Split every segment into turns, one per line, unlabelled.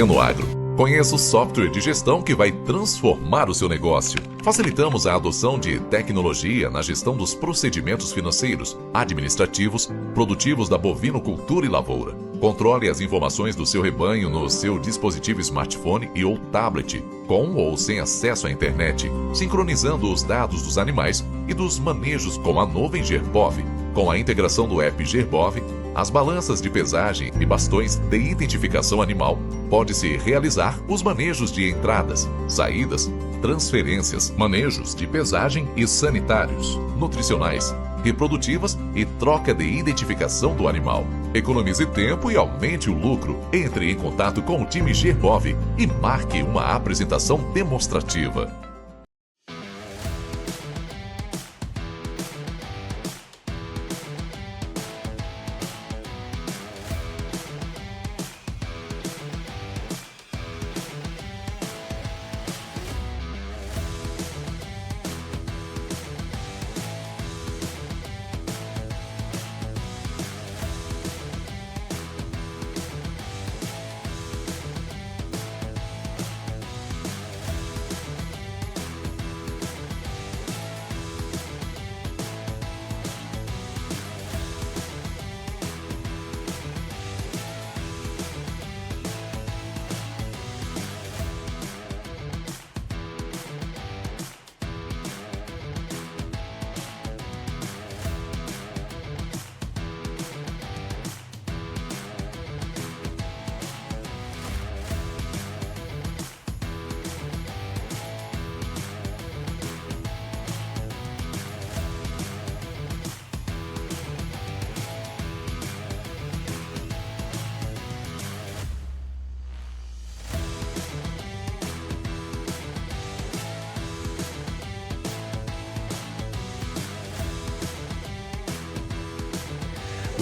No Agro. Conheça o software de gestão que vai transformar o seu negócio. Facilitamos a adoção de tecnologia na gestão dos procedimentos financeiros, administrativos, produtivos da bovinocultura e lavoura. Controle as informações do seu rebanho no seu dispositivo smartphone e ou tablet, com ou sem acesso à internet, sincronizando os dados dos animais e dos manejos com a nuvem Gerbov. Com a integração do app Gerbov, as balanças de pesagem e bastões de identificação animal, pode-se realizar os manejos de entradas, saídas, transferências, manejos de pesagem e sanitários, nutricionais, reprodutivas e troca de identificação do animal. Economize tempo e aumente o lucro. Entre em contato com o time Gerbov e marque uma apresentação demonstrativa.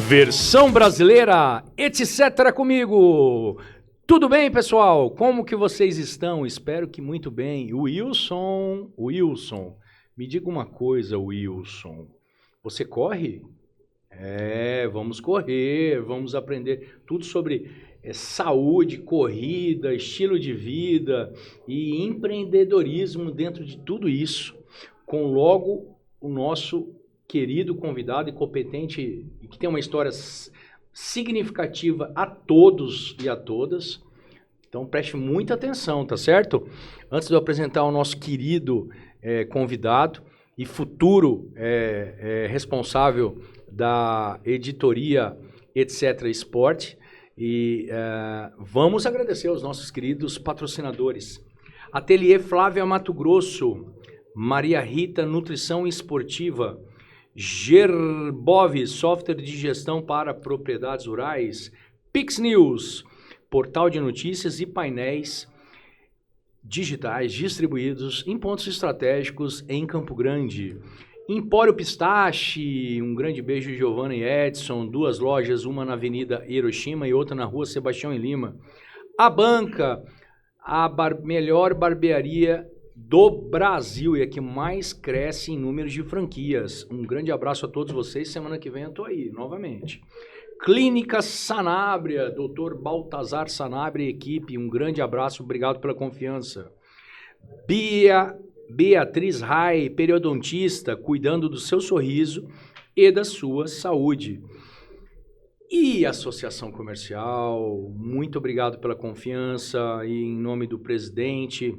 Versão brasileira, etc. comigo. Tudo bem, pessoal? Como que vocês estão? Espero que muito bem. Wilson, me diga uma coisa, Wilson. Você corre? Vamos correr, vamos aprender tudo sobre saúde, corrida, estilo de vida e empreendedorismo dentro de tudo isso, com logo o nosso querido convidado e competente, e que tem uma história significativa a todos e a todas. Então preste muita atenção, tá certo? Antes de eu apresentar o nosso querido convidado e futuro responsável da editoria Etc. Esporte, vamos agradecer aos nossos queridos patrocinadores. Ateliê Flávia Mato Grosso, Maria Rita Nutrição Esportiva, Gerbov, software de gestão para propriedades rurais, Pix News, portal de notícias e painéis digitais distribuídos em pontos estratégicos em Campo Grande. Empório Pistache, um grande beijo de Giovanna e Edson, 2 lojas, uma na Avenida Hiroshima e outra na Rua Sebastião em Lima. A Banca, a melhor barbearia do Brasil e a que mais cresce em números de franquias. Um grande abraço a todos vocês. Semana que vem eu tô aí, novamente. Clínica Sanabria, Dr. Baltazar Sanabria e equipe. Um grande abraço, obrigado pela confiança. Beatriz Rai, periodontista, cuidando do seu sorriso e da sua saúde. E Associação Comercial, muito obrigado pela confiança e em nome do presidente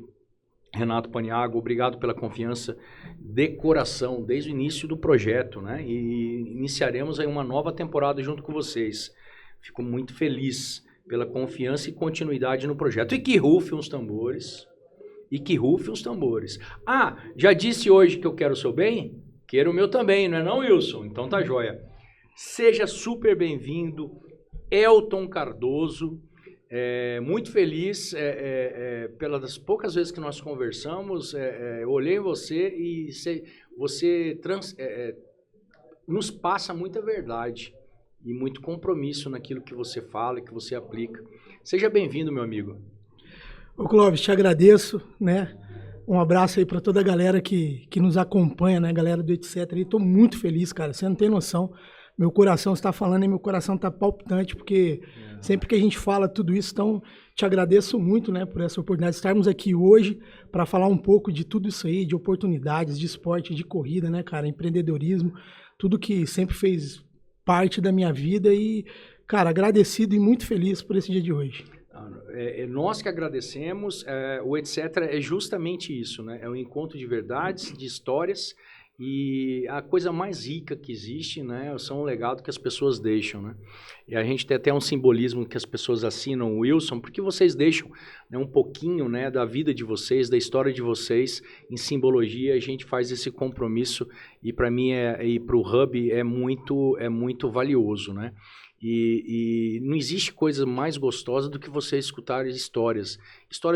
Renato Paniagua, obrigado pela confiança de coração, desde o início do projeto, né? E iniciaremos aí uma nova temporada junto com vocês. Fico muito feliz pela confiança e continuidade no projeto. E que rufem os tambores. Ah, já disse hoje que eu quero o seu bem? Quero o meu também, não é não, Wilson? Então tá joia. Seja super bem-vindo, Elton Cardoso. Muito feliz pelas poucas vezes que nós conversamos. Eu olhei em você e você nos passa muita verdade e muito compromisso naquilo que você fala, que você aplica. Seja bem-vindo, meu amigo.
Ô Clóvis, te agradeço, né? Um abraço aí para toda a galera que nos acompanha, né? Galera do Etc. Estou muito feliz, cara. Você não tem noção. Meu coração está falando e meu coração está palpitante, porque sempre que a gente fala tudo isso, então te agradeço muito, né, por essa oportunidade de estarmos aqui hoje para falar um pouco de tudo isso aí, de oportunidades, de esporte, de corrida, né, cara, empreendedorismo, tudo que sempre fez parte da minha vida e, cara, agradecido e muito feliz por esse dia de hoje.
Nós que agradecemos, o Etc. é justamente isso, né? É um encontro de verdades, de histórias. E a coisa mais rica que existe, né, são o legado que as pessoas deixam, né? E a gente tem até um simbolismo que as pessoas assinam, Wilson, porque vocês deixam, né, um pouquinho, né, da vida de vocês, da história de vocês, em simbologia. A gente faz esse compromisso e para mim e para o Hub é muito valioso, né? E não existe coisa mais gostosa do que você escutar histórias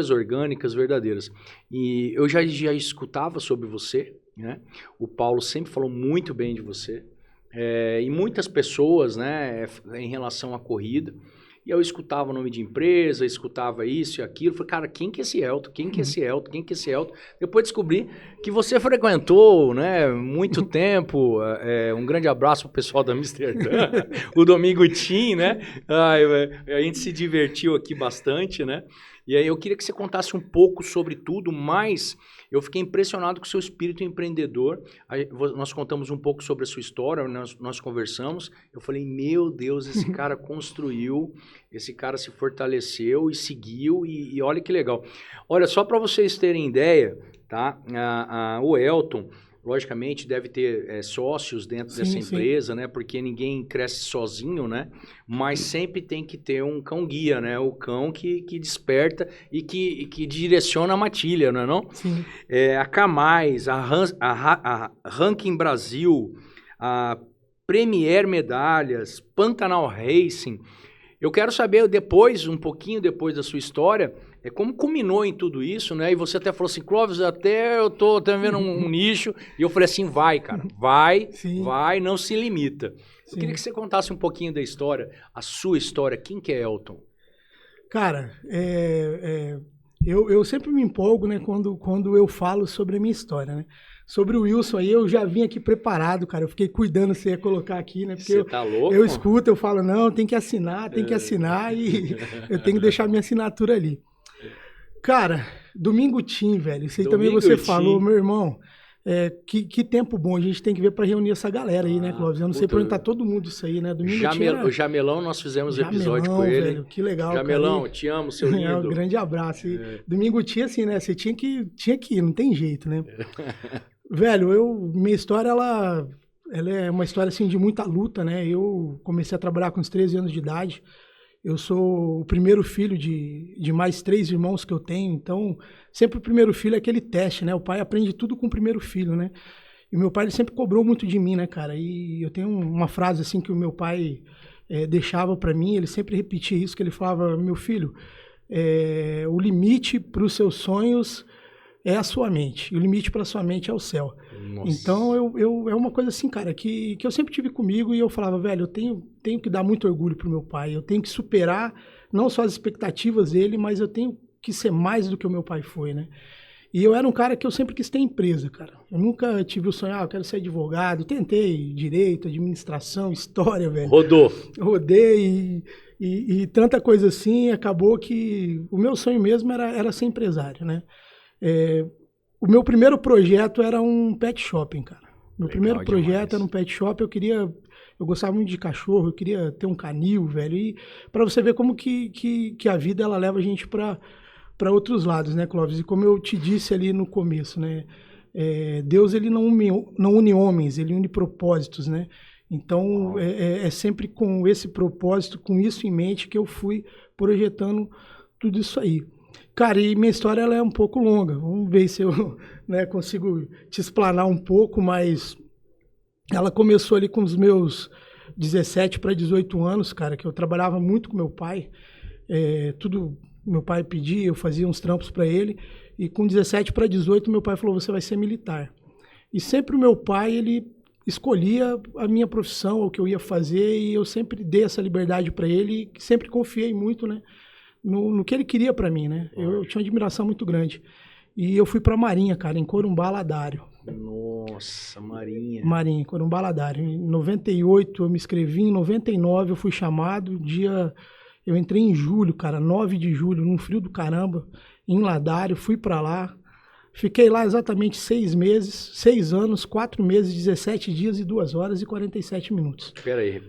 orgânicas, verdadeiras. E eu já escutava sobre você, né? O Paulo sempre falou muito bem de você, e muitas pessoas, né, em relação à corrida, e eu escutava o nome de empresa, escutava isso e aquilo, falei, cara, quem que é esse Elton? Quem que é esse Elton? Quem que é esse Elton? Depois descobri que você frequentou, né, muito tempo, um grande abraço pro pessoal da Amsterdã, o Domingo Team, né, a gente se divertiu aqui bastante, né, e aí eu queria que você contasse um pouco sobre tudo, mas eu fiquei impressionado com o seu espírito empreendedor. Nós contamos um pouco sobre a sua história, nós conversamos. Eu falei, meu Deus, esse cara construiu, esse cara se fortaleceu e seguiu, e olha que legal. Olha, só para vocês terem ideia, tá? O Elton, logicamente, deve ter sócios dentro dessa empresa, né? Porque ninguém cresce sozinho, né? Mas sempre tem que ter um cão-guia, né? O cão que desperta e que direciona a matilha, não é não?
Sim.
A Camais, a Ranking Brasil, a Premier Medalhas, Pantanal Racing. Eu quero saber um pouquinho depois da sua história, como culminou em tudo isso, né? E você até falou assim, Clóvis, eu tô até vendo um nicho. E eu falei assim, vai, cara, vai, não se limita. Eu queria que você contasse um pouquinho da história, a sua história. Quem que é Elton?
Cara, eu sempre me empolgo, né, quando eu falo sobre a minha história, né? Sobre o Wilson aí, eu já vim aqui preparado, cara. Eu fiquei cuidando se ia colocar aqui, né? Porque
tá louco?
Eu escuto, eu falo, não, tem que assinar e eu tenho que deixar minha assinatura ali. Cara, Domingo Team, velho. Isso aí também você falou, meu irmão. Que tempo bom a gente tem que ver para reunir essa galera aí, né, Clóvis? Eu não sei pra onde tá todo mundo isso aí, né? Domingo Team
O Jamelão, nós fizemos episódio com ele. Velho,
que legal,
Jamelão, cara. Te amo, seu lindo.
Um grande abraço. Domingo Team, assim, né? Você tinha que ir, não tem jeito, né? Velho, minha história, ela é uma história, assim, de muita luta, né? Eu comecei a trabalhar com uns 13 anos de idade. Eu sou o primeiro filho de mais 3 irmãos que eu tenho, então sempre o primeiro filho é aquele teste, né? O pai aprende tudo com o primeiro filho, né? E o meu pai, ele sempre cobrou muito de mim, né, cara? E eu tenho uma frase, assim, que o meu pai deixava pra mim, ele sempre repetia isso, que ele falava, meu filho, o limite para os seus sonhos é a sua mente, e o limite para a sua mente é o céu. Nossa. Então, é uma coisa assim, cara, que eu sempre tive comigo e eu falava, velho, eu tenho que dar muito orgulho pro meu pai, eu tenho que superar não só as expectativas dele, mas eu tenho que ser mais do que o meu pai foi, né? E eu era um cara que eu sempre quis ter empresa, cara. Eu nunca tive o sonho, eu quero ser advogado, tentei direito, administração, história, velho. Rodei e tanta coisa assim, acabou que o meu sonho mesmo era ser empresário, né? O meu primeiro projeto era um pet shopping, cara. Meu primeiro projeto era um pet shop. Eu gostava muito de cachorro, eu queria ter um canil, velho. E para você ver como que a vida ela leva a gente para outros lados, né, Clóvis? E como eu te disse ali no começo, né? Deus, ele não une homens, ele une propósitos, né? Então, é sempre com esse propósito, com isso em mente, que eu fui projetando tudo isso aí. Cara, e minha história ela é um pouco longa. Vamos ver se eu, né, consigo te explanar um pouco, mas ela começou ali com os meus 17 para 18 anos, cara, que eu trabalhava muito com meu pai. Tudo meu pai pedia, eu fazia uns trampos para ele. E com 17 para 18, meu pai falou, você vai ser militar. E sempre o meu pai, ele escolhia a minha profissão, o que eu ia fazer, e eu sempre dei essa liberdade para ele, e sempre confiei muito, né, no que ele queria para mim, né? Eu tinha uma admiração muito grande. E eu fui para a Marinha, cara, em Corumbá, Ladário.
Nossa, Marinha.
Marinha, Corumbá, Ladário. Em 98 eu me inscrevi, em 99 eu fui chamado, eu entrei em julho, cara, 9 de julho, num frio do caramba, em Ladário, fui para lá. Fiquei lá exatamente 6 meses, 6 anos, 4 meses, 17 dias e 2 horas e 47 minutos.
Peraí,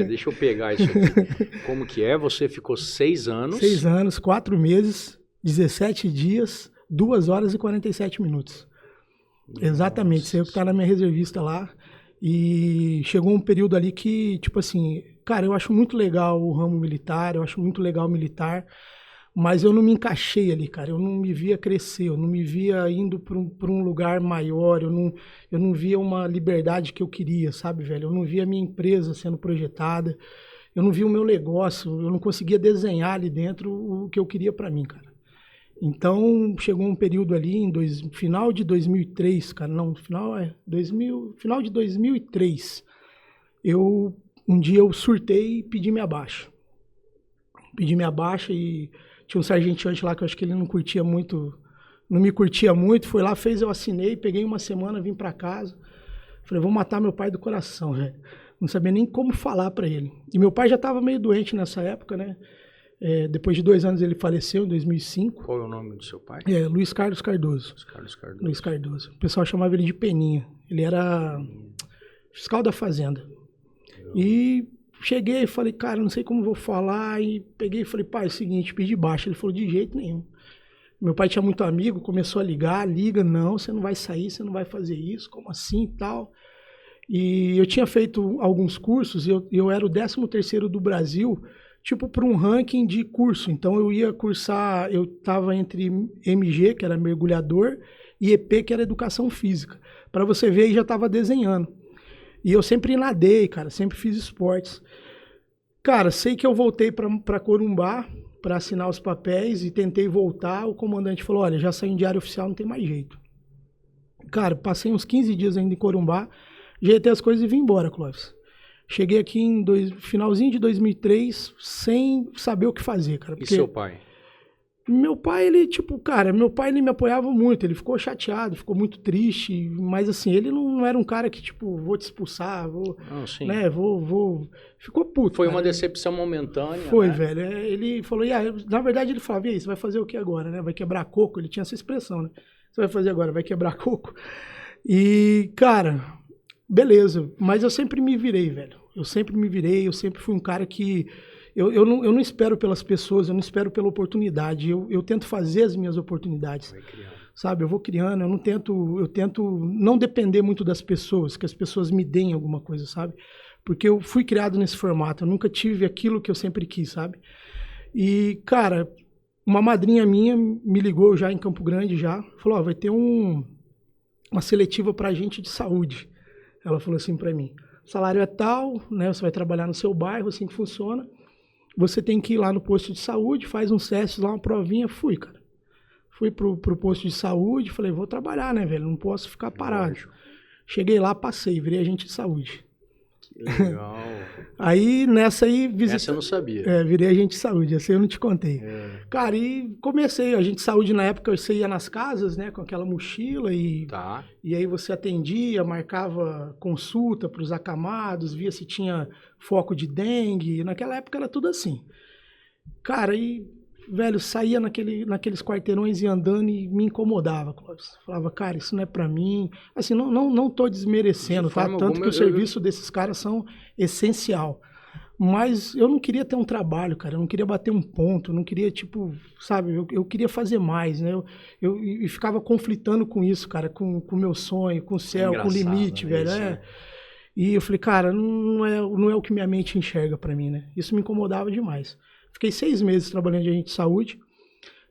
deixa eu pegar isso aqui. Como que é? Você ficou 6 anos?
6 anos, 4 meses, 17 dias, 2 horas e 47 minutos. Nossa. Exatamente, isso aí é o que tá na minha reservista lá. E chegou um período ali que, tipo assim, cara, eu acho muito legal o ramo militar, eu acho muito legal o militar, mas eu não me encaixei ali, cara. Eu não me via crescer, eu não me via indo para um lugar maior, eu não via uma liberdade que eu queria, sabe, velho? Eu não via a minha empresa sendo projetada, eu não via o meu negócio, eu não conseguia desenhar ali dentro o que eu queria para mim, cara. Então, chegou um período ali, final de 2003, cara, não, final de 2003, um dia eu surtei e pedi minha baixa. Pedi minha baixa e tinha um sargenteante lá que eu acho que ele não me curtia muito, foi lá, eu assinei, peguei uma semana, vim pra casa, falei, vou matar meu pai do coração, velho. Não sabia nem como falar pra ele. E meu pai já tava meio doente nessa época, né? Depois de 2 anos ele faleceu, em 2005.
Qual é o nome do seu pai?
Luiz Carlos Cardoso. Luiz Cardoso. O pessoal chamava ele de Peninha. Ele era fiscal da fazenda. E cheguei e falei, cara, não sei como vou falar. E peguei e falei, pai, é o seguinte, pedi baixa. Ele falou, de jeito nenhum. Meu pai tinha muito amigo, começou a liga, não, você não vai sair, você não vai fazer isso, como assim e tal. E eu tinha feito alguns cursos, eu era o 13º do Brasil, tipo para um ranking de curso. Então eu ia cursar, eu estava entre MG, que era mergulhador, e EP, que era educação física. Para você ver, aí já estava desenhando. E eu sempre nadei, cara, sempre fiz esportes. Cara, sei que eu voltei para Corumbá para assinar os papéis e tentei voltar. O comandante falou, olha, já saiu em diário oficial, não tem mais jeito. Cara, passei uns 15 dias ainda em Corumbá, ajeitei as coisas e vim embora, Clóvis. Cheguei aqui em finalzinho de 2003 sem saber o que fazer, cara.
E seu pai?
Meu pai, ele me apoiava muito, ele ficou chateado, ficou muito triste, mas assim, ele não era um cara que, tipo, vou te expulsar, né, ficou puto.
Foi uma decepção momentânea,
Foi,
né?
velho, ele falou, na verdade ele falava, e aí, você vai fazer o que agora, né, vai quebrar coco, ele tinha essa expressão, né, você vai fazer agora, vai quebrar coco, e, cara, beleza, mas eu sempre me virei, velho, eu sempre fui um cara que eu não espero pelas pessoas, eu não espero pela oportunidade. Eu tento fazer as minhas oportunidades. Sabe? Eu vou criando, eu tento não depender muito das pessoas, que as pessoas me deem alguma coisa, sabe? Porque eu fui criado nesse formato, eu nunca tive aquilo que eu sempre quis, sabe? E, cara, uma madrinha minha me ligou já em Campo Grande, falou, ó, vai ter uma seletiva pra gente de saúde. Ela falou assim pra mim, o salário é tal, né? Você vai trabalhar no seu bairro, assim que funciona. Você tem que ir lá no posto de saúde, faz uns testes lá, uma provinha. Fui, cara. Fui pro posto de saúde, falei, vou trabalhar, né, velho? Não posso ficar parado. Cheguei lá, passei, virei agente de saúde.
Que legal.
Aí, nessa aí...
Essa eu não sabia.
Virei agente de saúde, essa eu não te contei. Cara, e comecei, agente de saúde na época, você ia nas casas, né, com aquela mochila e aí você atendia, marcava consulta para os acamados, via se tinha foco de dengue, naquela época era tudo assim. Cara, e, velho, saía naqueles quarteirões e andando e me incomodava, Clóvis. Falava, cara, isso não é pra mim. Assim, não tô desmerecendo, tá? Tanto que o serviço desses caras são essencial. Mas eu não queria ter um trabalho, cara. Eu não queria bater um ponto. Eu não queria, tipo, sabe? Eu queria fazer mais, né? Eu ficava conflitando com isso, cara. Com o meu sonho, com o céu, com o limite, velho. E eu falei, cara, não é o que minha mente enxerga pra mim, né? Isso me incomodava demais. Fiquei 6 meses trabalhando de agente de saúde,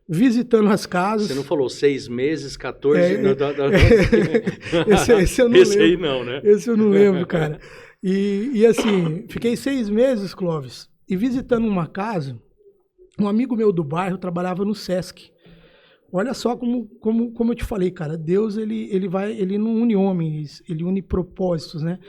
visitando as casas.
Você não falou 6 meses, 14...
Esse eu não lembro.
Esse aí não, né?
Esse eu não lembro, cara. E assim, fiquei 6 meses, Clóvis, e visitando uma casa, um amigo meu do bairro trabalhava no Sesc. Olha só como eu te falei, cara, Deus ele não une homens, ele une propósitos, né?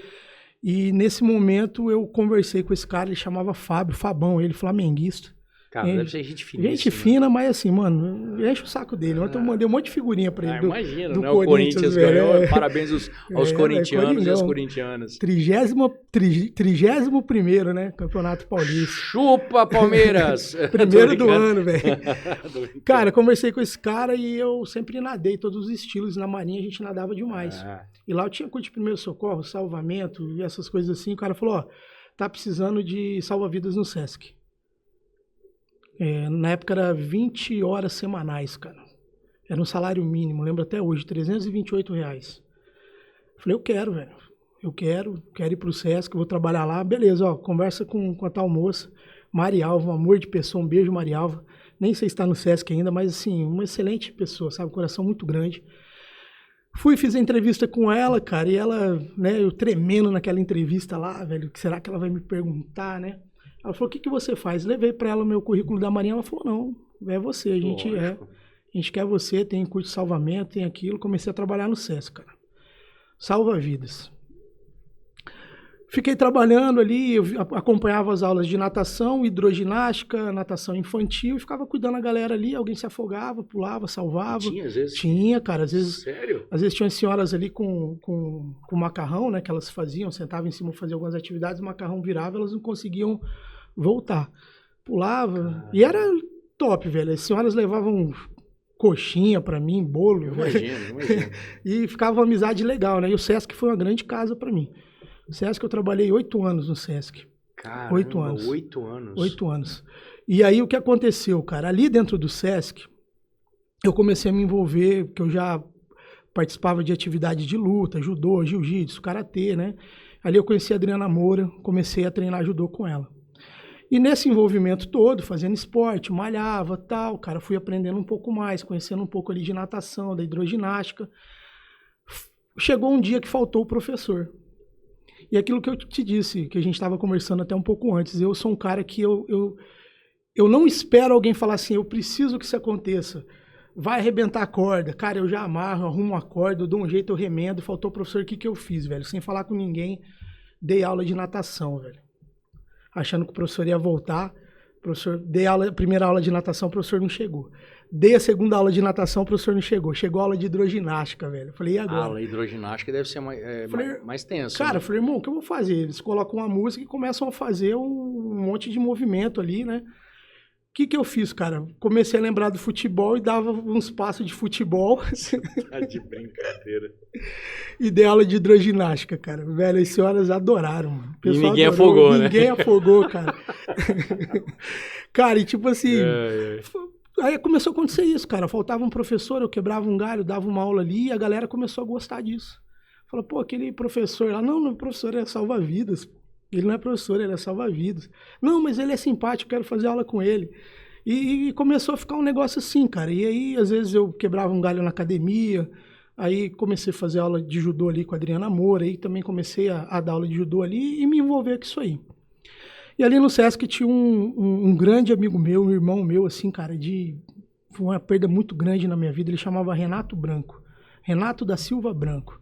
E nesse momento eu conversei com esse cara, ele chamava Fabão, ele flamenguista.
Cara, deve ser gente finíssima.
Gente fina, mas assim, mano, enche o saco dele. Ontem eu mandei um monte de figurinha pra ele.
Imagina,
do
né? O Corinthians ganhou. Parabéns aos corintianos e às
Coringão.
corintianas.
31º, né? Campeonato Paulista.
Chupa, Palmeiras!
Primeiro do ano, velho. Cara, conversei com esse cara e eu sempre nadei todos os estilos. Na Marinha a gente nadava demais. E lá eu tinha curso de primeiro socorro, salvamento e essas coisas assim. O cara falou, ó, tá precisando de salva-vidas no Sesc. Na época era 20 horas semanais, cara. Era um salário mínimo, lembro até hoje, R$328. Falei, eu quero, velho. Eu quero ir pro Sesc, vou trabalhar lá. Beleza, ó, conversa com a tal moça, Marialva, um amor de pessoa, um beijo, Marialva. Nem sei se está no Sesc ainda, mas assim, uma excelente pessoa, sabe? Um coração muito grande. Fiz a entrevista com ela, cara, e ela, né, eu tremendo naquela entrevista lá, velho, o que será que ela vai me perguntar, né? Ela falou, o que você faz? Levei para ela o meu currículo da Marinha, ela falou, não, é você, a gente quer você, tem curso de salvamento, tem aquilo. Comecei a trabalhar no Sesc, cara. Salva-vidas. Fiquei trabalhando ali, eu acompanhava as aulas de natação, hidroginástica, natação infantil, e ficava cuidando da galera ali, alguém se afogava, pulava, salvava.
Tinha, às vezes?
Tinha, cara, às vezes...
Sério?
Às vezes tinham as senhoras ali com macarrão, né, que elas faziam, sentavam em cima, faziam algumas atividades, o macarrão virava, elas não conseguiam voltar. Pulava, e era top, velho. As senhoras levavam coxinha pra mim, bolo.
Imagino.
E ficava uma amizade legal, né? E o Sesc foi uma grande casa pra mim. O Sesc eu trabalhei 8 anos no Sesc.
Caramba,
8 anos.
8 anos.
8 anos. E aí o que aconteceu, cara? Ali dentro do Sesc, eu comecei a me envolver, porque eu já participava de atividade de luta, judô, jiu-jitsu, karatê, né? Ali eu conheci a Adriana Moura, comecei a treinar judô com ela. E nesse envolvimento todo, fazendo esporte, malhava, tal, cara, fui aprendendo um pouco mais, conhecendo um pouco ali de natação, da hidroginástica. Chegou um dia que faltou o professor. E aquilo que eu te disse, que a gente estava conversando até um pouco antes, eu sou um cara que eu não espero alguém falar assim, eu preciso que isso aconteça. Vai arrebentar a corda. Cara, eu já amarro, arrumo a corda, eu dou um jeito, eu remendo. Faltou o professor, o que eu fiz, velho? Sem falar com ninguém, dei aula de natação, velho. Achando que o professor ia voltar. Dei a primeira aula de natação, o professor não chegou. Dei a segunda aula de natação, o professor não chegou. Chegou a aula de hidroginástica, velho. Falei, e agora?
A aula de hidroginástica deve ser mais tenso.
Cara,
né?
falei, irmão, o que eu vou fazer? Eles colocam uma música e começam a fazer um monte de movimento ali, né? O que eu fiz, cara? Comecei a lembrar do futebol e dava uns passos de futebol.
Tá de brincadeira.
E dei aula de hidroginástica, cara. Velho, as senhoras adoraram, mano.
E ninguém afogou, né?
Ninguém afogou, cara. Cara, e tipo assim... Aí começou a acontecer isso, cara. Faltava um professor, eu quebrava um galho, dava uma aula ali e a galera começou a gostar disso. Falou, pô, aquele professor lá... Não, o professor é salva-vidas. Ele não é professor, ele é salva-vidas. Não, mas ele é simpático, quero fazer aula com ele. E começou a ficar um negócio assim, cara. E aí, às vezes, eu quebrava um galho na academia, aí comecei a fazer aula de judô ali com a Adriana Moura, aí também comecei a dar aula de judô ali e me envolver com isso aí. E ali no Sesc tinha um grande amigo meu, um irmão meu, assim, cara, foi uma perda muito grande na minha vida. Ele chamava Renato Branco, Renato da Silva Branco.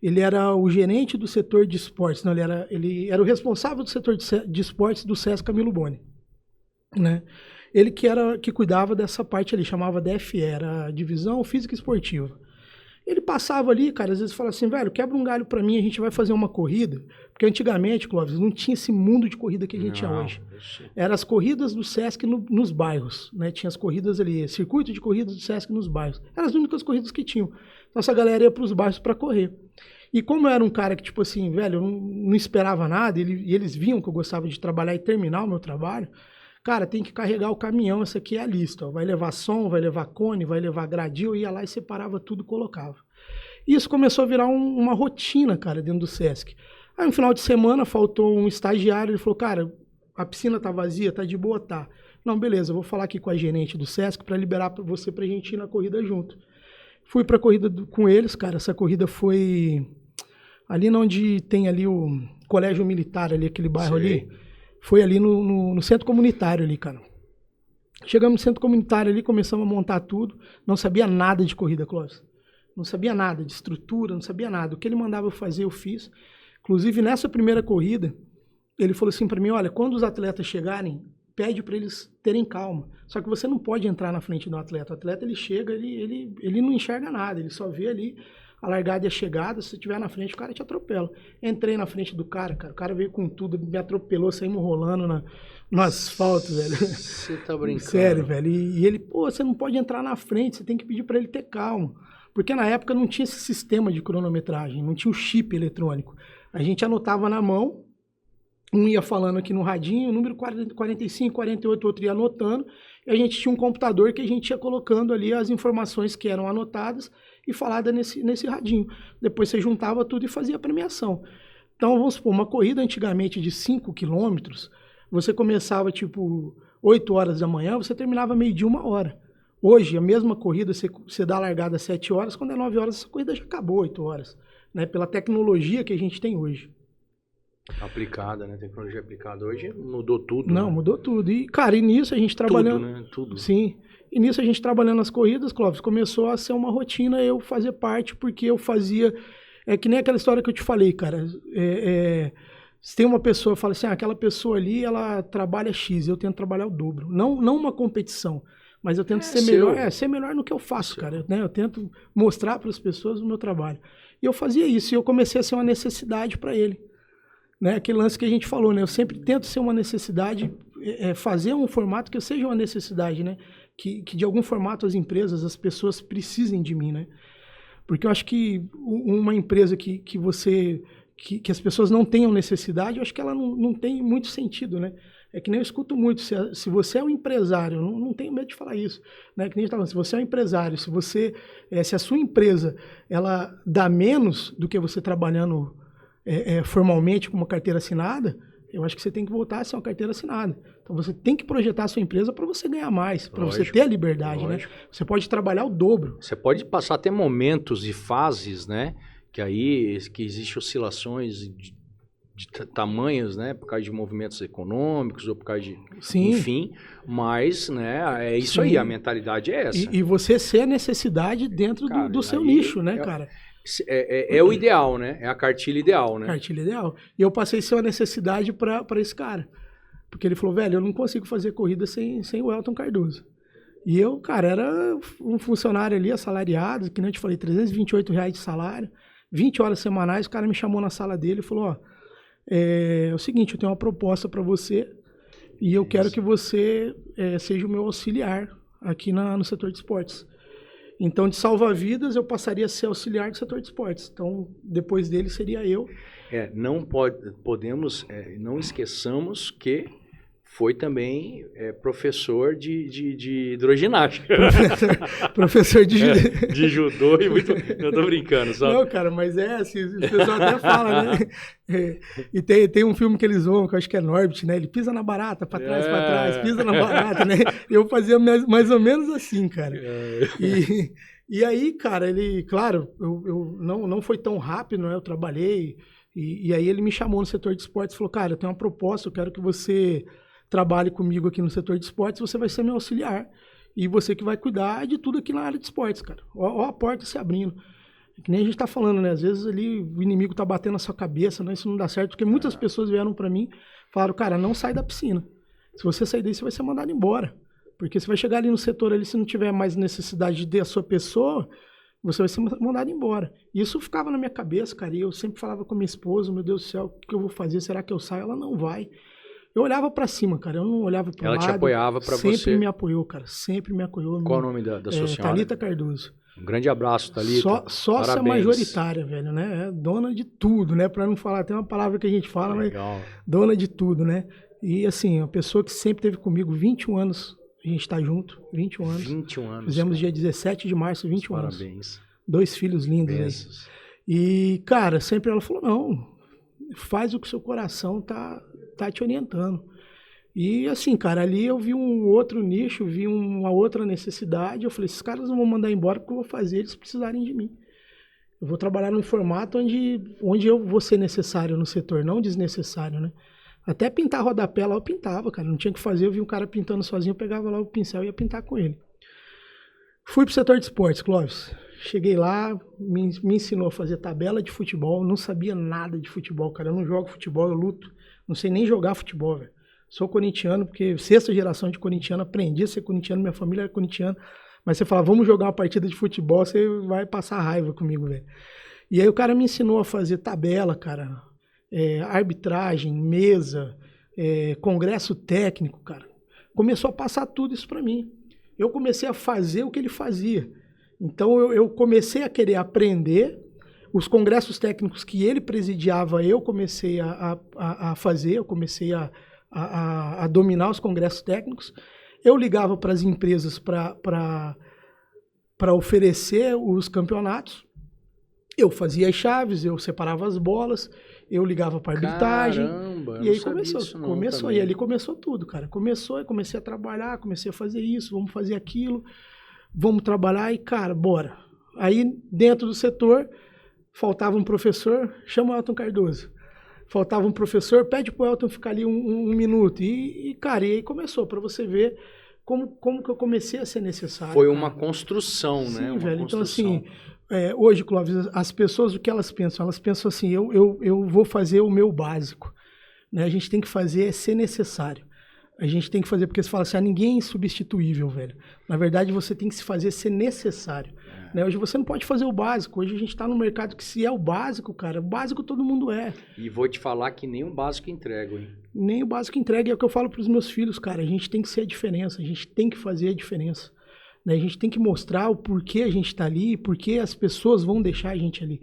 Ele era o gerente do setor de esportes, não, ele era o responsável do setor de esportes do Sesc Camilo Boni, né? Ele que cuidava dessa parte ali, chamava DFE, era a Divisão Física Esportiva. Ele passava ali, cara, às vezes falava assim, velho, quebra um galho pra mim, a gente vai fazer uma corrida. Porque antigamente, Clóvis, não tinha esse mundo de corrida que a gente tinha hoje. Eram as corridas do Sesc nos bairros, né? Tinha as corridas ali, circuito de corridas do Sesc nos bairros. Eram as únicas corridas que tinham. Então essa galera ia pros bairros pra correr. E como eu era um cara que, tipo assim, velho, eu não esperava nada, e eles viam que eu gostava de trabalhar e terminar o meu trabalho, cara, tem que carregar o caminhão, essa aqui é a lista, ó. Vai levar som, vai levar cone, vai levar gradil, eu ia lá e separava tudo e colocava. E isso começou a virar uma rotina, cara, dentro do Sesc. Aí no final de semana faltou um estagiário, ele falou, cara, a piscina tá vazia, tá de boa, tá. Não, beleza, eu vou falar aqui com a gerente do Sesc para liberar você pra gente ir na corrida junto. Fui pra corrida com eles, cara, essa corrida foi ali onde tem ali o colégio militar ali, aquele bairro
Sei.
ali. Foi ali no centro comunitário ali, cara. Chegamos no centro comunitário ali, começamos a montar tudo. Não sabia nada de corrida, Clóvis. Não sabia nada de estrutura, não sabia nada. O que ele mandava eu fazer, eu fiz. Inclusive, nessa primeira corrida, ele falou assim para mim, olha, quando os atletas chegarem, pede para eles terem calma. Só que você não pode entrar na frente do atleta. O atleta, ele chega, ele não enxerga nada, ele só vê ali a largada e a chegada. Se você estiver na frente, o cara te atropela. Entrei na frente do cara, o cara veio com tudo, me atropelou, saímos rolando no asfalto, velho.
Você tá brincando.
Sério, velho. E ele, pô, você não pode entrar na frente, você tem que pedir para ele ter calma. Porque na época não tinha esse sistema de cronometragem, não tinha o chip eletrônico. A gente anotava na mão, um ia falando aqui no radinho, número 45, 48, outro ia anotando, e a gente tinha um computador que a gente ia colocando ali as informações que eram anotadas e faladas nesse radinho. Depois você juntava tudo e fazia a premiação. Então, vamos supor, uma corrida antigamente de 5 quilômetros, você começava tipo 8 horas da manhã, você terminava meio-dia, 1 hora. Hoje, a mesma corrida, você dá a largada às 7 horas, quando é 9 horas, essa corrida já acabou 8 horas, né? Pela tecnologia que a gente tem hoje.
Aplicada, né? Tecnologia aplicada hoje mudou tudo.
Não,
né?
mudou tudo. E, cara, e nisso a gente trabalhando...
Tudo, né? Tudo.
Sim. E nisso a gente trabalhando nas corridas, Clóvis, começou a ser uma rotina eu fazer parte, porque eu fazia... É que nem aquela história que eu te falei, cara. Se tem uma pessoa, fala assim, aquela pessoa ali, ela trabalha X, eu tento trabalhar o dobro. Não uma competição, mas eu tento ser melhor no que eu faço, cara. Né? Eu tento mostrar para as pessoas o meu trabalho. E eu fazia isso, e eu comecei a ser uma necessidade para ele. Né? Aquele lance que a gente falou, né? Eu sempre tento ser uma necessidade, fazer um formato que eu seja uma necessidade, né? Que de algum formato as empresas, as pessoas precisem de mim, né? Porque eu acho que uma empresa que as pessoas não tenham necessidade, eu acho que ela não tem muito sentido, né? É que nem eu escuto muito, se você é um empresário, não tenho medo de falar isso, né? Que nem a gente tá falando, se você é um empresário, se a sua empresa ela dá menos do que você trabalhando formalmente com uma carteira assinada, eu acho que você tem que voltar a ser uma carteira assinada. Então você tem que projetar a sua empresa para você ganhar mais, para você ter a liberdade, lógico, né? Você pode trabalhar o dobro.
Você pode passar até momentos e fases, né? Que aí que existem oscilações de tamanhos, né? Por causa de movimentos econômicos ou por causa de...
Sim.
Enfim, mas, né? É isso. Sim. Aí, a mentalidade é essa.
E você ser a necessidade dentro do seu nicho, né, cara?
É o ideal, né? É a cartilha ideal, né?
Cartilha ideal. E eu passei a ser uma necessidade para esse cara. Porque ele falou, velho, eu não consigo fazer corrida sem o Elton Cardoso. E eu, cara, era um funcionário ali, assalariado, que nem eu te falei, R$328 de salário, 20 horas semanais. O cara me chamou na sala dele e falou, é o seguinte, eu tenho uma proposta para você e eu quero que você seja o meu auxiliar aqui no setor de esportes. Então, de salva-vidas, eu passaria a ser auxiliar do setor de esportes. Então, depois dele seria eu.
Não esqueçamos que foi também professor de hidroginástica.
Professor de
judô e muito... Não, tô brincando, sabe?
Não, cara, mas assim, o pessoal até fala, né? E tem um filme que eles vão, que eu acho que é Norbit, né? Ele pisa na barata, pra trás, pisa na barata, né? Eu fazia mais ou menos assim, cara. E aí, cara, ele, claro, eu não foi tão rápido, né? Eu trabalhei, e aí ele me chamou no setor de esportes e falou, cara, eu tenho uma proposta, eu quero que você trabalhe comigo aqui no setor de esportes, você vai ser meu auxiliar. E você que vai cuidar de tudo aqui na área de esportes, cara. Ó a porta se abrindo. Que nem a gente tá falando, né? Às vezes ali o inimigo tá batendo na sua cabeça, né? Isso não dá certo, porque muitas pessoas vieram para mim e falaram, cara, não sai da piscina. Se você sair daí, você vai ser mandado embora. Porque você vai chegar ali no setor ali, se não tiver mais necessidade de ter a sua pessoa, você vai ser mandado embora. E isso ficava na minha cabeça, cara. E eu sempre falava com a minha esposa, meu Deus do céu, o que eu vou fazer? Será que eu saio? Ela não vai. Eu olhava pra cima, cara, eu não olhava pro lado.
Ela te apoiava pra você.
Sempre me apoiou, cara, sempre me apoiou.
Qual o nome da sua senhora?
Thalita Cardoso.
Um grande abraço, Thalita.
Sócia majoritária, velho, né? Dona de tudo, né? Pra não falar, tem uma palavra que a gente fala, legal, mas dona de tudo, né? E assim, uma pessoa que sempre esteve comigo, 21 anos, a gente tá junto, 21 anos.
21 anos.
Fizemos dia 17 de março, 21 anos.
Parabéns.
2 filhos lindos aí. E, cara, sempre ela falou, não, faz o que o seu coração tá te orientando. E assim, cara, ali eu vi um outro nicho, vi uma outra necessidade. Eu falei, esses caras não vão mandar embora porque eu vou fazer eles precisarem de mim. Eu vou trabalhar num formato onde eu vou ser necessário no setor, não desnecessário, né? Até pintar rodapé lá eu pintava, cara. Não tinha o que fazer, eu vi um cara pintando sozinho, eu pegava lá o pincel e ia pintar com ele. Fui pro setor de esportes, Clóvis. Cheguei lá, me ensinou a fazer tabela de futebol. Não sabia nada de futebol, cara. Eu não jogo futebol, eu luto. Não sei nem jogar futebol, velho. Sou corintiano, porque sexta geração de corintiano, aprendi a ser corintiano, minha família era corintiana. Mas você fala, vamos jogar uma partida de futebol, você vai passar raiva comigo, velho. E aí o cara me ensinou a fazer tabela, cara. Arbitragem, mesa, congresso técnico, cara. Começou a passar tudo isso para mim. Eu comecei a fazer o que ele fazia. Então eu comecei a querer aprender. Os congressos técnicos que ele presidiava, eu comecei a fazer, eu comecei a dominar os congressos técnicos. Eu ligava para as empresas para oferecer os campeonatos. Eu fazia as chaves, eu separava as bolas, eu ligava para arbitragem.
Caramba,
e aí começou, e ali começou tudo, cara. Eu comecei a trabalhar, comecei a fazer isso, vamos fazer aquilo, vamos trabalhar e, cara, bora. Aí, dentro do setor, faltava um professor, chama o Elton Cardoso. Faltava um professor, pede pro Elton ficar ali um minuto. E, cara, e aí começou, para você ver como que eu comecei a ser necessário.
Foi
cara.
uma construção,
Sim,
né? Uma
velho.
construção.
Então, assim, hoje, Clóvis, as pessoas, o que elas pensam? Elas pensam assim, eu vou fazer o meu básico. Né? A gente tem que fazer é ser necessário. A gente tem que fazer, porque você fala assim, ninguém é insubstituível, velho. Na verdade, você tem que se fazer ser necessário. Né? Hoje você não pode fazer o básico. Hoje a gente está no mercado que se é o básico, cara, o básico todo mundo é.
E vou te falar que nem o básico entrega, hein?
Nem o básico entrega. É o que eu falo para os meus filhos, cara. A gente tem que ser a diferença. A gente tem que fazer a diferença. Né? A gente tem que mostrar o porquê a gente está ali, porquê as pessoas vão deixar a gente ali.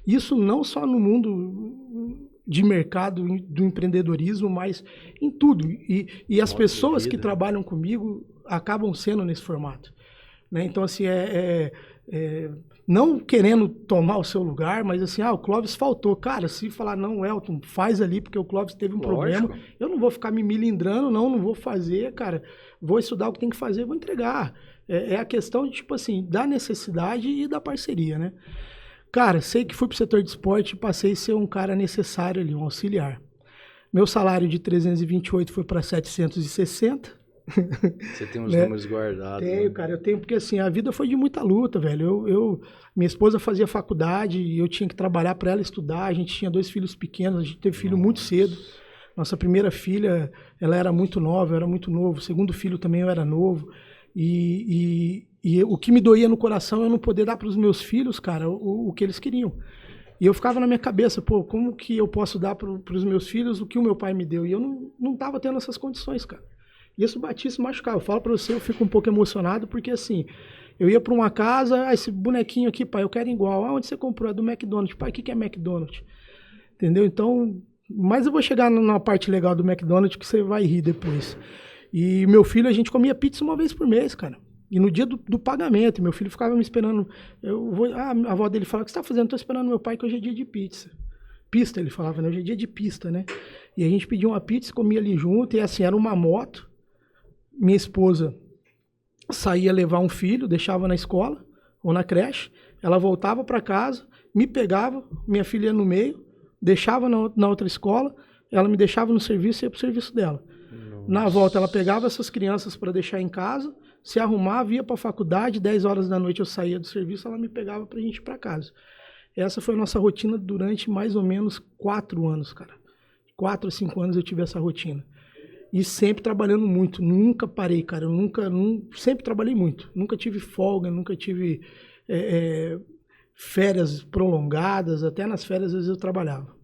Isso não só no mundo de mercado, do empreendedorismo, mas em tudo. E as pessoas que trabalham comigo acabam sendo nesse formato. Né? Então, assim, não querendo tomar o seu lugar, mas assim, o Clóvis faltou. Cara, se falar, não, Elton, faz ali, porque o Clóvis teve um problema, eu não vou ficar me milindrando, não vou fazer, cara. Vou estudar o que tem que fazer, vou entregar. É a questão de, tipo assim, da necessidade e da parceria, né? Cara, sei que fui pro setor de esporte e passei a ser um cara necessário ali, um auxiliar. Meu salário de 328 foi para 760.
Você tem uns números guardados.
Tenho, né? Cara, eu tenho, porque assim, a vida foi de muita luta, velho. Minha esposa fazia faculdade e eu tinha que trabalhar para ela estudar. A gente tinha 2 filhos pequenos, a gente teve filho muito cedo. Nossa primeira filha, ela era muito nova, eu era muito novo. O segundo filho também eu era novo. E o que me doía no coração é eu não poder dar para os meus filhos, cara, o que eles queriam. E eu ficava na minha cabeça, como que eu posso dar para os meus filhos o que o meu pai me deu? E eu não tava tendo essas condições, cara. E isso batia, se machucava. Eu falo para você, eu fico um pouco emocionado, porque assim, eu ia para uma casa, esse bonequinho aqui, pai, eu quero igual. Onde você comprou? É do McDonald's. Pai, o que é McDonald's? Entendeu? Então, mas eu vou chegar na parte legal do McDonald's que você vai rir depois. E meu filho, a gente comia pizza uma vez por mês, cara. E no dia do pagamento, meu filho ficava me esperando. A avó dele falava, o que você tá fazendo? Tô esperando meu pai, que hoje é dia de pizza. Pista, ele falava, né? Hoje é dia de pista, né? E a gente pedia uma pizza, comia ali junto, e assim, era uma moto. Minha esposa saía levar um filho, deixava na escola ou na creche, ela voltava para casa, me pegava, minha filha ia no meio, deixava na outra escola, ela me deixava no serviço e ia pro serviço dela. Nossa. Na volta, ela pegava essas crianças para deixar em casa, se arrumava, ia para a faculdade, 10 horas da noite eu saía do serviço, ela me pegava para a gente ir para casa. Essa foi a nossa rotina durante mais ou menos 4 anos, cara. 4 a 5 anos eu tive essa rotina. E sempre trabalhando muito, nunca parei, cara. Sempre trabalhei muito. Nunca tive folga, nunca tive férias prolongadas. Até nas férias, às vezes, eu trabalhava.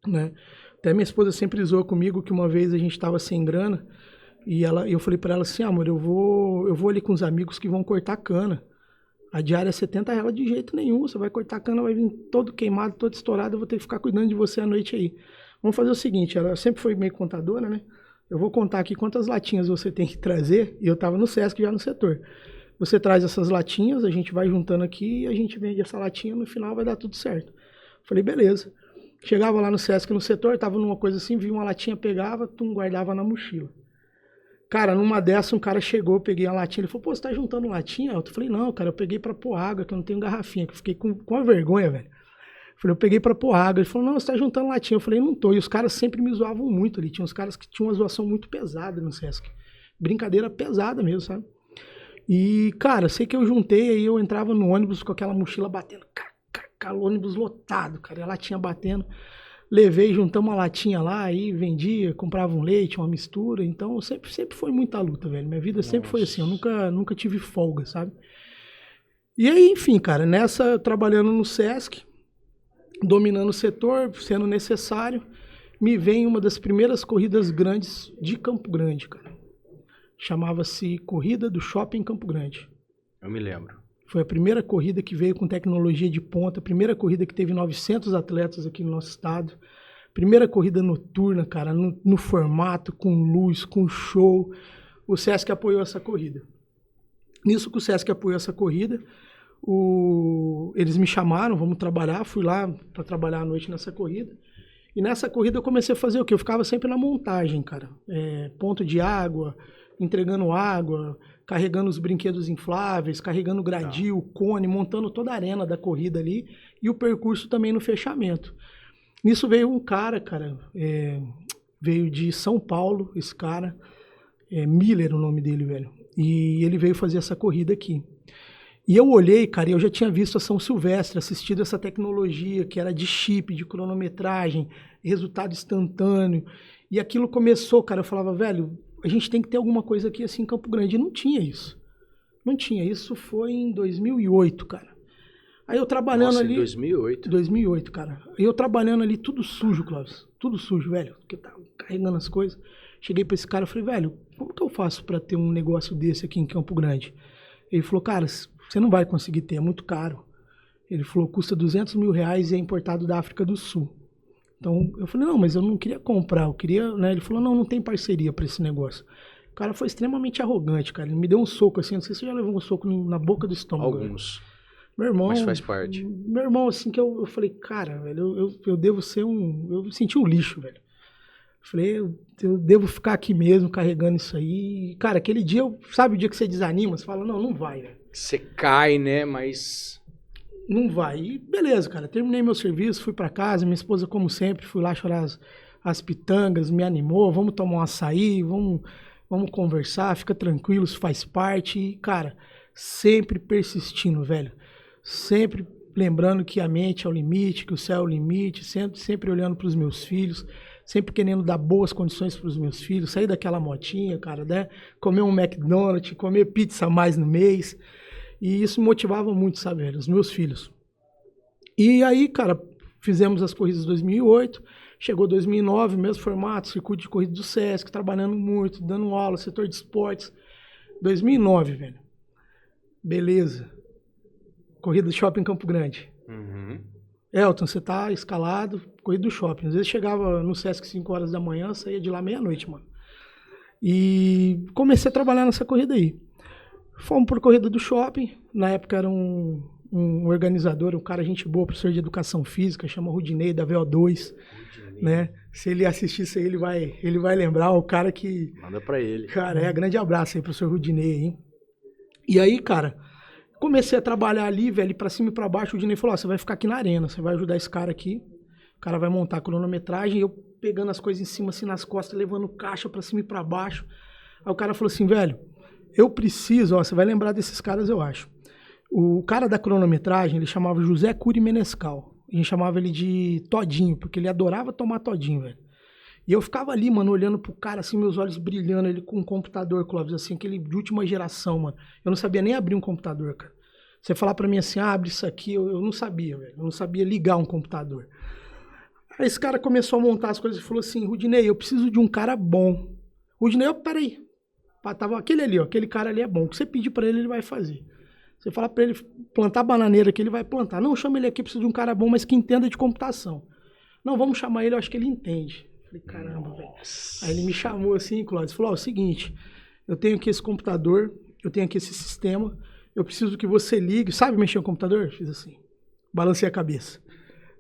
Né? Até minha esposa sempre zoou comigo que uma vez a gente estava sem grana e eu falei para ela assim, amor, eu vou ali com os amigos que vão cortar cana. A diária é R$70 de jeito nenhum. Você vai cortar cana, vai vir todo queimado, todo estourado, eu vou ter que ficar cuidando de você à noite aí. Vamos fazer o seguinte, ela sempre foi meio contadora, né? Eu vou contar aqui quantas latinhas você tem que trazer, e eu estava no Sesc já no setor. Você traz essas latinhas, a gente vai juntando aqui e a gente vende essa latinha, no final vai dar tudo certo. Falei, beleza. Chegava lá no Sesc, no setor, estava numa coisa assim, via uma latinha, pegava, guardava na mochila. Cara, numa dessa, um cara chegou, eu peguei a latinha, ele falou, pô, você tá juntando latinha? Eu falei, não, cara, eu peguei pra pôr água, que eu não tenho garrafinha, que eu fiquei com a vergonha, velho. Eu falei, eu peguei pra pôr água. Ele falou, não, você tá juntando latinha. Eu falei, não tô. E os caras sempre me zoavam muito ali. Tinha uns caras que tinham uma zoação muito pesada no Sesc. Brincadeira pesada mesmo, sabe? E, cara, sei que eu juntei, aí eu entrava no ônibus com aquela mochila batendo, o ônibus lotado, cara, e a latinha batendo. Levei, juntamos uma latinha lá, aí vendia, comprava um leite, uma mistura. Então, sempre foi muita luta, velho. Minha vida sempre foi assim, eu nunca tive folga, sabe? E aí, enfim, cara, nessa, trabalhando no Sesc, dominando o setor, sendo necessário, me vem uma das primeiras corridas grandes de Campo Grande, cara. Chamava-se Corrida do Shopping Campo Grande.
Eu me lembro.
Foi a primeira corrida que veio com tecnologia de ponta, a primeira corrida que teve 900 atletas aqui no nosso estado, primeira corrida noturna, cara, no formato, com luz, com show. O Sesc apoiou essa corrida. Nisso que o Sesc apoiou essa corrida, eles me chamaram, vamos trabalhar, fui lá para trabalhar à noite nessa corrida. E nessa corrida eu comecei a fazer o quê? Eu ficava sempre na montagem, cara. Ponto de água, entregando água, carregando os brinquedos infláveis, carregando gradil, cone, montando toda a arena da corrida ali e o percurso também no fechamento. Nisso veio um cara, veio de São Paulo, esse cara, Miller o nome dele, velho. E ele veio fazer essa corrida aqui. E eu olhei, cara, e eu já tinha visto a São Silvestre, assistido essa tecnologia que era de chip, de cronometragem, resultado instantâneo. E aquilo começou, cara, eu falava, velho, a gente tem que ter alguma coisa aqui assim em Campo Grande. E não tinha isso. Não tinha. Isso foi em 2008, cara. Aí eu trabalhando ali...
em 2008?
2008, cara. Aí eu trabalhando ali, tudo sujo, Cláudio. Tudo sujo, velho. Porque eu tava carregando as coisas. Cheguei pra esse cara e falei, velho, como que eu faço pra ter um negócio desse aqui em Campo Grande? Ele falou, cara, você não vai conseguir ter, é muito caro. Ele falou, custa R$200 mil e é importado da África do Sul. Então, eu falei, não, mas eu não queria comprar, eu queria, né? Ele falou, não tem parceria pra esse negócio. O cara foi extremamente arrogante, cara. Ele me deu um soco assim, não sei se você já levou um soco na boca do estômago.
Alguns.
Meu irmão...
Mas faz parte.
Meu irmão, assim, que eu falei, cara, velho, eu devo ser eu me senti um lixo, velho. Eu falei, eu devo ficar aqui mesmo, carregando isso aí. Cara, aquele dia, sabe o dia que você desanima? Você fala, não vai, velho.
Você cai, né, mas...
Não vai. E beleza, cara. Terminei meu serviço, fui pra casa. Minha esposa, como sempre, fui lá chorar as pitangas, me animou. Vamos tomar um açaí, vamos conversar, fica tranquilo, isso faz parte. E, cara, sempre persistindo, velho. Sempre lembrando que a mente é o limite, que o céu é o limite. Sempre olhando pros meus filhos. Sempre querendo dar boas condições pros meus filhos. Sair daquela motinha, cara, né? Comer um McDonald's, comer pizza a mais no mês. E isso me motivava muito, sabe, velho? Os meus filhos. E aí, cara, fizemos as corridas de 2008, chegou 2009, mesmo formato, circuito de corrida do Sesc, trabalhando muito, dando aula, setor de esportes. 2009, velho. Beleza. Corrida do Shopping Campo Grande.
Uhum.
Elton, você tá escalado, corrida do Shopping. Às vezes chegava no Sesc 5 horas da manhã, saía de lá meia-noite, mano. E comecei a trabalhar nessa corrida aí. Fomos por corrida do Shopping. Na época era um organizador, um cara gente boa, professor de educação física, chama Rudinei, da VO2, né? Se ele assistir isso aí, ele vai lembrar, o cara que...
Manda pra ele.
Cara, grande abraço aí, professor Rudinei, hein? E aí, cara, comecei a trabalhar ali, velho, pra cima e pra baixo. O Rudinei falou, você vai ficar aqui na arena, você vai ajudar esse cara aqui. O cara vai montar a cronometragem, e eu pegando as coisas em cima, assim, nas costas, levando caixa pra cima e pra baixo. Aí o cara falou assim, velho, eu preciso, você vai lembrar desses caras, eu acho. O cara da cronometragem, ele chamava José Cury Menescal. A gente chamava ele de Todinho, porque ele adorava tomar Todinho, velho. E eu ficava ali, mano, olhando pro cara, assim, meus olhos brilhando, ele com um computador, Clóvis, assim, aquele de última geração, mano. Eu não sabia nem abrir um computador, cara. Você falar pra mim assim, abre isso aqui, eu não sabia, velho. Eu não sabia ligar um computador. Aí esse cara começou a montar as coisas e falou assim, Rudinei, eu preciso de um cara bom. Rudinei, peraí. Tava aquele ali, ó, aquele cara ali é bom. O que você pedir pra ele, ele vai fazer. Você fala pra ele plantar bananeira que ele vai plantar. Não, chama ele aqui, preciso de um cara bom, mas que entenda de computação. Não, vamos chamar ele, eu acho que ele entende. Falei, caramba, velho. Aí ele me chamou assim, Cláudio, falou, ó, é o seguinte, eu tenho aqui esse computador, eu tenho aqui esse sistema, eu preciso que você ligue. Sabe mexer no computador? Fiz assim, balancei a cabeça,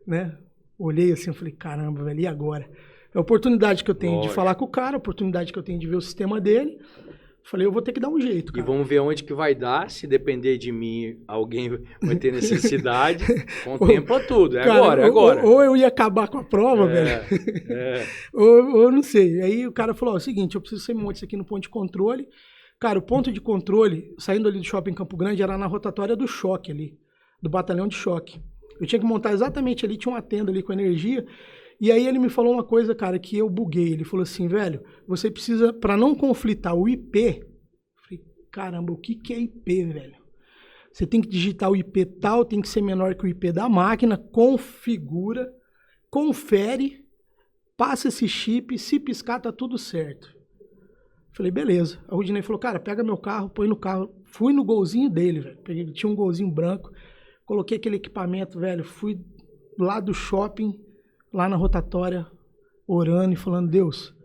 né? Olhei assim, eu falei, caramba, velho, e agora? É a oportunidade que eu tenho de
Lógico.
falar com o cara, a oportunidade que eu tenho de ver o sistema dele. Falei, eu vou ter que dar um jeito,
E
cara.
vamos ver onde que vai dar. Se depender de mim, alguém vai ter necessidade. Contempla tudo. É
Cara,
agora, é agora.
Ou eu ia acabar com a prova, velho.
É.
Ou eu não sei. Aí o cara falou, ó, é o seguinte, eu preciso que você me monte isso aqui no ponto de controle. Cara, o ponto de controle, saindo ali do shopping Campo Grande, era na rotatória do choque ali, do batalhão de choque. Eu tinha que montar exatamente ali, tinha uma tenda ali com energia. E aí ele me falou uma coisa, cara, que eu buguei. Ele falou assim, velho, você precisa, para não conflitar o IP... Eu falei, caramba, o que é IP, velho? Você tem que digitar o IP tal, tem que ser menor que o IP da máquina, configura, confere, passa esse chip, se piscar tá tudo certo. Falei, beleza. A Rudinei falou, cara, pega meu carro, põe no carro. Fui no golzinho dele, velho. Ele tinha um golzinho branco, coloquei aquele equipamento, velho, fui lá do shopping, lá na rotatória, orando e falando, Deus,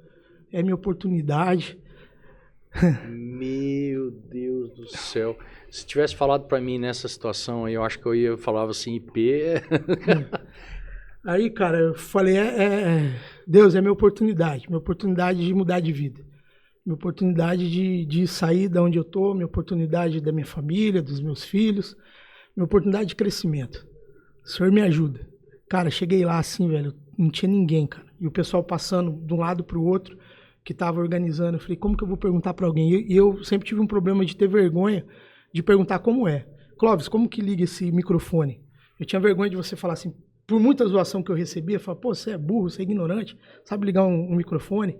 é minha oportunidade.
Meu Deus do céu. Se tivesse falado pra mim nessa situação aí, eu acho que eu ia falar assim, IP.
Aí, cara, eu falei, Deus, é minha oportunidade de mudar de vida. Minha oportunidade de sair da onde eu tô, minha oportunidade da minha família, dos meus filhos, minha oportunidade de crescimento. O Senhor me ajuda. Cara, cheguei lá assim, velho, não tinha ninguém, cara. E o pessoal passando de um lado pro outro, que tava organizando. Eu falei, como que eu vou perguntar pra alguém? E eu sempre tive um problema de ter vergonha de perguntar como é. Clóvis, como que liga esse microfone? Eu tinha vergonha de você falar assim, por muita zoação que eu recebia, falar, pô, você é burro, você é ignorante, sabe ligar um microfone?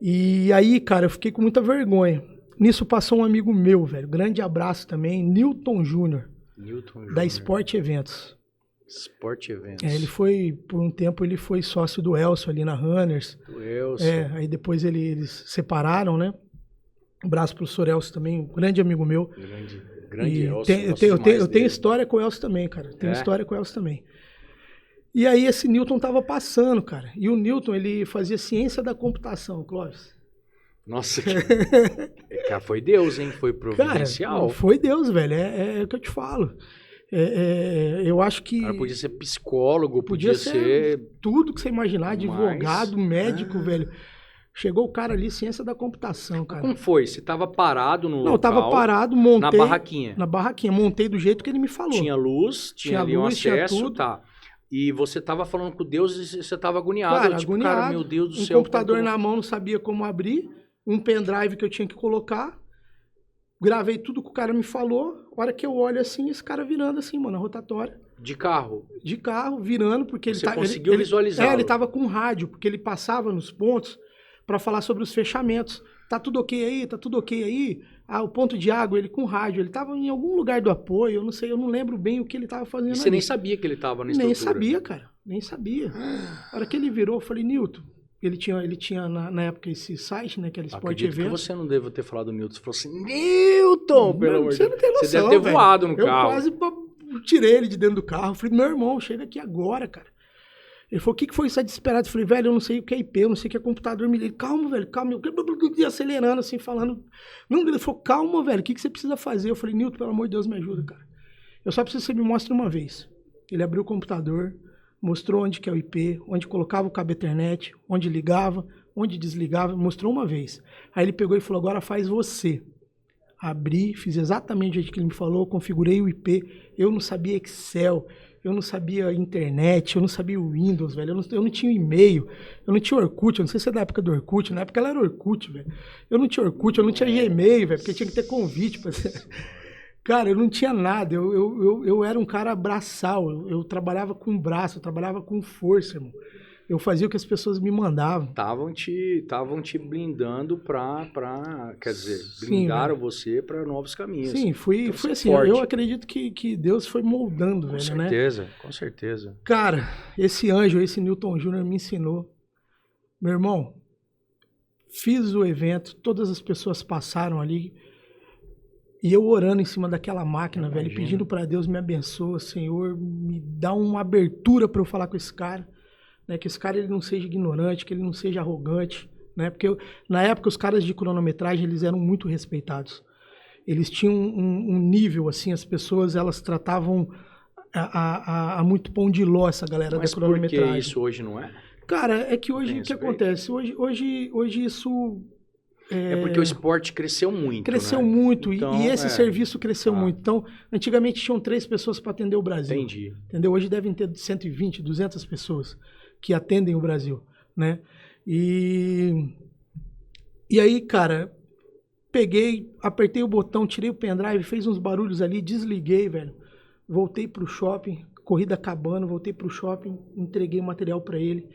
E aí, cara, eu fiquei com muita vergonha. Nisso passou um amigo meu, velho, grande abraço também, Newton Júnior, da Sport Eventos.
Sport Eventos.
Ele foi, por um tempo, ele foi sócio do Elcio ali na Runners.
Do Elcio.
Aí depois eles separaram, né? Um abraço pro Sr. Elcio também, um grande amigo meu.
Grande Elcio.
Eu tenho história com o Elcio também, cara. Tenho história com o Elcio também. E aí esse Newton tava passando, cara. E o Newton, ele fazia ciência da computação, Clóvis.
Nossa, cara, foi Deus, hein? Foi providencial.
Cara, foi Deus, velho. É o que eu te falo. Eu acho que...
Cara, podia ser psicólogo, podia ser...
tudo que você imaginar, advogado, médico, velho. Chegou o cara ali, ciência da computação, cara.
Como foi? Você tava parado no local?
Não, eu tava parado, montei...
Na barraquinha?
Na barraquinha. Montei do jeito que ele me falou.
Tinha luz, tinha ali um acesso,
tudo.
Tá. E você tava falando com Deus e você tava agoniado.
Cara,
tipo,
agoniado.
Cara, meu Deus do céu.
Um computador na mão, não sabia como abrir. Um pendrive que eu tinha que colocar. Gravei tudo que o cara me falou. A hora que eu olho assim, esse cara virando assim, mano, a rotatória.
De carro?
De carro, virando, porque
você conseguiu visualizar.
Ele tava com rádio, porque ele passava nos pontos para falar sobre os fechamentos. Tá tudo ok aí? Tá tudo ok aí? Ah, o ponto de água, ele com rádio. Ele tava em algum lugar do apoio, eu não sei, eu não lembro bem o que ele tava fazendo.
E você nem sabia que ele tava na estrutura?
Nem sabia, cara. Nem sabia. A hora que ele virou, eu falei, Newton, ele tinha na época esse site, né, que era Sport Eventos.
Que você não deve ter falado do Newton. Você falou assim, Newton, pelo amor de Deus.
Você não tem noção,
você deve ter voado no carro.
Eu quase tirei ele de dentro do carro. Eu falei, meu irmão, chega aqui agora, cara. Ele falou, o que foi isso? Tá desesperado? Eu falei, velho, eu não sei o que é IP, eu não sei o que é computador. Ele, calma, velho, calma. Eu acelerando, assim, falando. Não, ele falou, calma, velho, o que você precisa fazer? Eu falei, Newton, pelo amor de Deus, me ajuda, cara. Eu só preciso que você me mostre uma vez. Ele abriu o computador, mostrou onde que é o IP, onde colocava o cabo Ethernet, onde ligava, onde desligava, mostrou uma vez. Aí ele pegou e falou, agora faz você. Abri, fiz exatamente o jeito que ele me falou, configurei o IP, eu não sabia Excel, eu não sabia internet, eu não sabia o Windows, velho, eu não tinha e-mail, eu não tinha Orkut, eu não sei se é da época do Orkut, na época ela era Orkut, velho. Eu não tinha Orkut, eu não tinha Gmail, velho, porque tinha que ter convite pra ser... Cara, eu não tinha nada, eu era um cara braçal, eu trabalhava com braço, eu trabalhava com força, irmão. Eu fazia o que as pessoas me mandavam.
Estavam te blindando quer dizer, blindaram você para novos caminhos.
Sim, fui assim, eu acredito que Deus foi moldando, velho, né?
Com certeza.
Cara, esse anjo, esse Newton Júnior me ensinou. Meu irmão, fiz o evento, todas as pessoas passaram ali, e eu orando em cima daquela máquina, velho, pedindo para Deus me abençoa, Senhor, me dá uma abertura para eu falar com esse cara. Né, que esse cara ele não seja ignorante, que ele não seja arrogante, né? Porque na época os caras de cronometragem eles eram muito respeitados. Eles tinham um nível assim, as pessoas elas tratavam a muito pão de ló essa galera da cronometragem.
Mas por que isso hoje não é?
Cara, é que hoje o que
Penso bem.
acontece? Hoje isso...
É porque o esporte cresceu muito,
Cresceu
né?
muito,
Então,
e esse serviço cresceu
Tá.
muito. Então, antigamente tinham 3 pessoas para atender o Brasil.
Entendi.
Entendeu? Hoje devem ter 120, 200 pessoas que atendem o Brasil, né? E aí, cara, peguei, apertei o botão, tirei o pendrive, fez uns barulhos ali, desliguei, velho. Voltei pro shopping, corrida acabando, voltei pro shopping, entreguei o material para ele.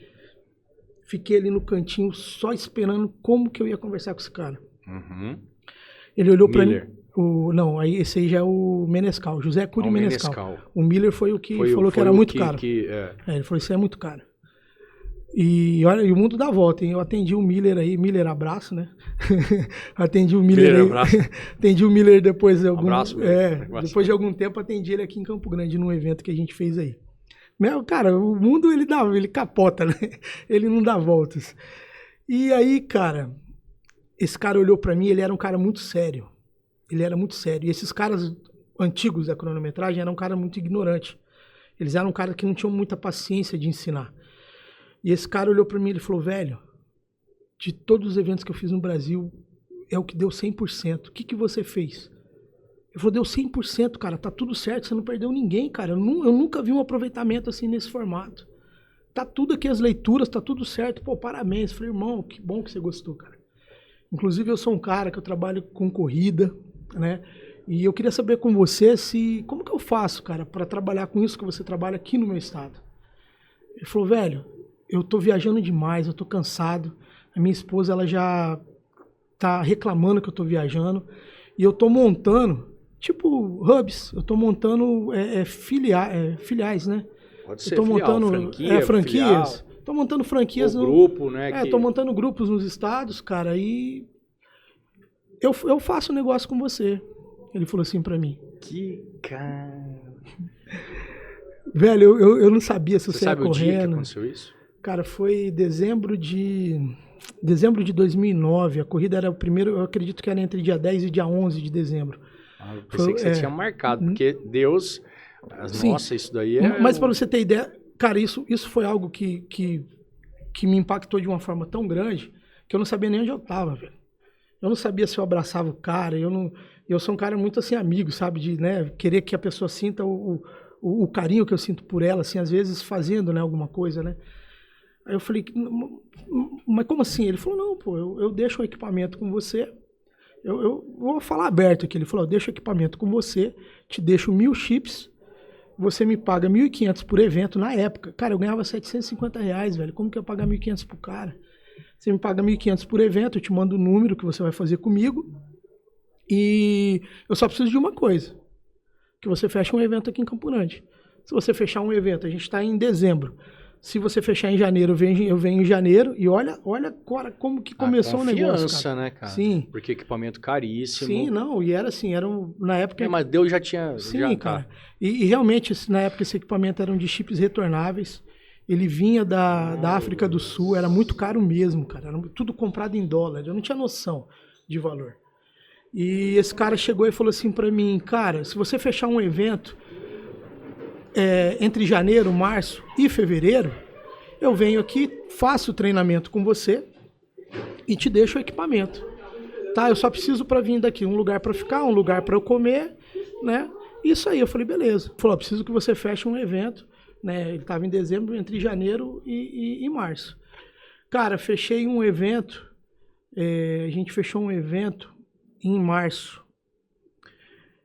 Fiquei ali no cantinho só esperando como que eu ia conversar com esse cara.
Uhum.
Ele olhou para mim.
Miller.
Não, aí esse aí já é o Menescal, José Cury
O
Menescal. O Miller foi o que falou que era muito caro. Ele falou, isso é muito caro. E olha, e o mundo dá volta, hein? Eu atendi o Miller aí, Miller, abraço, né? Atendi o Miller aí.
Abraço.
Atendi o Miller depois de
Abraço, Miller.
depois de algum tempo, atendi ele aqui em Campo Grande, num evento que a gente fez aí. Cara, o mundo ele capota, né? Ele não dá voltas. E aí, cara, esse cara olhou pra mim, ele era um cara muito sério. Ele era muito sério. E esses caras antigos da cronometragem eram um cara muito ignorante. Eles eram um cara que não tinham muita paciência de ensinar. E esse cara olhou pra mim e ele falou, velho, de todos os eventos que eu fiz no Brasil, é o que deu 100%. O que você fez? Ele falou, deu 100%, cara, tá tudo certo, você não perdeu ninguém, cara. Eu nunca vi um aproveitamento assim nesse formato. Tá tudo aqui, as leituras, tá tudo certo. Pô, parabéns. Eu falei, irmão, que bom que você gostou, cara. Inclusive, eu sou um cara que eu trabalho com corrida, né? E eu queria saber com você como que eu faço, cara, para trabalhar com isso que você trabalha aqui no meu estado. Ele falou, velho, eu tô viajando demais, eu tô cansado. A minha esposa, ela já tá reclamando que eu tô viajando. E eu tô montando, tipo, hubs, eu tô montando filiais, né?
Pode ser
eu tô
filial,
montando
franquias.
Filial. Tô montando franquias.
Grupo, né?
Tô montando grupos nos estados, cara, e eu faço um negócio com você. Ele falou assim pra mim.
Que cara...
Velho, eu não sabia se você ia correndo.
Você sabe o dia que aconteceu isso?
Cara, foi dezembro de 2009. A corrida era o primeiro, eu acredito que era entre dia 10 e dia 11 de dezembro.
Eu pensei que você tinha marcado, porque Deus... Nossa, isso daí é...
Mas para você ter ideia, cara, isso foi algo que me impactou de uma forma tão grande que eu não sabia nem onde eu tava, velho. Eu não sabia se eu abraçava o cara, eu sou um cara muito assim, amigo, sabe? De, né, querer que a pessoa sinta o carinho que eu sinto por ela, assim, às vezes fazendo, né, alguma coisa, né? Aí eu falei, mas como assim? Ele falou, não, pô, eu deixo o equipamento com você, eu vou falar aberto aqui. Ele falou, eu deixo o equipamento com você, te deixo 1.000 chips, você me paga 1.500 por evento na época. Cara, eu ganhava R$750, velho, como que eu ia pagar 1.500 pro cara? Você me paga 1.500 por evento, eu te mando o número que você vai fazer comigo, e eu só preciso de uma coisa, que você feche um evento aqui em Campo Grande. Se você fechar um evento, a gente está em dezembro. Se você fechar em janeiro, eu venho em janeiro. E olha agora como que começou o negócio, cara.
Né, cara?
Sim.
Porque equipamento caríssimo.
Sim, não. E era assim, na época...
Mas Deus já tinha...
Sim,
já,
cara. E realmente, na época, esse equipamento era de chips retornáveis. Ele vinha da África do Sul. Era muito caro mesmo, cara. Era tudo comprado em dólar. Eu não tinha noção de valor. E esse cara chegou e falou assim pra mim, cara, se você fechar um evento entre janeiro, março e fevereiro, eu venho aqui, faço o treinamento com você e te deixo o equipamento. Tá? Eu só preciso para vir daqui um lugar para ficar, um lugar para eu comer, né? Isso aí, eu falei, beleza. Ele falou, preciso que você feche um evento, né? Ele estava em dezembro, entre janeiro e março. Cara, fechei um evento, a gente fechou um evento em março,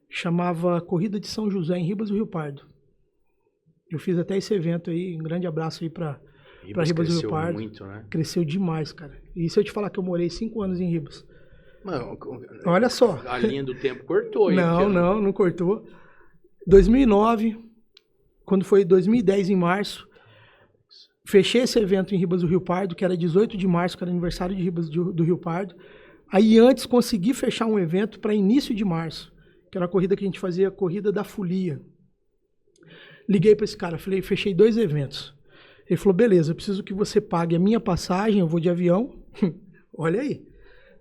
chamava Corrida de São José, em Ribas do Rio Pardo. Eu fiz até esse evento aí, um grande abraço aí para Ribas do Rio Pardo.
Muito, né?
Cresceu demais, cara. E se eu te falar que eu morei 5 anos em Ribas?
Mano,
olha só.
A linha do tempo cortou. Hein,
não cortou. 2009, quando foi 2010 em março, fechei esse evento em Ribas do Rio Pardo, que era 18 de março, que era aniversário de Ribas do Rio Pardo. Aí antes consegui fechar um evento para início de março, que era a corrida que a gente fazia, a Corrida da Folia. Liguei para esse cara, falei, fechei 2 eventos. Ele falou, beleza, eu preciso que você pague a minha passagem, eu vou de avião. Olha aí,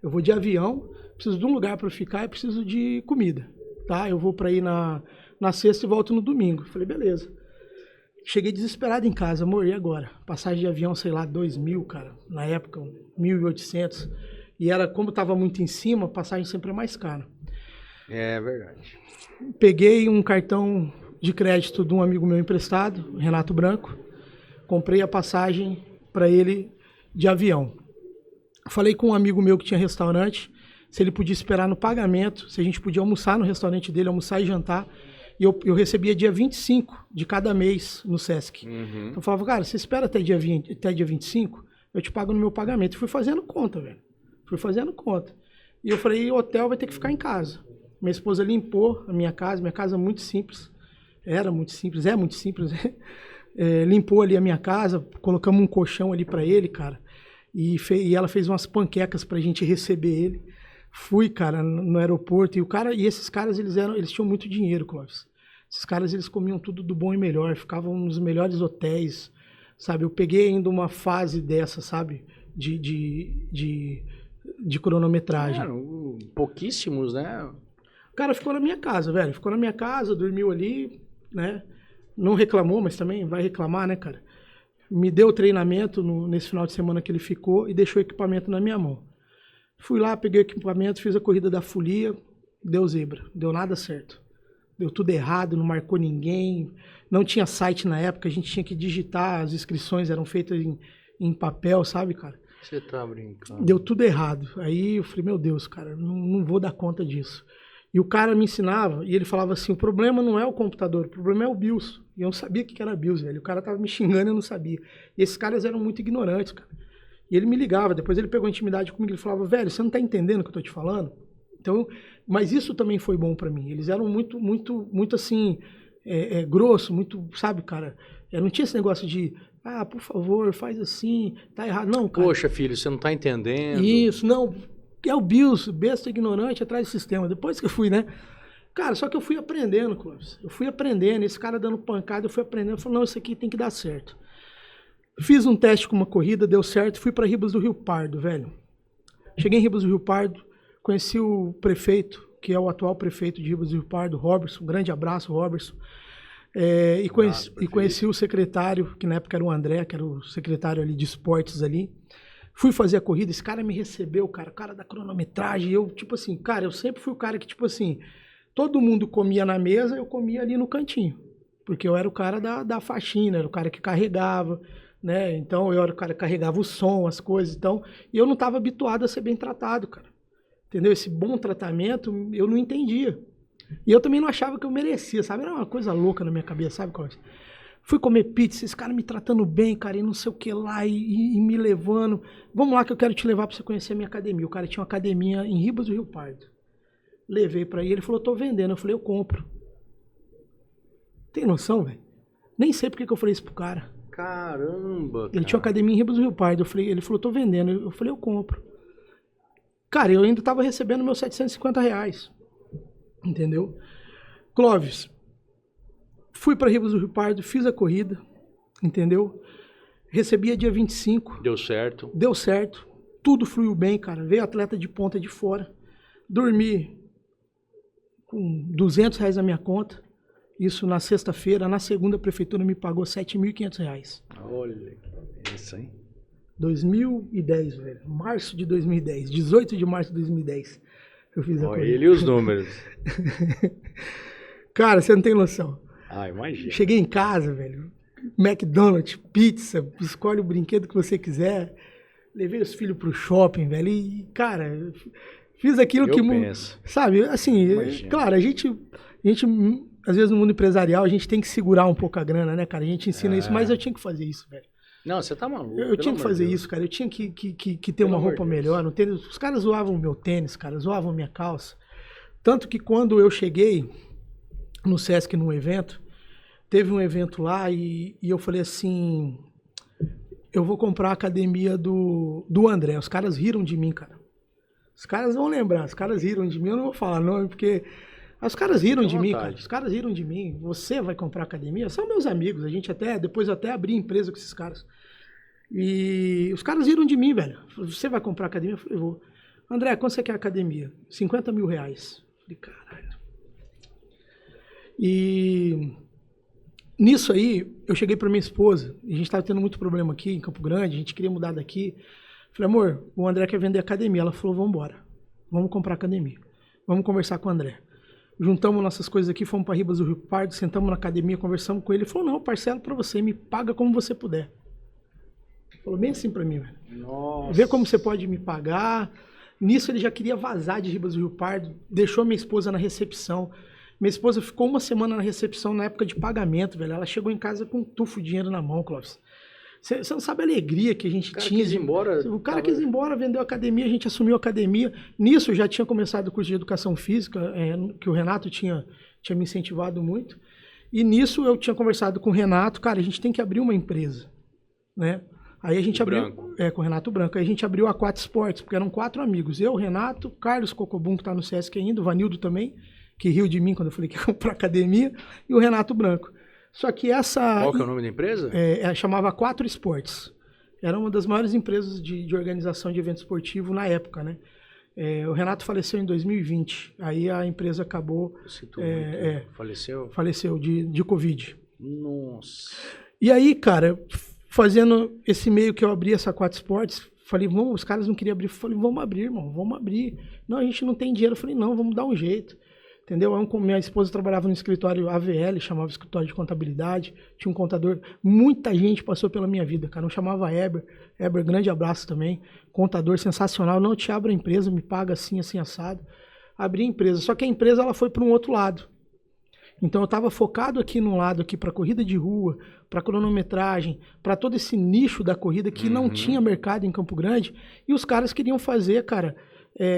eu vou de avião, preciso de um lugar para ficar e preciso de comida, tá? Eu vou para ir na sexta e volto no domingo. Falei, beleza. Cheguei desesperado em casa, amor, e agora? Passagem de avião, sei lá, 2.000, cara. Na época, 1.800. E era, como tava muito em cima, a passagem sempre é mais cara.
É verdade.
Peguei um cartão de crédito de um amigo meu emprestado, Renato Branco. Comprei a passagem para ele de avião. Falei com um amigo meu que tinha restaurante, se ele podia esperar no pagamento, se a gente podia almoçar no restaurante dele, almoçar e jantar. E eu recebia dia 25 de cada mês no Sesc.
Uhum.
Eu falava, cara, você espera até dia 25, eu te pago no meu pagamento. E fui fazendo conta, velho. Fui fazendo conta. E eu falei, hotel vai ter que ficar em casa. Minha esposa limpou a minha casa é muito simples. Era muito simples, é muito simples. Limpou ali a minha casa, colocamos um colchão ali pra ele, cara. E ela fez umas panquecas pra gente receber ele. Fui, cara, no aeroporto. E esses caras, eles tinham muito dinheiro, Clóvis. Esses caras, eles comiam tudo do bom e melhor. Ficavam nos melhores hotéis, sabe? Eu peguei ainda uma fase dessa, sabe? De cronometragem.
Pouquíssimos, né?
O cara ficou na minha casa, velho. Ficou na minha casa, dormiu ali, né? Não reclamou, mas também vai reclamar, né, cara? Me deu treinamento nesse final de semana que ele ficou e deixou o equipamento na minha mão. Fui lá, peguei o equipamento, fiz a corrida da folia, deu zebra, deu nada certo. Deu tudo errado, não marcou ninguém, não tinha site na época, a gente tinha que digitar, as inscrições eram feitas em papel, sabe, cara?
Você tá brincando.
Deu tudo errado. Aí eu falei, meu Deus, cara, não vou dar conta disso. E o cara me ensinava, e ele falava assim, o problema não é o computador, o problema é o BIOS. E eu não sabia o que era BIOS, velho. O cara tava me xingando e eu não sabia. E esses caras eram muito ignorantes, cara. E ele me ligava, depois ele pegou intimidade comigo, ele falava, velho, você não tá entendendo o que eu tô te falando? Então, mas isso também foi bom pra mim. Eles eram muito assim, grosso, muito, sabe, cara? Não tinha esse negócio de, por favor, faz assim, tá errado. Não, cara.
Poxa, filho, você não tá entendendo.
Isso, não. É o BIOS, besta ignorante atrás do sistema. Depois que eu fui, né? Cara, só que eu fui aprendendo, Clóvis. Eu fui aprendendo, esse cara dando pancada, eu fui aprendendo. Eu falei, não, isso aqui tem que dar certo. Fiz um teste com uma corrida, deu certo, fui para Ribas do Rio Pardo, velho. Cheguei em Ribas do Rio Pardo, conheci o prefeito, que é o atual prefeito de Ribas do Rio Pardo, Robertson. Um grande abraço, Robertson. E conheci o secretário, que na época era o André, que era o secretário ali de esportes ali. Fui fazer a corrida, esse cara me recebeu, cara, o cara da cronometragem. Eu, tipo assim, cara, eu sempre fui o cara que, tipo assim, todo mundo comia na mesa, eu comia ali no cantinho. Porque eu era o cara da faxina, era o cara que carregava, né? Então eu era o cara que carregava o som, as coisas, então, e eu não estava habituado a ser bem tratado, cara. Entendeu? Esse bom tratamento eu não entendia. E eu também não achava que eu merecia, sabe? Era uma coisa louca na minha cabeça, sabe, Cláudio? Fui comer pizza, esse cara me tratando bem, cara, e não sei o que lá, e me levando. Vamos lá que eu quero te levar pra você conhecer a minha academia. O cara tinha uma academia em Ribas do Rio Pardo. Levei pra ele falou, tô vendendo. Eu falei, eu compro. Tem noção, velho? Nem sei porque que eu falei isso pro cara.
Caramba,
Ele tinha uma academia em Ribas do Rio Pardo. Ele falou, tô vendendo. Eu falei, eu compro. Cara, eu ainda tava recebendo meus R$750. Entendeu? Clóvis, fui para Ribas do Rio Pardo, fiz a corrida, entendeu? Recebia dia 25.
Deu certo.
Deu certo. Tudo fluiu bem, cara. Veio atleta de ponta de fora. Dormi com R$200 na minha conta. Isso na sexta-feira. Na segunda, a prefeitura me pagou R$7.500.
Olha que isso, hein?
2010, velho. Março de 2010. 18 de março de 2010. Eu fiz a corrida.
Ele e os números.
Cara, você não tem noção.
Imagina.
Cheguei em casa, velho. McDonald's, pizza, escolhe o brinquedo que você quiser. Levei os filhos pro shopping, velho. E, cara, fiz aquilo que...
penso.
Sabe, assim,
Imagina.
Claro, a gente, às vezes no mundo empresarial, a gente tem que segurar um pouco a grana, né, cara? A gente ensina isso, mas eu tinha que fazer isso, velho.
Não, você tá maluco.
Eu tinha que fazer isso, cara. Eu tinha que ter uma roupa melhor. No tênis. Os caras zoavam o meu tênis, cara. Zoavam minha calça. Tanto que quando eu cheguei no Sesc num evento, teve um evento lá e eu falei assim, eu vou comprar a academia do André. Os caras riram de mim, cara. Os caras vão lembrar. Os caras riram de mim. Eu não vou falar nome porque... Os caras riram de mim, cara. Os caras riram de mim. Você vai comprar academia? São meus amigos. A gente depois até abri empresa com esses caras. E os caras riram de mim, velho. Você vai comprar academia? Eu falei, vou. André, quanto você quer a academia? R$50 mil. Eu falei, caralho. E Nisso aí, eu cheguei pra minha esposa, e a gente tava tendo muito problema aqui em Campo Grande, a gente queria mudar daqui. Falei, amor, o André quer vender academia. Ela falou, vamos embora, vamos comprar academia. Vamos conversar com o André. Juntamos nossas coisas aqui, fomos para Ribas do Rio Pardo, sentamos na academia, conversamos com ele. Ele falou, não, parcelo para você, me paga como você puder. Ele falou bem assim para mim, velho.
Nossa.
Vê como você pode me pagar. Nisso ele já queria vazar de Ribas do Rio Pardo, deixou minha esposa na recepção. Minha esposa ficou uma semana na recepção na época de pagamento, velho. Ela chegou em casa com um tufo de dinheiro na mão, Clóvis. Você não sabe a alegria que a gente tinha.
Quis ir embora,
o cara quis ir embora, vendeu a academia, a gente assumiu a academia. Nisso eu já tinha começado o curso de educação física, que o Renato tinha me incentivado muito. E nisso eu tinha conversado com o Renato, cara, a gente tem que abrir uma empresa, né? Aí a gente abriu, com o Renato Branco, aí a gente abriu a 4 Esportes, porque eram 4 amigos. Eu, Renato, Carlos Cocobum, que tá no Sesc ainda, o Vanildo também, que riu de mim quando eu falei que ia comprar academia, e o Renato Branco. Só que essa...
Qual que é o nome da empresa?
Chamava 4 Esportes. Era uma das maiores empresas de organização de evento esportivo na época, né? O Renato faleceu em 2020. Aí a empresa acabou...
Faleceu?
Faleceu de Covid.
Nossa.
E aí, cara, fazendo esse meio que eu abri essa 4 Esportes, falei, os caras não queriam abrir. Falei, vamos abrir, irmão, vamos abrir. Não, a gente não tem dinheiro. Eu falei, não, vamos dar um jeito. Entendeu? Minha esposa trabalhava no escritório AVL, chamava escritório de contabilidade, tinha um contador, muita gente passou pela minha vida, cara, não chamava Eber, grande abraço também, contador sensacional, não, eu te abro a empresa, me paga assim, assim, assado, abri a empresa, só que a empresa ela foi para um outro lado, então eu estava focado aqui num lado aqui para corrida de rua, para cronometragem, para todo esse nicho da corrida que não tinha mercado em Campo Grande, e os caras queriam fazer, cara,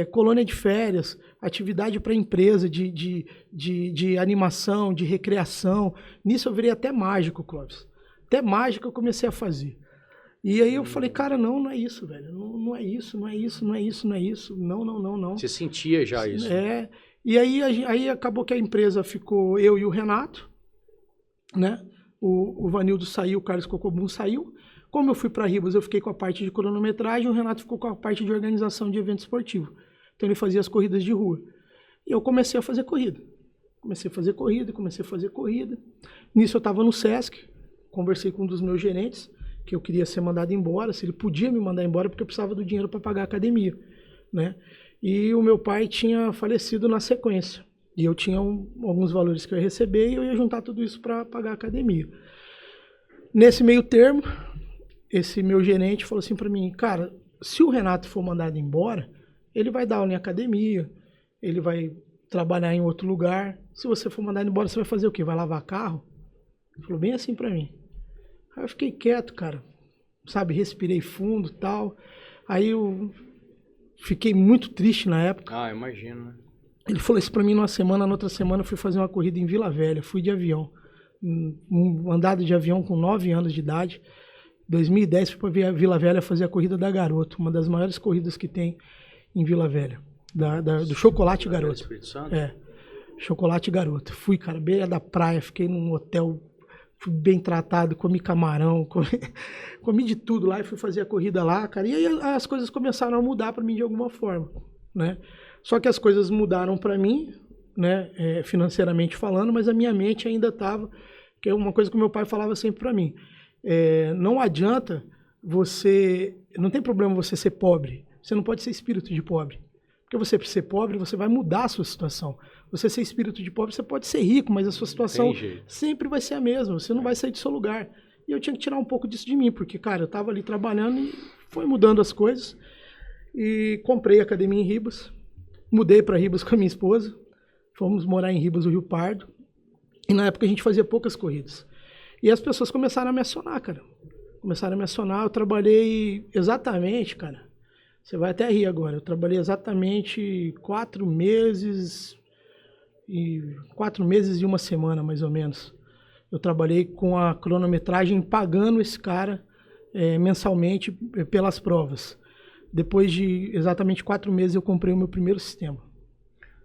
colônia de férias, atividade para empresa, de animação, de recreação. Nisso eu virei até mágico, Clóvis. Até mágico eu comecei a fazer. E aí eu falei, cara, não é isso, velho. Não é isso, não é isso, não é isso, não é isso. Não.
Você sentia já isso?
E aí acabou que a empresa ficou eu e o Renato, né? O Vanildo saiu, o Carlos Cocobum saiu. Como eu fui para Ribas, eu fiquei com a parte de cronometragem, o Renato ficou com a parte de organização de evento esportivo. Então ele fazia as corridas de rua. E eu comecei a fazer corrida. Comecei a fazer corrida. Nisso eu estava no Sesc, conversei com um dos meus gerentes, que eu queria ser mandado embora, se ele podia me mandar embora, porque eu precisava do dinheiro para pagar a academia, né? E o meu pai tinha falecido na sequência. E eu tinha alguns valores que eu ia receber e eu ia juntar tudo isso para pagar a academia. Nesse meio termo, esse meu gerente falou assim para mim, cara, se o Renato for mandado embora, ele vai dar aula em academia, ele vai trabalhar em outro lugar. Se você for mandado embora, você vai fazer o quê? Vai lavar carro? Ele falou bem assim para mim. Aí eu fiquei quieto, cara, sabe, respirei fundo e tal. Aí eu fiquei muito triste na época.
Ah, imagino, né?
Ele falou isso para mim numa semana, na outra semana eu fui fazer uma corrida em Vila Velha, fui de avião. Andado de avião com 9 anos de idade. 2010 fui para Vila Velha fazer a corrida da Garoto, uma das maiores corridas que tem em Vila Velha, do Chocolate Garoto. Chocolate Garoto. Fui, cara, beira da praia, fiquei num hotel, fui bem tratado, comi camarão, comi de tudo lá e fui fazer a corrida lá, cara. E aí as coisas começaram a mudar para mim de alguma forma, né? Só que as coisas mudaram para mim, né, financeiramente falando, mas a minha mente ainda estava, que é uma coisa que o meu pai falava sempre para mim. Não adianta não tem problema você ser pobre, você não pode ser espírito de pobre, porque você ser pobre, você vai mudar a sua situação, você ser espírito de pobre, você pode ser rico, mas a sua situação sempre vai ser a mesma, você não vai sair do seu lugar, e eu tinha que tirar um pouco disso de mim, porque, cara, eu estava ali trabalhando e foi mudando as coisas, e comprei a academia em Ribas, mudei para Ribas com a minha esposa, fomos morar em Ribas do Rio Pardo, e na época a gente fazia poucas corridas. E as pessoas começaram a me acionar, cara. Eu trabalhei exatamente, cara, você vai até rir agora, eu trabalhei exatamente 4 meses e 1 semana, mais ou menos. Eu trabalhei com a cronometragem, pagando esse cara mensalmente pelas provas. Depois de exatamente 4 meses eu comprei o meu primeiro sistema.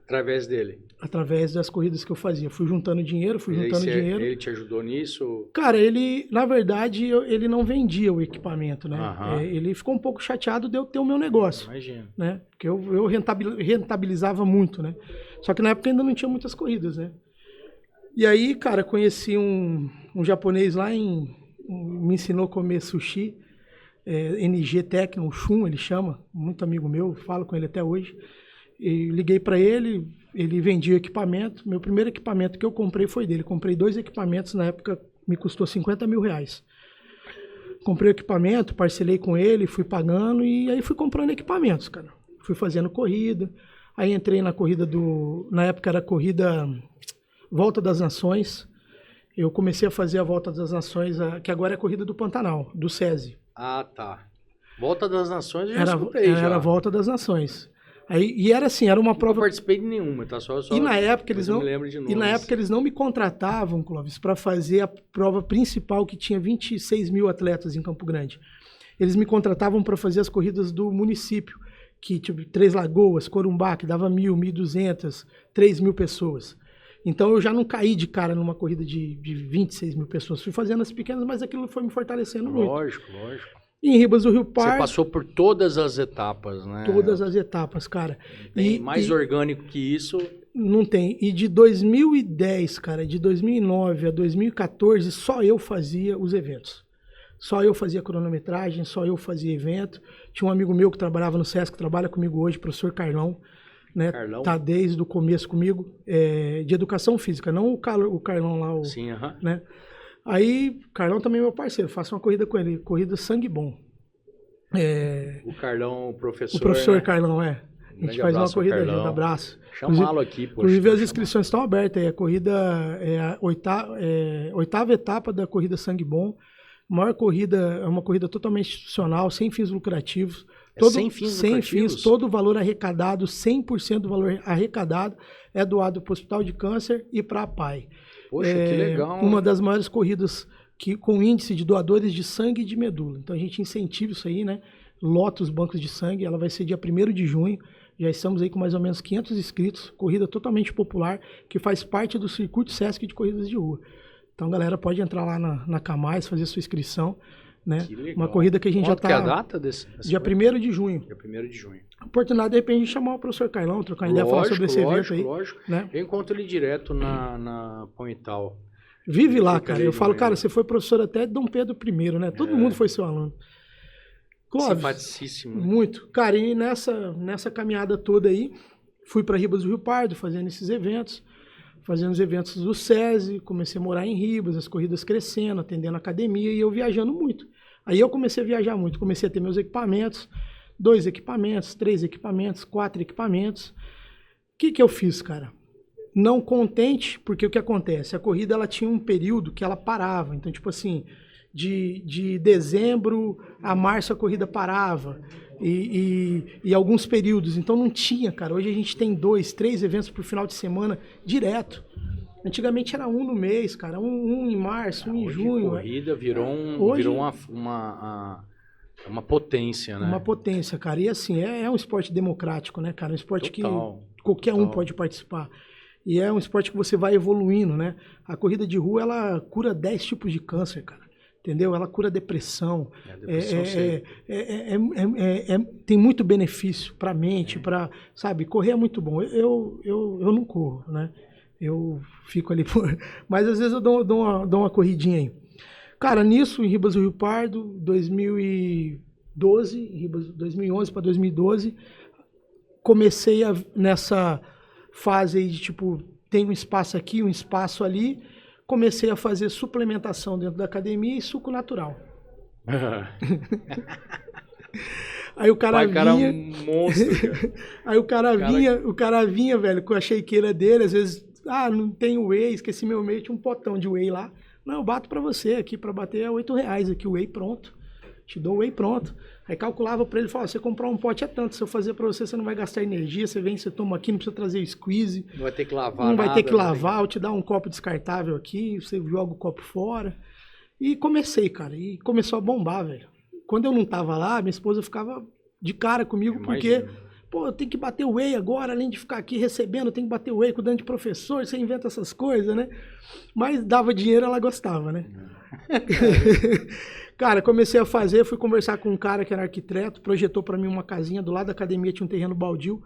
Através dele?
Através das corridas que eu fazia. Fui juntando dinheiro.
Ele te ajudou nisso?
Cara, ele, na verdade, ele não vendia o equipamento, né? Ele ficou um pouco chateado de eu ter o meu negócio.
Imagina.
Né? Porque eu rentabilizava muito, né? Só que na época ainda não tinha muitas corridas, né? E aí, cara, conheci um japonês lá me ensinou a comer sushi, NG Techno, o Shun, ele chama, muito amigo meu, falo com ele até hoje. E liguei para ele, ele vendia equipamento. Meu primeiro equipamento que eu comprei foi dele. Comprei 2 equipamentos, na época me custou R$50 mil. Comprei o equipamento, parcelei com ele, fui pagando e aí fui comprando equipamentos, cara. Fui fazendo corrida, aí entrei na corrida na época era a corrida Volta das Nações. Eu comecei a fazer a Volta das Nações, que agora é a corrida do Pantanal, do SESI.
Ah, tá. Volta das Nações eu já escutei já.
Era a Volta das Nações. Aí, e era assim, era uma prova...
Não participei de nenhuma, tá? Só
e na época eles não...
me lembro de nomes.
E na época eles não me contratavam, Clóvis, para fazer a prova principal que tinha 26 mil atletas em Campo Grande. Eles me contratavam para fazer as corridas do município, que tipo Três Lagoas, Corumbá, que dava 1.000, 1.200, 3.000 pessoas. Então eu já não caí de cara numa corrida de 26 mil pessoas. Fui fazendo as pequenas, mas aquilo foi me fortalecendo muito.
Lógico.
E em Ribas do Rio Pardo...
Você passou por todas as etapas, né?
Todas as etapas, cara.
Tem mais orgânico que isso...
Não tem. E de 2010, cara, de 2009 a 2014, só eu fazia os eventos. Só eu fazia cronometragem, só eu fazia evento. Tinha um amigo meu que trabalhava no SESC, que trabalha comigo hoje, professor Carlão. Né? Carlão? Tá desde o começo comigo, de educação física, não o Carlão lá.
Sim,
né? Aí, Carlão também é meu parceiro, faço uma corrida com ele, corrida Sangue Bom.
O Carlão, o professor...
O professor,
né?
A gente faz uma corrida junto, abraço.
Chamá-lo aqui, poxa.
Inclusive as inscrições estão abertas aí, a corrida é a oitava etapa da corrida Sangue Bom. A maior corrida, é uma corrida totalmente institucional, sem fins lucrativos.
Sem fins,
todo o valor arrecadado, 100% do valor arrecadado é doado para o Hospital de Câncer e para a PAI.
Poxa, que legal.
Uma das maiores corridas com índice de doadores de sangue e de medula. Então a gente incentiva isso aí, né? Lota os bancos de sangue, ela vai ser dia 1º de junho. Já estamos aí com mais ou menos 500 inscritos, corrida totalmente popular, que faz parte do circuito SESC de corridas de rua. Então, galera, pode entrar lá na Camais, fazer sua inscrição. Né? Uma corrida que a gente já está...
Qual que é a data desse
dia 1º de junho.
Dia 1º de junho.
Oportunidade, de repente, de chamar o professor Carlão, trocar ideia, falar sobre esse evento aí.
Lógico.
Né?
Eu encontro ele direto na Pomital.
Vive lá, cara. Eu falo, cara, você foi professor até de Dom Pedro I, né? Todo mundo foi seu aluno. Clóvis,
simpaticíssimo. Né?
Muito. Cara, e nessa caminhada toda aí, fui para Ribas do Rio Pardo, fazendo esses eventos. Fazendo os eventos do SESI, comecei a morar em Ribas, as corridas crescendo, atendendo a academia e eu viajando muito. Aí eu comecei a viajar muito, comecei a ter meus equipamentos, 2 equipamentos, 3 equipamentos, 4 equipamentos. O que eu fiz, cara? Não contente, porque o que acontece? A corrida ela tinha um período que ela parava, então tipo assim, de dezembro a março a corrida parava. E alguns períodos, então não tinha, cara. Hoje a gente tem 2, 3 eventos por final de semana direto. Antigamente era um no mês, cara, um em março, um em junho.
A corrida virou uma potência, né?
Uma potência, cara. E assim, é um esporte democrático, né, cara? Um esporte que qualquer um pode participar. E é um esporte que você vai evoluindo, né? A corrida de rua, ela cura 10 tipos de câncer, cara. Entendeu? Ela cura depressão. Tem muito benefício para a mente, sabe? Correr é muito bom. Eu não corro, né? Eu fico ali por... Mas às vezes eu dou uma corridinha aí. Cara, nisso, em Ribas do Rio Pardo, 2011 para 2012, comecei nessa fase aí de tipo, tem um espaço aqui, um espaço ali. Comecei a fazer suplementação dentro da academia e suco natural. Aí o cara vinha...
Cara, um monstro, cara.
Aí o cara vinha, velho, com a shakeira dele, às vezes, não tem whey, esqueci meu whey, tinha um potão de whey lá. Não, eu bato pra você aqui, pra bater é R$8 aqui, o whey pronto. Te dou o whey pronto. Aí calculava pra ele, falava, você comprar um pote é tanto, se eu fazer pra você, você não vai gastar energia, você vem, você toma aqui, não precisa trazer squeeze.
Não vai ter que lavar
Não vai ter que lavar, eu te dar um copo descartável aqui, você joga o copo fora. E comecei, cara, e começou a bombar, velho. Quando eu não tava lá, minha esposa ficava de cara comigo, porque, pô, eu tenho que bater o whey agora, além de ficar aqui recebendo, eu tenho que bater o whey cuidando de professor, você inventa essas coisas, né? Mas dava dinheiro, ela gostava, né? Cara, comecei a fazer, fui conversar com um cara que era arquiteto, projetou para mim uma casinha, do lado da academia tinha um terreno baldio,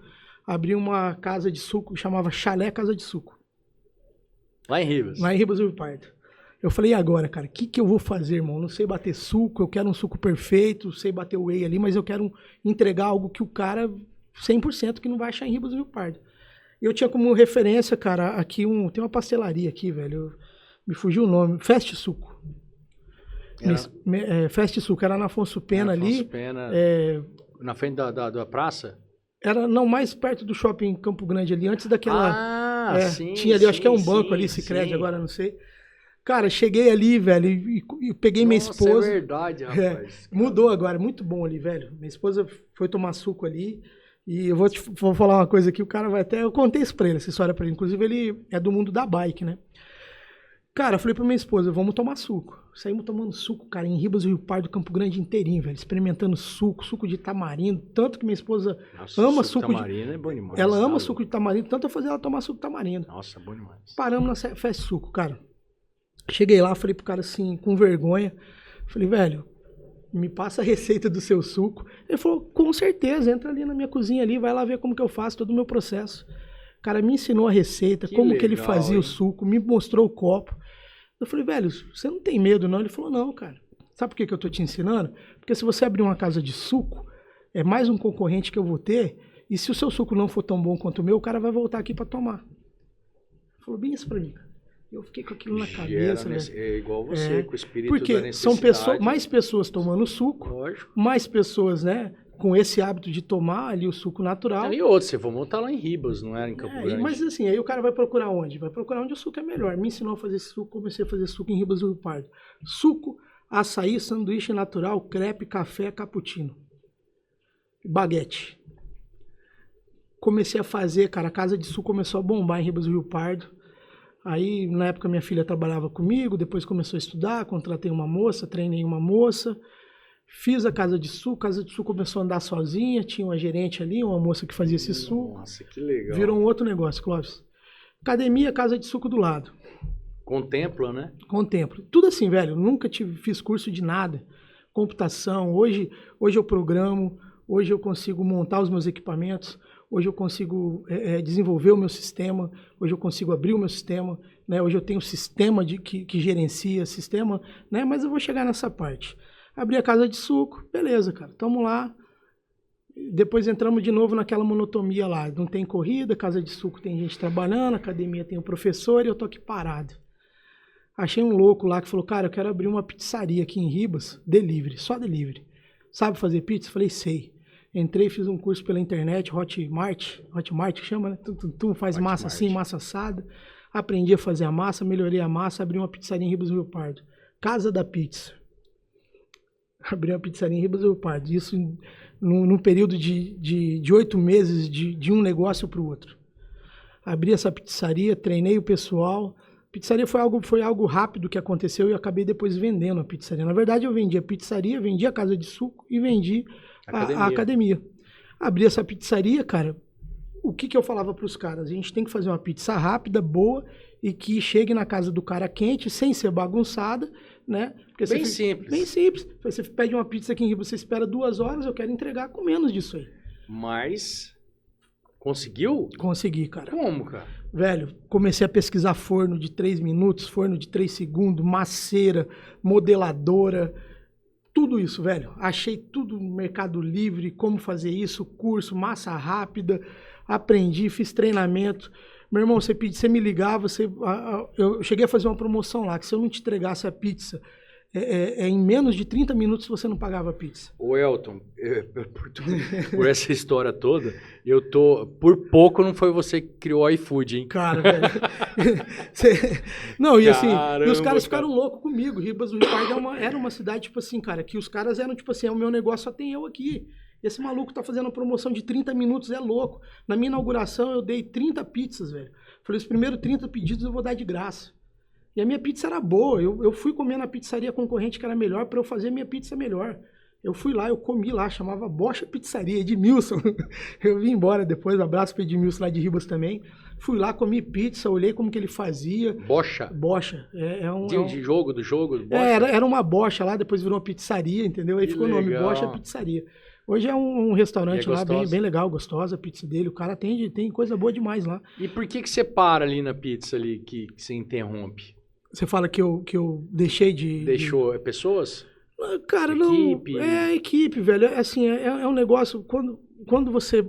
abri uma casa de suco, chamava Chalé Casa de Suco.
Lá em Ribas.
Lá em Ribas do Rio Pardo. Eu falei, e agora, cara, o que eu vou fazer, irmão? Não sei bater suco, eu quero um suco perfeito, sei bater o whey ali, mas eu quero entregar algo que o cara, 100%, que não vai achar em Ribas do Rio Pardo. Eu tinha como referência, cara, aqui tem uma pastelaria aqui, velho, me fugiu o nome, Fast Suco. Fast Suco, era na Afonso Pena ali.
Afonso Pena, na frente da praça?
Era, não, mais perto do shopping Campo Grande ali, antes daquela...
sim,
tinha ali, acho que é um banco ali, Sicredi, agora não sei. Cara, cheguei ali, velho, e peguei minha esposa.
É verdade, rapaz.
Mudou agora, muito bom ali, velho. Minha esposa foi tomar suco ali. E eu vou falar uma coisa aqui, o cara vai até... Eu contei isso pra ele, essa história pra ele. Inclusive, ele é do mundo da bike, né? Cara, eu falei pra minha esposa, vamos tomar suco. Saímos tomando suco, cara, em Ribas do Rio Pardo, Campo Grande inteirinho, velho. Experimentando suco de tamarindo. Tanto que minha esposa ama suco de tamarindo.
É bom demais.
Ela ama suco de tamarindo, tanto eu fazia ela tomar suco de tamarindo.
Nossa, bom demais.
Paramos na Fast Suco, cara. Cheguei lá, falei pro cara assim, com vergonha. Falei, velho, me passa a receita do seu suco. Ele falou, com certeza, entra ali na minha cozinha ali, vai lá ver como que eu faço todo o meu processo. O cara me ensinou a receita, como legal, que ele fazia o suco, me mostrou o copo. Eu falei, velho, você não tem medo não? Ele falou, não, cara. Sabe por que eu tô te ensinando? Porque se você abrir uma casa de suco, é mais um concorrente que eu vou ter, e se o seu suco não for tão bom quanto o meu, o cara vai voltar aqui para tomar. Ele falou bem isso pra mim, cara. Eu fiquei com aquilo na cabeça, né?
É igual você, com o espírito
porque
da necessidade.
São mais pessoas tomando suco, lógico, mais pessoas, né, com esse hábito de tomar ali o suco natural.
E outro, você foi montar lá em Ribas, não era em Campo Grande.
Mas assim, aí o cara vai procurar onde? Vai procurar onde o suco é melhor. Me ensinou a fazer esse suco, comecei a fazer suco em Ribas do Rio Pardo. Suco, açaí, sanduíche natural, crepe, café, cappuccino. Baguete. Comecei a fazer, cara, a casa de suco começou a bombar em Ribas do Rio Pardo. Aí, na época, minha filha trabalhava comigo, depois começou a estudar, contratei uma moça, treinei uma moça, fiz a casa de suco começou a andar sozinha, tinha uma gerente ali, uma moça que fazia esse suco.
Nossa, que legal.
Virou um outro negócio, Clóvis. Academia, casa de suco do lado.
Contempla, né?
Contemplo. Tudo assim, velho, nunca fiz curso de nada. Computação, hoje eu programo, hoje eu consigo montar os meus equipamentos, hoje eu consigo desenvolver o meu sistema, hoje eu consigo abrir o meu sistema, né? Hoje eu tenho um sistema que gerencia sistema, né? Mas eu vou chegar nessa parte. Abri a casa de suco, beleza, cara, tamo lá. Depois entramos de novo naquela monotonia lá. Não tem corrida, casa de suco tem gente trabalhando, academia tem o professor e eu tô aqui parado. Achei um louco lá que falou, cara, eu quero abrir uma pizzaria aqui em Ribas, delivery, só delivery. Sabe fazer pizza? Falei, sei. Entrei, fiz um curso pela internet, Hotmart que chama, né? Tu faz massa assim, massa assada. Aprendi a fazer a massa, melhorei a massa, abri uma pizzaria em Ribas do Rio Pardo. Casa da Pizza. Abri uma pizzaria em Ribas do Rio Pardo. Isso num período de 8 meses de um negócio para o outro. Abri essa pizzaria, treinei o pessoal. Pizzaria foi algo rápido que aconteceu e eu acabei depois vendendo a pizzaria. Na verdade, eu vendi a pizzaria, vendi a casa de suco e vendi a academia. Abri essa pizzaria, cara, o que eu falava para os caras? A gente tem que fazer uma pizza rápida, boa, e que chegue na casa do cara quente, sem ser bagunçada, né? Porque
simples.
Bem simples. Você pede uma pizza aqui em Rio, você espera 2 horas, eu quero entregar com menos disso aí.
Mas... Conseguiu?
Consegui, cara.
Como, cara?
Velho, comecei a pesquisar forno de 3 minutos, forno de 3 segundos, maceira, modeladora... Tudo isso, velho. Achei tudo no Mercado Livre, como fazer isso, curso, massa rápida, aprendi, fiz treinamento. Meu irmão, você me ligava, eu cheguei a fazer uma promoção lá, que se eu não te entregasse a pizza, em menos de 30 minutos você não pagava a pizza.
Ô Elton, por essa história toda, por pouco não foi você que criou o iFood, hein?
Cara, velho. Não, e assim, e os caras ficaram loucos comigo. Ribas do Rio Pardo era uma cidade, tipo assim, cara, que os caras eram, tipo assim, o meu negócio só tem eu aqui. Esse maluco tá fazendo uma promoção de 30 minutos, é louco. Na minha inauguração eu dei 30 pizzas, velho. Falei, os primeiros 30 pedidos eu vou dar de graça. E a minha pizza era boa. Eu fui comer na pizzaria concorrente que era melhor para eu fazer minha pizza melhor. Eu fui lá, eu comi lá, chamava Bocha Pizzaria, Edmilson. Eu vim embora depois, um abraço para Edmilson lá de Ribas também. Fui lá, comi pizza, olhei como que ele fazia.
Bocha?
Bocha.
De jogo, do jogo?
Bocha. Era uma bocha lá, depois virou uma pizzaria, entendeu? Aí ficou o nome, Bocha Pizzaria. Hoje é um restaurante lá
gostosa?
bem legal, gostosa a pizza dele. O cara tem coisa boa demais lá.
E por que você para ali na pizza ali, que você interrompe?
Você fala que eu deixei de...
Deixou pessoas?
Cara,
Equipe?
não... É equipe, velho. É assim, é um negócio... Quando você...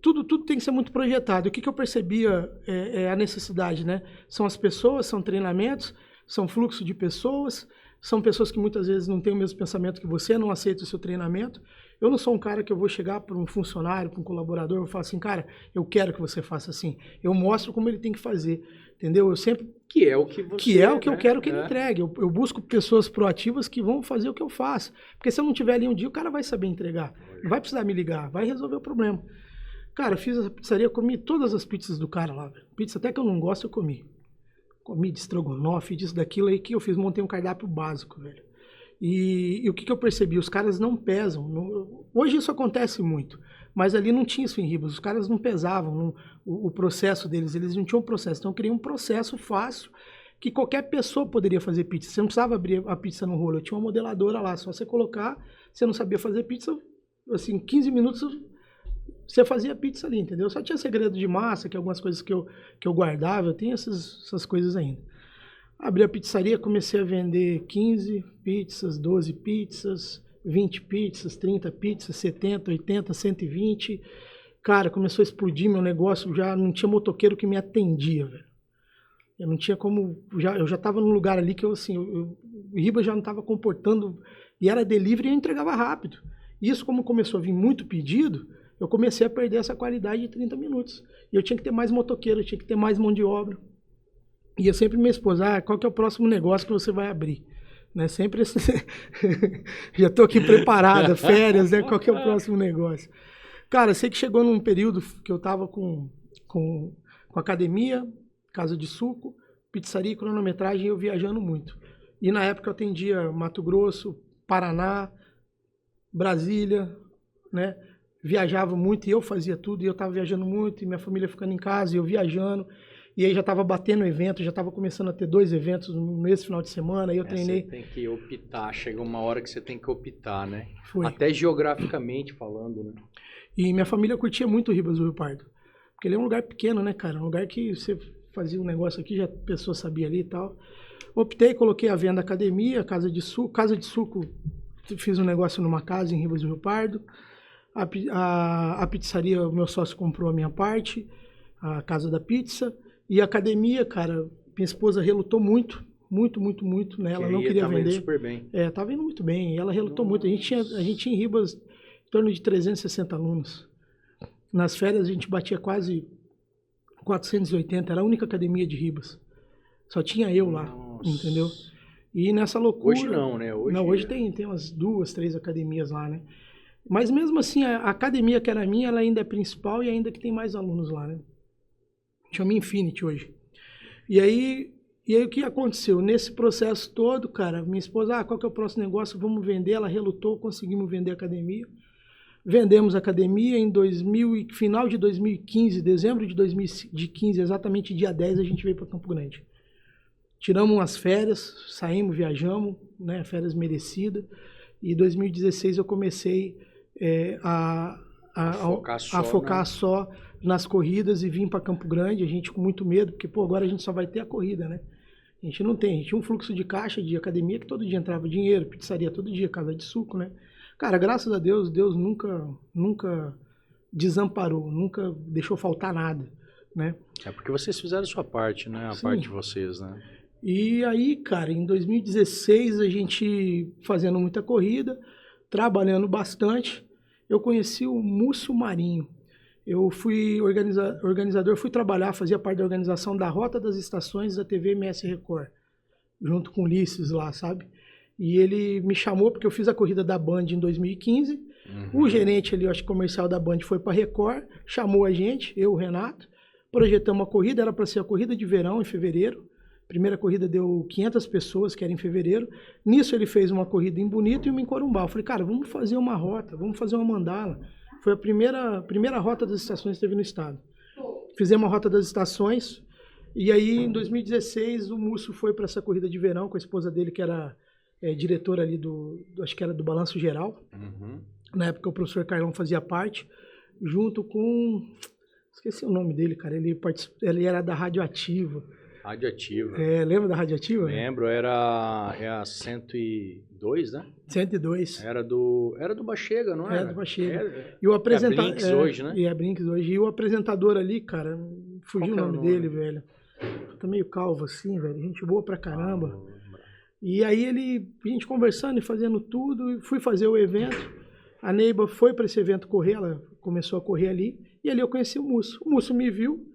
Tudo tem que ser muito projetado. O que eu percebia é a necessidade, né? São as pessoas, são treinamentos, são fluxo de pessoas, são pessoas que muitas vezes não têm o mesmo pensamento que você, não aceitam o seu treinamento. Eu não sou um cara que eu vou chegar para um funcionário, para um colaborador, eu falo assim, cara, eu quero que você faça assim. Eu mostro como ele tem que fazer, entendeu? Eu sempre...
Que é o que você...
Que é o que eu
né?
quero que ele entregue. Eu busco pessoas proativas que vão fazer o que eu faço. Porque se eu não tiver ali um dia, o cara vai saber entregar. Não vai precisar me ligar, vai resolver o problema. Cara, eu fiz essa pizzaria, comi todas as pizzas do cara lá. Velho. Pizza até que eu não gosto, eu comi. Comi de estrogonofe, disso, daquilo aí que eu fiz. Montei um cardápio básico, velho. E o que eu percebi? Os caras não pesam. Hoje isso acontece muito. Mas ali não tinha isso em Ribas. Os caras não pesavam o processo deles. Eles não tinham um processo. Então eu criei um processo fácil que qualquer pessoa poderia fazer pizza. Você não precisava abrir a pizza no rolo. Eu tinha uma modeladora lá. Só você colocar, você não sabia fazer pizza, assim, 15 minutos... Você fazia pizza ali, entendeu? Só tinha segredo de massa, que algumas coisas que eu guardava, eu tenho essas coisas ainda. Abri a pizzaria, comecei a vender 15 pizzas, 12 pizzas, 20 pizzas, 30 pizzas, 70, 80, 120. Cara, começou a explodir meu negócio, já não tinha motoqueiro que me atendia, velho. Eu não tinha como... Eu já estava num lugar ali que o Ribas já não estava comportando, e era delivery e eu entregava rápido. Isso, como começou a vir muito pedido, eu comecei a perder essa qualidade de 30 minutos. E eu tinha que ter mais motoqueiro, eu tinha que ter mais mão de obra. E eu sempre me esposa, qual que é o próximo negócio que você vai abrir? Né? Sempre esse... Já estou aqui preparada, férias, né? Qual que é o próximo negócio? Cara, sei que chegou num período que eu estava com academia, casa de suco, pizzaria e cronometragem, e eu viajando muito. E na época eu atendia Mato Grosso, Paraná, Brasília, né? Viajava muito e eu fazia tudo, e eu estava viajando muito, e minha família ficando em casa, e eu viajando, e aí já estava batendo evento, já estava começando a ter 2 eventos nesse final de semana, aí eu treinei...
Você tem que optar, chega uma hora que você tem que optar, né?
Foi.
Até geograficamente falando, né?
E minha família curtia muito o Ribas do Rio Pardo, porque ele é um lugar pequeno, né, cara? Um lugar que você fazia um negócio aqui, já a pessoa sabia ali e tal. Optei, coloquei a venda academia, casa de suco, fiz um negócio numa casa em Ribas do Rio Pardo. A pizzaria, o meu sócio comprou a minha parte, a casa da pizza. E a academia, cara, minha esposa relutou muito, né? Ela não queria vender. Indo
super bem.
Tava indo muito bem. E ela relutou muito. A gente tinha em Ribas em torno de 360 alunos. Nas férias a gente batia quase 480. Era a única academia de Ribas. Só tinha eu lá, entendeu? E nessa loucura...
Hoje não, né?
Hoje tem umas 2, 3 academias lá, né? Mas mesmo assim, a academia que era minha, ela ainda é principal e ainda que tem mais alunos lá, né? Chama Infinity hoje. E aí o que aconteceu? Nesse processo todo, cara, minha esposa, qual que é o próximo negócio? Vamos vender. Ela relutou, conseguimos vender a academia. Vendemos a academia em final de 2015, dezembro de 2015, exatamente dia 10, a gente veio para Campo Grande. Tiramos umas férias, saímos, viajamos, né? Férias merecidas. E em 2016 eu comecei a focar só nas corridas e vim para Campo Grande, a gente com muito medo, porque agora a gente só vai ter a corrida, né? A gente não tem, a gente tinha um fluxo de caixa de academia que todo dia entrava dinheiro, pizzaria todo dia, casa de suco, né? Cara, graças a Deus, Deus nunca desamparou, nunca deixou faltar nada, né?
É porque vocês fizeram a sua parte, né? A parte de vocês, né?
E aí, cara, em 2016, a gente fazendo muita corrida, trabalhando bastante, eu conheci o Múcio Marinho. Eu fui organizador, fui trabalhar, fazia parte da organização da Rota das Estações da TV MS Record, junto com o Ulisses lá, sabe? E ele me chamou porque eu fiz a corrida da Band em 2015. O gerente ali, acho que comercial da Band, foi para Record, chamou a gente, eu, o Renato, projetamos a corrida, era para ser a corrida de verão em fevereiro. Primeira corrida deu 500 pessoas, que era em fevereiro. Nisso ele fez uma corrida em Bonito e uma em Corumbá. Eu falei, cara, vamos fazer uma rota, vamos fazer uma mandala. Foi a primeira rota das estações que teve no estado. Fizemos a rota das estações. E aí, em 2016, o Múcio foi para essa corrida de verão com a esposa dele, que era diretora ali acho que era do Balanço Geral. Na época o professor Carlão fazia parte, junto com... Esqueci o nome dele, cara. Ele era da Radioativa.
Radioativa.
Lembra da Radioativa?
Lembro, era a 102, né?
102.
Era do Bachega, não era?
Era do Bachega. E o apresentador...
É a Brinks hoje, né?
E a Brinks hoje. E o apresentador ali, cara, fugiu o nome dele, velho. Tá meio calvo assim, velho. Gente boa pra caramba. E aí a gente conversando e fazendo tudo, e fui fazer o evento. A Neiba foi para esse evento correr, ela começou a correr ali, e ali eu conheci o Musso. O Musso me viu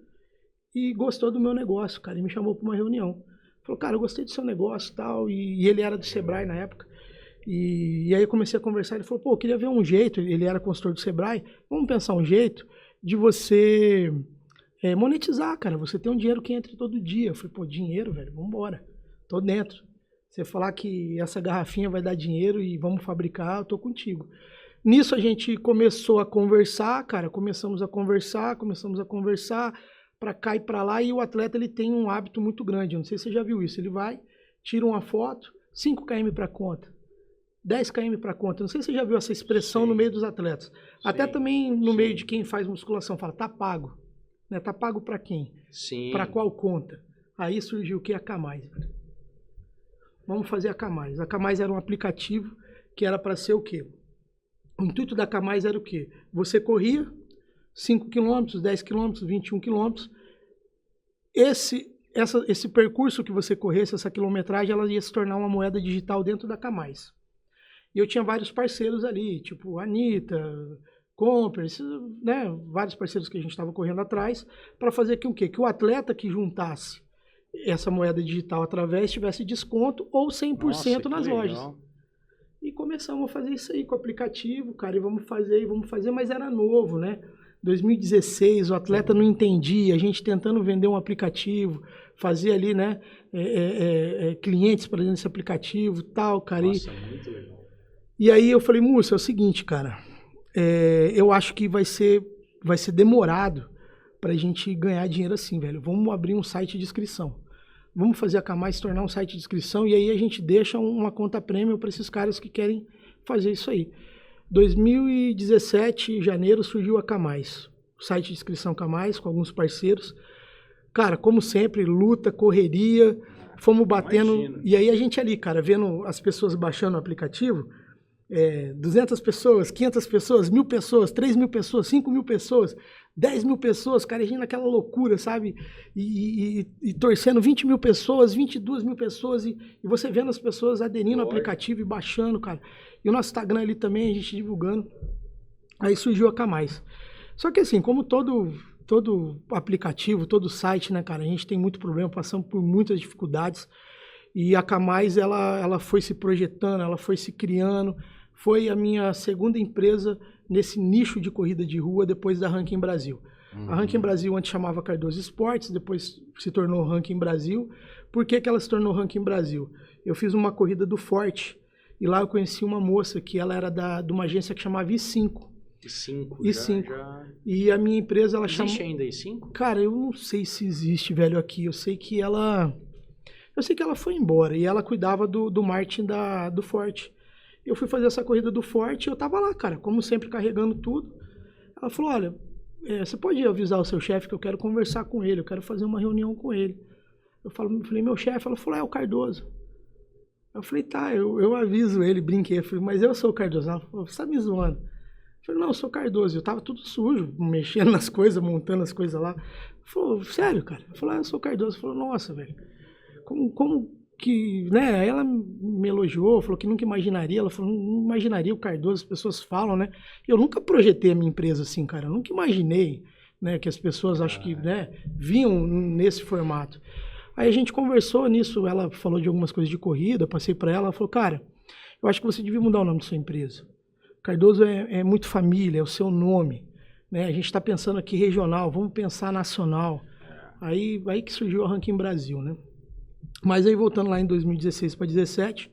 e gostou do meu negócio, cara, e me chamou para uma reunião. Falou, cara, eu gostei do seu negócio e tal, e ele era do Sebrae na época. E aí eu comecei a conversar, ele falou, pô, eu queria ver um jeito, ele era consultor do Sebrae, vamos pensar um jeito de você monetizar, cara, você tem um dinheiro que entra todo dia. Eu falei, pô, dinheiro, velho, vamos embora, tô dentro. Você falar que essa garrafinha vai dar dinheiro e vamos fabricar, eu tô contigo. Nisso a gente começou a conversar, cara, começamos a conversar, para cá e para lá, e o atleta ele tem um hábito muito grande, eu não sei se você já viu isso, ele vai, tira uma foto, 5 km para conta, 10 km para conta, não sei se você já viu essa expressão no meio dos atletas, até também no meio de quem faz musculação, fala, tá pago, né? Tá pago para quem? Para qual conta? Aí surgiu o que? A Camais. Vamos fazer a Camais. A Camais era um aplicativo que era para ser o quê? O intuito da Camais era o quê? Você corria 5 km, 10 km, 21 km. Esse percurso que você corresse, essa quilometragem, ela ia se tornar uma moeda digital dentro da Camais. E eu tinha vários parceiros ali, tipo Anitta, Compers, né? Vários parceiros que a gente estava correndo atrás, para fazer que o quê? Que o atleta que juntasse essa moeda digital através tivesse desconto ou 100% nas lojas. E começamos a fazer isso aí com o aplicativo, cara, e vamos fazer, mas era novo, né? 2016, o atleta não entendia, a gente tentando vender um aplicativo, fazer ali, né, clientes para dentro desse aplicativo, tal, cara.
Nossa, muito legal.
E aí eu falei, Múcio, é o seguinte, cara, eu acho que vai ser demorado pra gente ganhar dinheiro assim, velho. Vamos abrir um site de inscrição. Vamos fazer a Camais se tornar um site de inscrição e aí a gente deixa uma conta premium para esses caras que querem fazer isso aí. 2017, em janeiro, surgiu a Camais. O site de inscrição Camais, com alguns parceiros. Cara, como sempre, luta, correria, fomos batendo. Imagina. E aí a gente ali, cara, vendo as pessoas baixando o aplicativo, 200 pessoas, 500 pessoas, 1.000 pessoas, 3.000 pessoas, 5.000 pessoas, 10.000 pessoas, cara, a gente naquela loucura, sabe? E torcendo 20.000 pessoas, 22.000 pessoas, e você vendo as pessoas aderindo ao aplicativo e baixando, cara. E o nosso Instagram ali também, a gente divulgando. Aí surgiu a Camais. Só que assim, como todo aplicativo, todo site, né, cara, a gente tem muito problema, passamos por muitas dificuldades. E a Camais, ela foi se projetando, ela foi se criando. Foi a minha segunda empresa nesse nicho de corrida de rua depois da Ranking Brasil. A Ranking Brasil antes chamava Cardoso Esportes, depois se tornou Ranking Brasil. Por que ela se tornou Ranking Brasil? Eu fiz uma corrida do Forte e lá eu conheci uma moça que ela era de uma agência que chamava I5. I5. E a minha empresa, ela chama...
Existe ainda I5?
Cara, eu não sei se existe, velho, aqui. Eu sei que ela foi embora e ela cuidava do marketing do Forte. Eu fui fazer essa corrida do Forte e eu tava lá, cara, como sempre, carregando tudo. Ela falou, olha, você pode avisar o seu chefe que eu quero conversar com ele, eu quero fazer uma reunião com ele. Eu falei, meu chefe? Ela falou, é o Cardoso. Eu falei, tá, eu aviso ele, brinquei. Eu falei, mas eu sou o Cardoso. Ela falou, você tá me zoando? Eu falei, não, eu sou o Cardoso. Eu tava tudo sujo, mexendo nas coisas, montando as coisas lá. Ela falou, sério, cara? Eu falei, eu sou o Cardoso. Ela falou, nossa, velho, como que, né, ela me elogiou, falou que nunca imaginaria, ela falou, não imaginaria o Cardoso, as pessoas falam, né, eu nunca projetei a minha empresa assim, cara, eu nunca imaginei, né, que as pessoas, acho que, né, vinham nesse formato. Aí a gente conversou nisso, ela falou de algumas coisas de corrida, eu passei para ela falou, cara, eu acho que você devia mudar o nome da sua empresa. Cardoso é muito família, é o seu nome, né, a gente está pensando aqui regional, vamos pensar nacional. Aí que surgiu a Ranking Brasil, né. Mas aí, voltando lá em 2016 para 2017,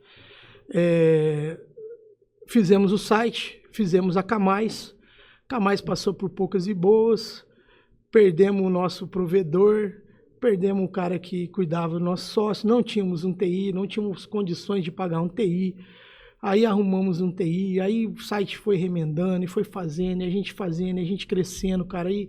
fizemos o site, fizemos a Camais. Camais passou por poucas e boas, perdemos o nosso provedor, perdemos o cara que cuidava do nosso sócio, não tínhamos um TI, não tínhamos condições de pagar um TI. Aí arrumamos um TI, aí o site foi remendando, e foi fazendo, e a gente crescendo, cara, e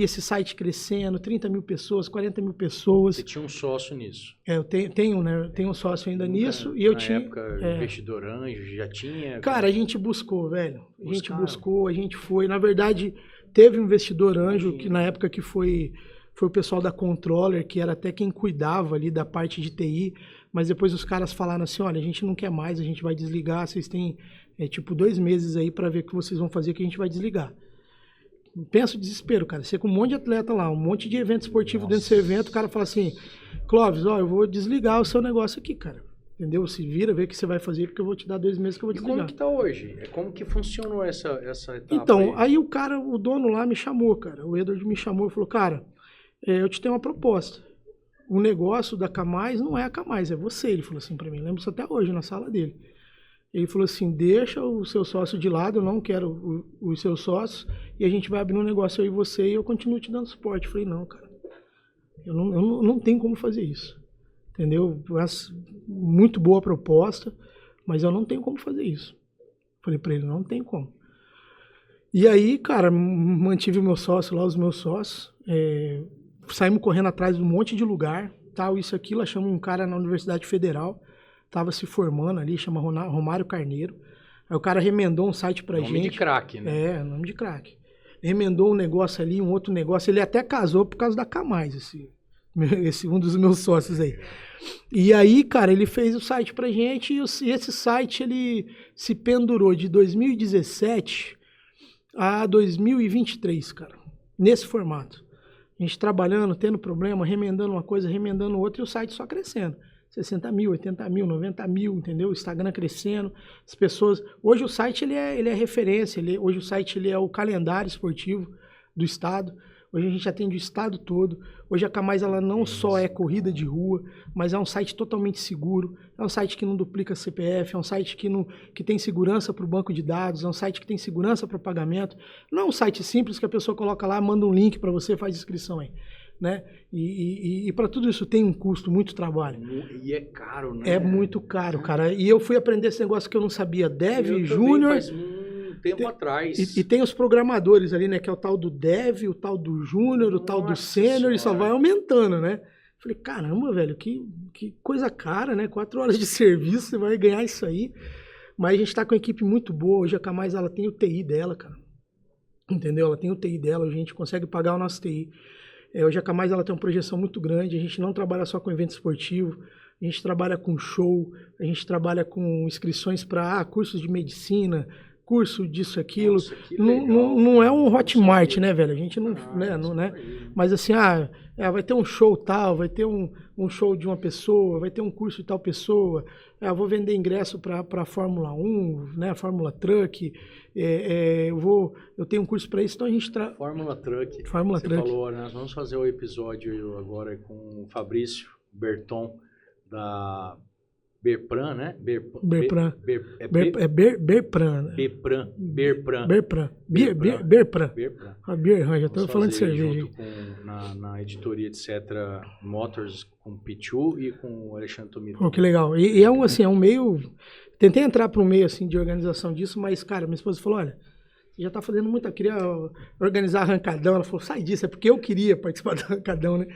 esse site crescendo, 30 mil pessoas, 40 mil pessoas.
Você tinha um sócio nisso?
Eu tenho, né? Tenho um sócio ainda nisso. E eu tinha.
Na época, investidor anjo, já tinha?
Cara, a gente buscou, velho. A gente buscou, a gente foi. Na verdade, teve um investidor anjo, que na época que foi o pessoal da Controller, que era até quem cuidava ali da parte de TI. Mas depois os caras falaram assim, olha, a gente não quer mais, a gente vai desligar, vocês têm, 2 meses aí para ver o que vocês vão fazer, que a gente vai desligar. Pensa o desespero, cara. Você com um monte de atleta lá, um monte de evento esportivo dentro desse evento, o cara fala assim, Clóvis, ó, eu vou desligar o seu negócio aqui, cara. Entendeu? Se vira, vê o que você vai fazer, porque eu vou te dar 2 meses que eu vou desligar.
E como que tá hoje? Como que funcionou essa etapa?
Então, aí o dono lá me chamou, cara. O Edward me chamou e falou, cara, eu te tenho uma proposta. O negócio da Camais não é a Camais, é você. Ele falou assim pra mim, lembro isso até hoje, na sala dele. Ele falou assim, deixa o seu sócio de lado, eu não quero os seus sócios, e a gente vai abrir um negócio aí você e eu continuo te dando suporte. Eu falei, não, cara, eu não tenho como fazer isso, entendeu? Muito boa a proposta, mas eu não tenho como fazer isso. Falei pra ele, não tem como. E aí, cara, mantive o meu sócio lá, os meus sócios, saímos correndo atrás de um monte de lugar, tal, isso, aquilo, achamos um cara na Universidade Federal, tava se formando ali, chama Romário Carneiro. Aí o cara remendou um site pra gente.
Nome de craque, né?
Nome de craque. Remendou um negócio ali, um outro negócio. Ele até casou por causa da Camais, esse um dos meus sócios aí. E aí, cara, ele fez o site pra gente e esse site, ele se pendurou de 2017 a 2023, cara. Nesse formato. A gente trabalhando, tendo problema, remendando uma coisa, remendando outra e o site só crescendo. 60 mil, 80 mil, 90 mil, entendeu? O Instagram crescendo, as pessoas... Hoje o site ele é referência, hoje o site ele é o calendário esportivo do estado. Hoje a gente atende o estado todo. Hoje a Camais ela não só é corrida de rua, mas é um site totalmente seguro. É um site que não duplica CPF, é um site que tem segurança para o banco de dados, é um site que tem segurança para o pagamento. Não é um site simples que a pessoa coloca lá, manda um link para você, faz inscrição aí. Né? E para tudo isso tem um custo, muito trabalho.
E é caro, né?
É muito caro, cara. E eu fui aprender esse negócio que eu não sabia. Dev, Júnior...
Faz um tempo atrás.
E tem os programadores ali, né? Que é o tal do Dev, o tal do Júnior, o tal do Sênior, e só vai aumentando, né? Falei, caramba, velho, que coisa cara, né? 4 horas de serviço, você vai ganhar isso aí. Mas a gente tá com uma equipe muito boa. Hoje a Camais, ela tem o TI dela, cara. Entendeu? Ela tem o TI dela, a gente consegue pagar o nosso TI. Hoje a Camais ela tem uma projeção muito grande, a gente não trabalha só com evento esportivo, a gente trabalha com show, a gente trabalha com inscrições para cursos de medicina, curso disso, aquilo.
Nossa,
não é um Hotmart, né, velho? A gente não, né? Mas assim, vai ter um show tal, vai ter um show de uma pessoa, vai ter um curso de tal pessoa, eu vou vender ingresso para a Fórmula 1, né, Fórmula Truck, eu tenho um curso para isso, então a gente...
Fórmula Truck.
Fórmula Truck.
Você falou, nós vamos fazer o episódio agora com o Fabrício Berton, da Berpran, né?
Berpran.
Berpran.
A Berpran, já estou falando de cerveja.
Junto na editoria, etc., Motors com o Pichu e com o Alexandre Tomito.
Pô, que legal. E é um meio... Tentei entrar para um meio assim, de organização disso, mas, cara, minha esposa falou, olha, você já está fazendo muito, queria organizar arrancadão. Ela falou, sai disso, é porque eu queria participar do arrancadão, né?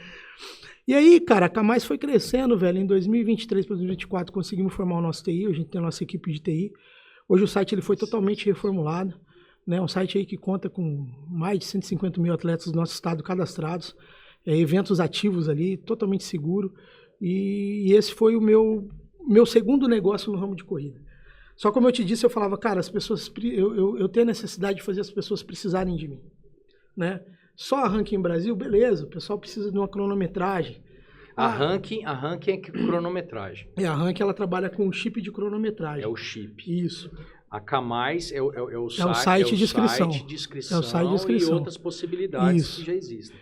E aí, cara, a Camais foi crescendo, velho. Em 2023 para 2024 conseguimos formar o nosso TI, a gente tem a nossa equipe de TI. Hoje o site ele foi totalmente reformulado, né? Um site aí que conta com mais de 150 mil atletas do nosso estado cadastrados, eventos ativos ali, totalmente seguro. E esse foi o meu segundo negócio no ramo de corrida. Só como eu te disse, eu falava, cara, as pessoas, eu tenho a necessidade de fazer as pessoas precisarem de mim, né? Só a Ranking Brasil, beleza, o pessoal precisa de uma cronometragem.
A Ranking é cronometragem.
A Ranking ela trabalha com chip de cronometragem.
É o chip.
Isso.
A Camais é o
site de inscrição.
É o site de inscrição. E outras possibilidades
Isso.
que já existem.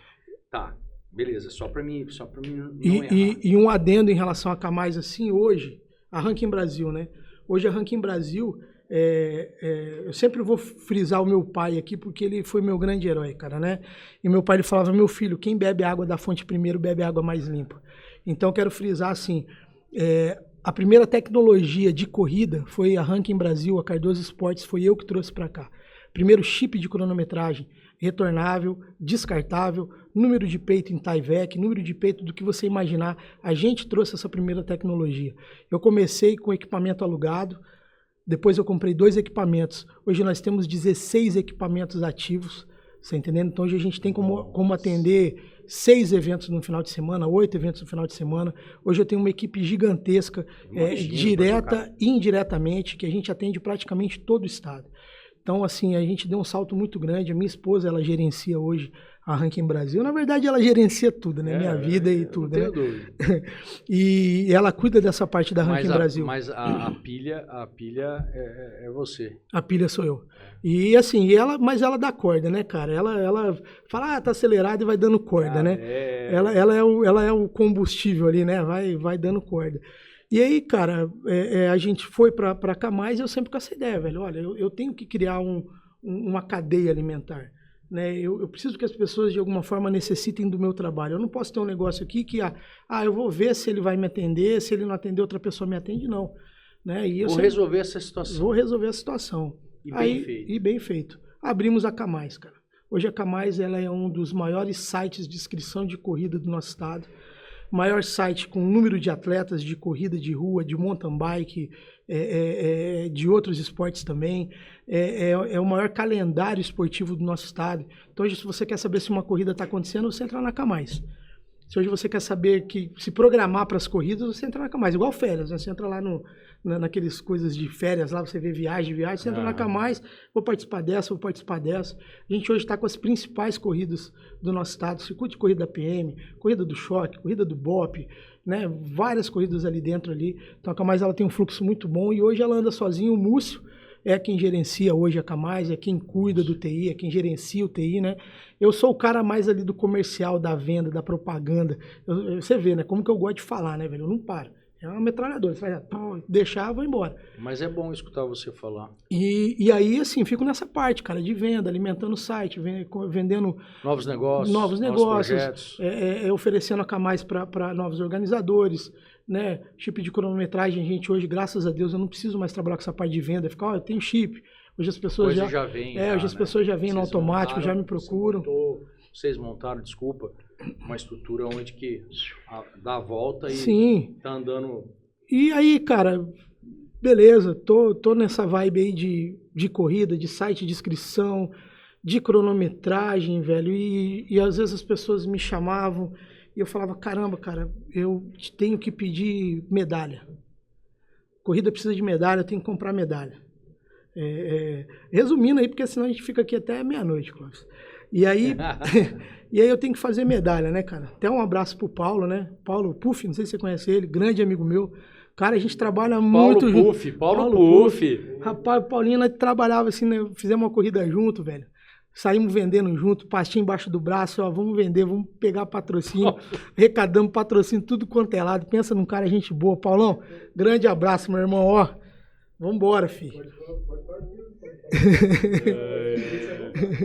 Tá, beleza, só para mim não
e um adendo em relação a Camais, assim, hoje, a Ranking Brasil, né? Hoje a Ranking Brasil... eu sempre vou frisar o meu pai aqui, porque ele foi meu grande herói, cara, né? E meu pai ele falava, meu filho, quem bebe água da fonte primeiro, bebe água mais limpa. Então, quero frisar, assim, A primeira tecnologia de corrida foi a Ranking Brasil, a Cardoso Esportes, foi eu que trouxe para cá. Primeiro chip de cronometragem, retornável, descartável, número de peito em Tyvek, número de peito do que você imaginar. A gente trouxe essa primeira tecnologia. Eu comecei com equipamento alugado, depois eu comprei 2 equipamentos. Hoje nós temos 16 equipamentos ativos, você entendendo? Então hoje a gente tem como atender 6 eventos no final de semana, 8 eventos no final de semana. Hoje eu tenho uma equipe gigantesca, direta e indiretamente, que a gente atende praticamente todo o estado. Então, assim, a gente deu um salto muito grande. A minha esposa, ela gerencia hoje a Ranking Brasil. Na verdade, ela gerencia tudo, né? Minha vida e tudo, né? E ela cuida dessa parte da Ranking Brasil.
Mas a pilha é você.
A pilha sou eu. E assim, mas ela dá corda, né, cara? Ela fala, tá acelerado e vai dando corda, né? Ela é o combustível ali, né? Vai dando corda. E aí, cara, a gente foi para cá mais, eu sempre com essa ideia, velho. Olha, eu tenho que criar uma cadeia alimentar, né? Eu preciso que as pessoas, de alguma forma, necessitem do meu trabalho. Eu não posso ter um negócio aqui que, eu vou ver se ele vai me atender, se ele não atender, outra pessoa me atende, não. Né? E
resolver essa situação.
Vou resolver a situação. E bem feito. Abrimos a Camais, cara. Hoje a Camais, ela é um dos maiores sites de inscrição de corrida do nosso estado. Maior site com número de atletas de corrida de rua, de mountain bike, de outros esportes também. É o maior calendário esportivo do nosso estado. Então, hoje, se você quer saber se uma corrida está acontecendo, você entra na Camais. Se hoje você quer saber se programar para as corridas, você entra na Camais. Igual férias, né? Você entra lá naqueles coisas de férias, lá você vê viagem, você entra na Camais, vou participar dessa. A gente hoje está com as principais corridas do nosso estado, circuito de corrida da PM, corrida do Choque, corrida do BOP, né? Várias corridas ali dentro ali. Então a Camais, ela tem um fluxo muito bom e hoje ela anda sozinha. O Múcio é quem gerencia hoje a Camais, é quem cuida do TI, é quem gerencia o TI, né? Eu sou o cara mais ali do comercial, da venda, da propaganda. Você vê, né? Como que eu gosto de falar, né, velho? Eu não paro. É uma metralhadora. Você vai deixar, vou embora.
Mas é bom escutar você falar.
E aí, assim, fico nessa parte, cara, de venda, alimentando o site, vendendo...
Novos negócios.
Oferecendo a Camais para novos organizadores, né? Chip de cronometragem, gente, hoje, graças a Deus, eu não preciso mais trabalhar com essa parte de venda. Ficar, eu tenho chip. Hoje as pessoas já vêm. Hoje as pessoas já vêm no automático, já me procuram.
Vocês montaram, desculpa, uma estrutura onde que dá a volta e
Sim.
Tá andando...
E aí, cara, beleza, tô nessa vibe aí de corrida, de site de inscrição, de cronometragem, velho, e às vezes as pessoas me chamavam e eu falava, caramba, cara, eu tenho que pedir medalha. Corrida precisa de medalha, eu tenho que comprar medalha. Resumindo aí, porque senão a gente fica aqui até meia-noite, Clóvis. E aí eu tenho que fazer medalha, né, cara? Até um abraço pro Paulo, né? Paulo Puff, não sei se você conhece ele, grande amigo meu. Cara, a gente trabalha muito junto.
Paulo Puff.
Rapaz, o Paulinho, nós trabalhava assim, né? Fizemos uma corrida junto, velho. Saímos vendendo junto, pastinha embaixo do braço, ó, vamos vender, vamos pegar patrocínio, arrecadamos patrocínio, tudo quanto é lado. Pensa num cara, gente boa. Paulão, grande abraço, meu irmão, ó. Vambora, filho.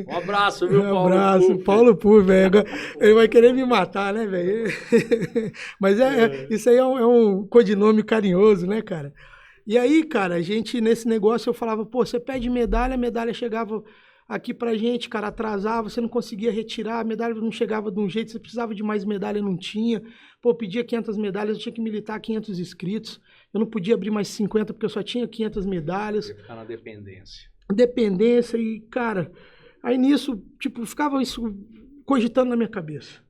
Um abraço, viu, Paulo?
Um abraço, Paulo Puff, velho. Ele vai querer me matar, né, velho? Mas isso aí é um codinome carinhoso, né, cara? E aí, cara, a gente, nesse negócio, eu falava, pô, você pede medalha, a medalha chegava aqui pra gente, cara, atrasava, você não conseguia retirar, a medalha não chegava de um jeito, você precisava de mais medalha, não tinha. Pô, pedia 500 medalhas, eu tinha que militar 500 inscritos. Eu não podia abrir mais 50 porque eu só tinha 500 medalhas.
Ia ficar na dependência.
Dependência e, cara, aí nisso, tipo, ficava isso cogitando na minha cabeça.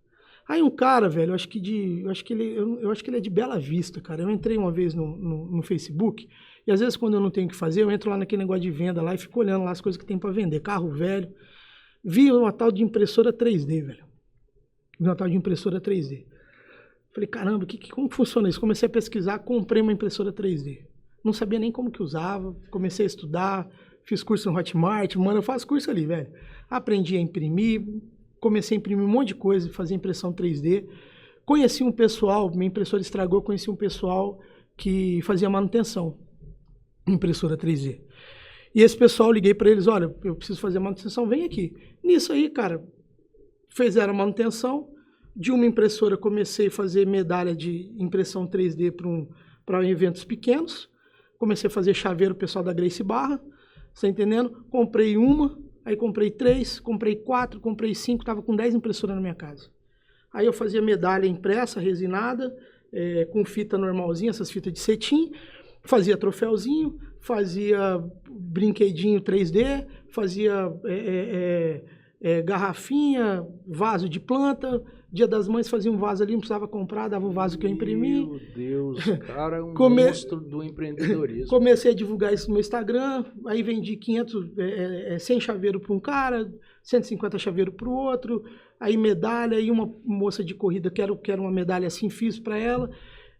Aí um cara, velho, eu acho que ele é de Bela Vista, cara. Eu entrei uma vez no Facebook e às vezes quando eu não tenho o que fazer, eu entro lá naquele negócio de venda lá e fico olhando lá as coisas que tem para vender. Carro velho. Vi uma tal de impressora 3D, velho. Vi uma tal de impressora 3D. Falei, caramba, como que funciona isso? Comecei a pesquisar, comprei uma impressora 3D. Não sabia nem como que usava, comecei a estudar, fiz curso no Hotmart, mano, eu faço curso ali, velho. Aprendi a imprimir, comecei a imprimir um monte de coisa, fazer impressão 3D. Conheci um pessoal, minha impressora estragou, conheci um pessoal que fazia manutenção, impressora 3D. E esse pessoal, liguei para eles, olha, eu preciso fazer manutenção, vem aqui. Nisso aí, cara, fizeram manutenção. De uma impressora, comecei a fazer medalha de impressão 3D para eventos pequenos. Comecei a fazer chaveiro pessoal da Grace Barra, você entendendo? Comprei uma, aí comprei 3, comprei 4, comprei 5, tava com 10 impressoras na minha casa. Aí eu fazia medalha impressa, resinada, com fita normalzinha, essas fitas de cetim, fazia troféuzinho, fazia brinquedinho 3D, fazia garrafinha, vaso de planta. Dia das Mães fazia um vaso ali, não precisava comprar, dava o vaso que eu imprimi.
Meu Deus, cara, é um monstro do empreendedorismo.
Comecei a divulgar isso no meu Instagram, aí vendi 100 chaveiros para um cara, 150 chaveiros para o outro, aí medalha, aí uma moça de corrida quero uma medalha assim, fiz para ela.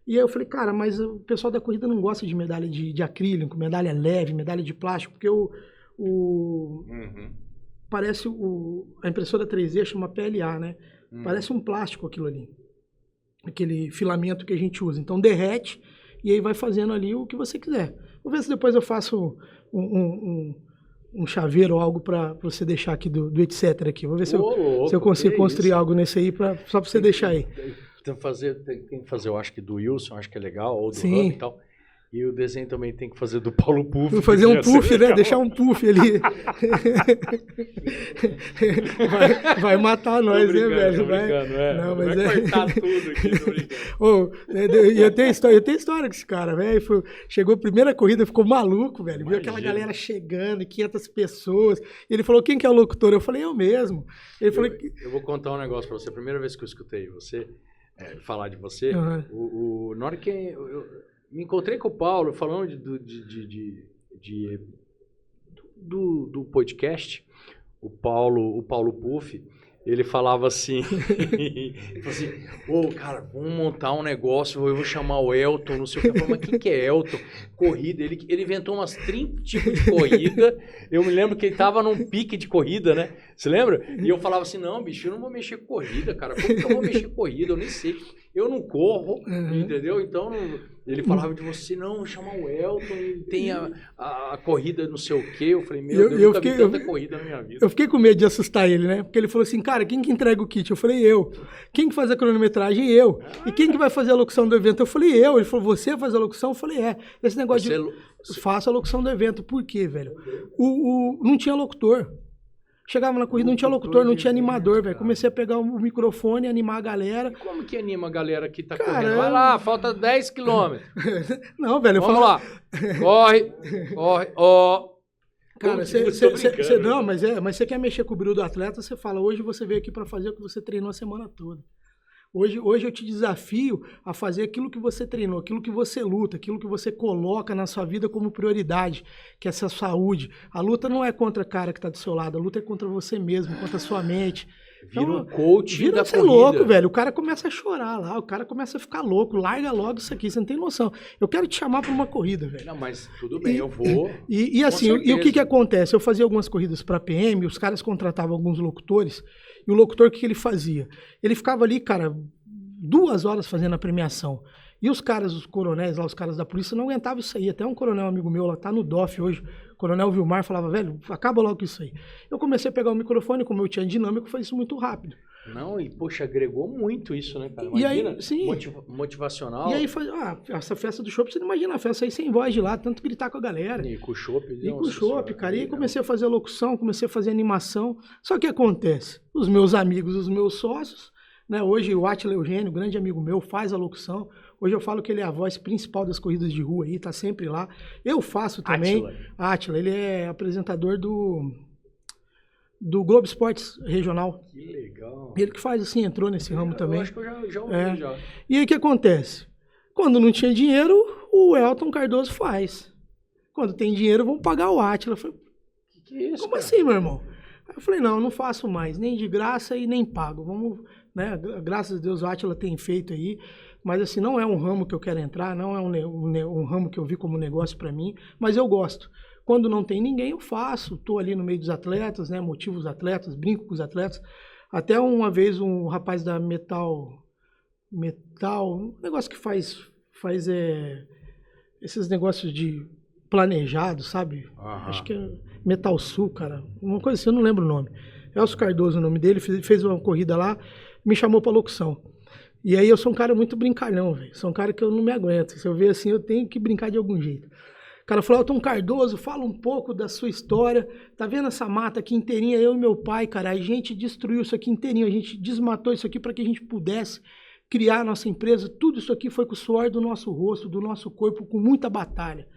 E aí eu falei, cara, mas o pessoal da corrida não gosta de medalha de acrílico, medalha leve, medalha de plástico, porque parece a impressora 3D chama PLA, né? Parece um plástico aquilo ali. Aquele filamento que a gente usa. Então derrete e aí vai fazendo ali o que você quiser. Vou ver se depois eu faço um chaveiro ou algo para você deixar aqui do etc. aqui. Vou ver se eu consigo construir algo nesse aí só para você deixar aí.
Tem que fazer, eu acho que do Wilson, acho que é legal, ou do
Sim.
Rami e tal. E o desenho também tem que fazer do Paulo Puff.
Vou fazer um puff, né? Deixar um puff ali. vai matar nós, né, velho?
Não, mas vai cortar tudo aqui, tô brincando.
Eu tenho história com esse cara, velho. Chegou a primeira corrida, ficou maluco, velho. Viu aquela galera chegando, 500 pessoas. Ele falou, quem que é o locutor? Eu falei, eu mesmo. Ele falou...
Eu vou contar um negócio pra você. A primeira vez que eu escutei você falar de você, na hora que eu me encontrei com o Paulo falando do podcast, o Paulo Puff, ele falava assim, cara, vamos montar um negócio, eu vou chamar o Elton, não sei o que. Eu falei, mas quem que é Elton? Corrida, ele inventou umas 30 tipos de corrida, eu me lembro que ele tava num pique de corrida, né? Você lembra? E eu falava assim, não, bicho, eu não vou mexer com corrida, cara, como que eu vou mexer com corrida? Eu nem sei, eu não corro, entendeu? Então, ele falava de você, não, vou chamar o Elton, ele tem a corrida não sei o quê. Eu falei, meu Deus, eu nunca vi tanta corrida na minha vida.
Eu fiquei com medo de assustar ele, né? Porque ele falou assim, cara, quem que entrega o kit? Eu falei, eu. Quem que faz a cronometragem? Eu. E quem que vai fazer a locução do evento? Eu falei, eu. Ele falou, você faz a locução? Eu falei, é. Esse negócio faço a locução do evento. Por quê, velho? Não tinha locutor. Chegava na corrida, não tinha locutor, não tinha animador, velho. Comecei a pegar o microfone, animar a galera.
E como que anima a galera que tá correndo? Vai lá, falta 10 quilômetros.
Não, velho,
Vamos lá. Corre, ó.
Cara, não, mas você quer mexer com o brilho do atleta, você fala, hoje você veio aqui para fazer o que você treinou a semana toda. Hoje eu te desafio a fazer aquilo que você treinou, aquilo que você luta, aquilo que você coloca na sua vida como prioridade, que é essa saúde. A luta não é contra o cara que está do seu lado, a luta é contra você mesmo, contra a sua mente.
Vira um coach da corrida.
Louco, velho. O cara começa a chorar lá, o cara começa a ficar louco. Larga logo isso aqui, você não tem noção. Eu quero te chamar para uma corrida, velho.
Não, mas tudo bem, eu vou.
E assim, e o que acontece? Eu fazia algumas corridas para PM, os caras contratavam alguns locutores, e o locutor, o que ele fazia? Ele ficava ali, cara, 2 horas fazendo a premiação. E os caras, os coronéis lá, os caras da polícia, não aguentavam isso aí. Até um coronel amigo meu lá, tá no DOF hoje, o coronel Vilmar, falava, velho, acaba logo com isso aí. Eu comecei a pegar o microfone, como eu tinha dinâmico, foi isso muito rápido.
Não, e poxa, agregou muito isso, né, cara? Imagina,
e aí, sim.
Motivacional.
E aí, essa festa do chopp, você não imagina a festa aí sem voz de lá, tanto gritar com a galera.
E com o chopp.
E com o chopp, cara. E aí comecei a fazer locução, comecei a fazer animação. Só que acontece, os meus amigos, os meus sócios, né, hoje o Átila Eugênio, grande amigo meu, faz a locução. Hoje eu falo que ele é a voz principal das corridas de rua aí, tá sempre lá. Eu faço também. Átila, ele é apresentador do Globo Esportes Regional.
Que legal.
Ele que faz assim, entrou nesse ramo também. Eu
acho que eu já ouvi já.
E aí o que acontece? Quando não tinha dinheiro, o Elton Cardoso faz. Quando tem dinheiro, vamos pagar o Átila. Eu falei,
que é isso,
como
cara?
assim, meu irmão? Aí eu falei, não faço mais, nem de graça e nem pago. Vamos, né? Graças a Deus o Átila tem feito aí. Mas assim, não é um ramo que eu quero entrar, não é um ramo que eu vi como negócio para mim, mas eu gosto. Quando não tem ninguém, eu faço. Estou ali no meio dos atletas, né? Motivo os atletas, brinco com os atletas. Até uma vez um rapaz da Metal, um negócio que faz esses negócios de planejado, sabe? Acho que é Metal Sul, cara. Uma coisa assim, eu não lembro o nome. Elcio Cardoso, o nome dele, fez uma corrida lá, me chamou para locução. E aí eu sou um cara muito brincalhão, velho. Sou um cara que eu não me aguento. Se eu ver assim, eu tenho que brincar de algum jeito. O cara falou, Elton Cardoso, fala um pouco da sua história. Tá vendo essa mata aqui inteirinha? Eu e meu pai, cara, a gente destruiu isso aqui inteirinho. A gente desmatou isso aqui para que a gente pudesse criar a nossa empresa. Tudo isso aqui foi com o suor do nosso rosto, do nosso corpo, com muita batalha.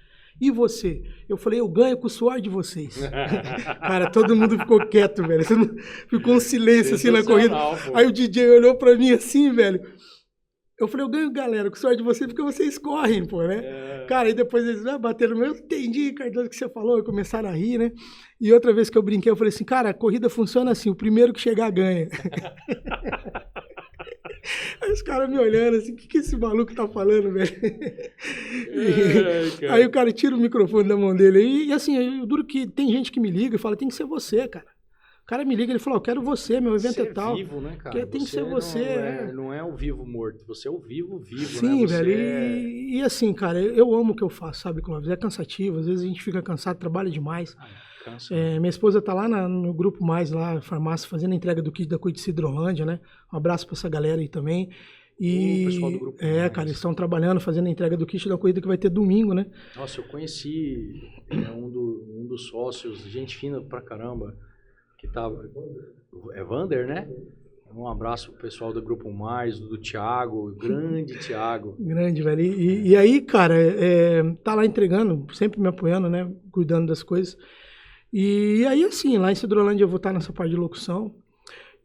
E você? Eu falei, eu ganho com o suor de vocês. Cara, todo mundo ficou quieto, velho. Ficou um silêncio assim na corrida. Pô. Aí o DJ olhou pra mim assim, velho. Eu falei, eu ganho, galera, com o suor de vocês, porque vocês correm, pô, né? Cara, aí depois eles bateram no meu, eu entendi, Cardoso, o que você falou, e começaram a rir, né? E outra vez que eu brinquei, eu falei assim, cara, a corrida funciona assim, o primeiro que chegar ganha. Aí os caras me olhando assim, o que esse maluco tá falando, velho? Aí o cara tira o microfone da mão dele. E assim, eu duro que tem gente que me liga e fala, tem que ser você, cara. O cara me liga, ele falou, eu quero você, meu evento é tal.
Vivo, né, cara?
Porque tem que ser você.
Não é o vivo morto, você é o vivo,
sim,
né?
Velho. E assim, cara, eu amo o que eu faço, sabe, Clóvis? É cansativo, às vezes a gente fica cansado, trabalha demais. Minha esposa tá lá no Grupo Mais, lá, farmácia, fazendo a entrega do kit da Cuide Hidrolândia, né? Um abraço pra essa galera aí também. E,
o pessoal do Grupo
Mais. Cara, eles estão trabalhando, fazendo a entrega do kit da corrida que vai ter domingo, né?
Nossa, eu conheci um dos sócios, gente fina pra caramba, que tava... É Vander, né? Um abraço pro pessoal do Grupo Mais, do Thiago, grande Thiago.
Grande, velho. E aí, cara, tá lá entregando, sempre me apoiando, né? Cuidando das coisas. E aí, assim, lá em Cidrolândia eu vou estar nessa parte de locução.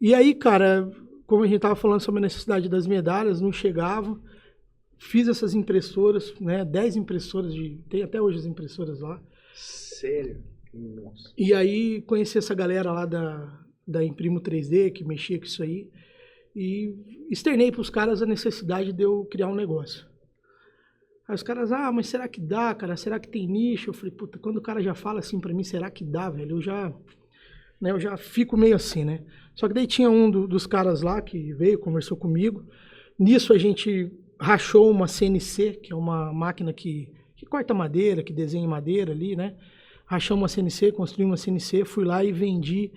E aí, cara, como a gente tava falando sobre a necessidade das medalhas, não chegava. Fiz essas impressoras, né? 10 impressoras, tem até hoje as impressoras lá.
Sério? Nossa.
E aí conheci essa galera lá da Imprimo 3D, que mexia com isso aí. E externei para os caras a necessidade de eu criar um negócio. Aí os caras, mas será que dá, cara? Será que tem nicho? Eu falei, puta, quando o cara já fala assim pra mim, será que dá, velho? Eu já fico meio assim, né? Só que daí tinha um dos caras lá que veio, conversou comigo. Nisso a gente rachou uma CNC, que é uma máquina que corta madeira, que desenha em madeira ali, né? Rachamos uma CNC, construí uma CNC, fui lá e vendi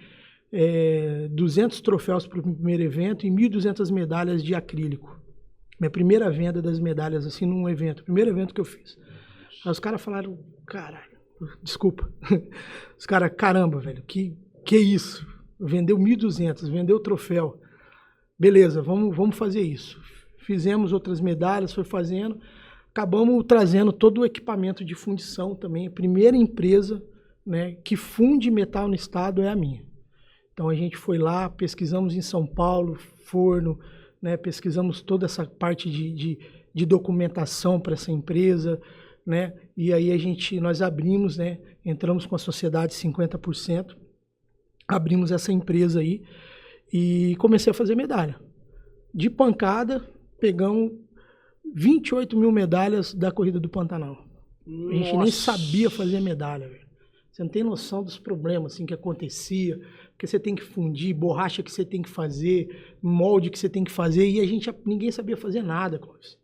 200 troféus para o primeiro evento e 1.200 medalhas de acrílico. Minha primeira venda das medalhas, assim, num evento. Primeiro evento que eu fiz. Aí os caras falaram, caralho, desculpa. Os caras, caramba, velho, que isso? Vendeu 1.200, vendeu o troféu. Beleza, vamos fazer isso. Fizemos outras medalhas, foi fazendo. Acabamos trazendo todo o equipamento de fundição também. A primeira empresa, né, que funde metal no estado é a minha. Então a gente foi lá, pesquisamos em São Paulo, forno, né, pesquisamos toda essa parte de documentação para essa empresa, né, e aí nós abrimos, né, entramos com a sociedade 50%, abrimos essa empresa aí e comecei a fazer medalha. De pancada, pegamos 28 mil medalhas da Corrida do Pantanal. A gente nem sabia fazer medalha, velho. Você não tem noção dos problemas assim, que acontecia, que você tem que fundir, borracha que você tem que fazer, molde que você tem que fazer, e ninguém sabia fazer nada, Clóvis.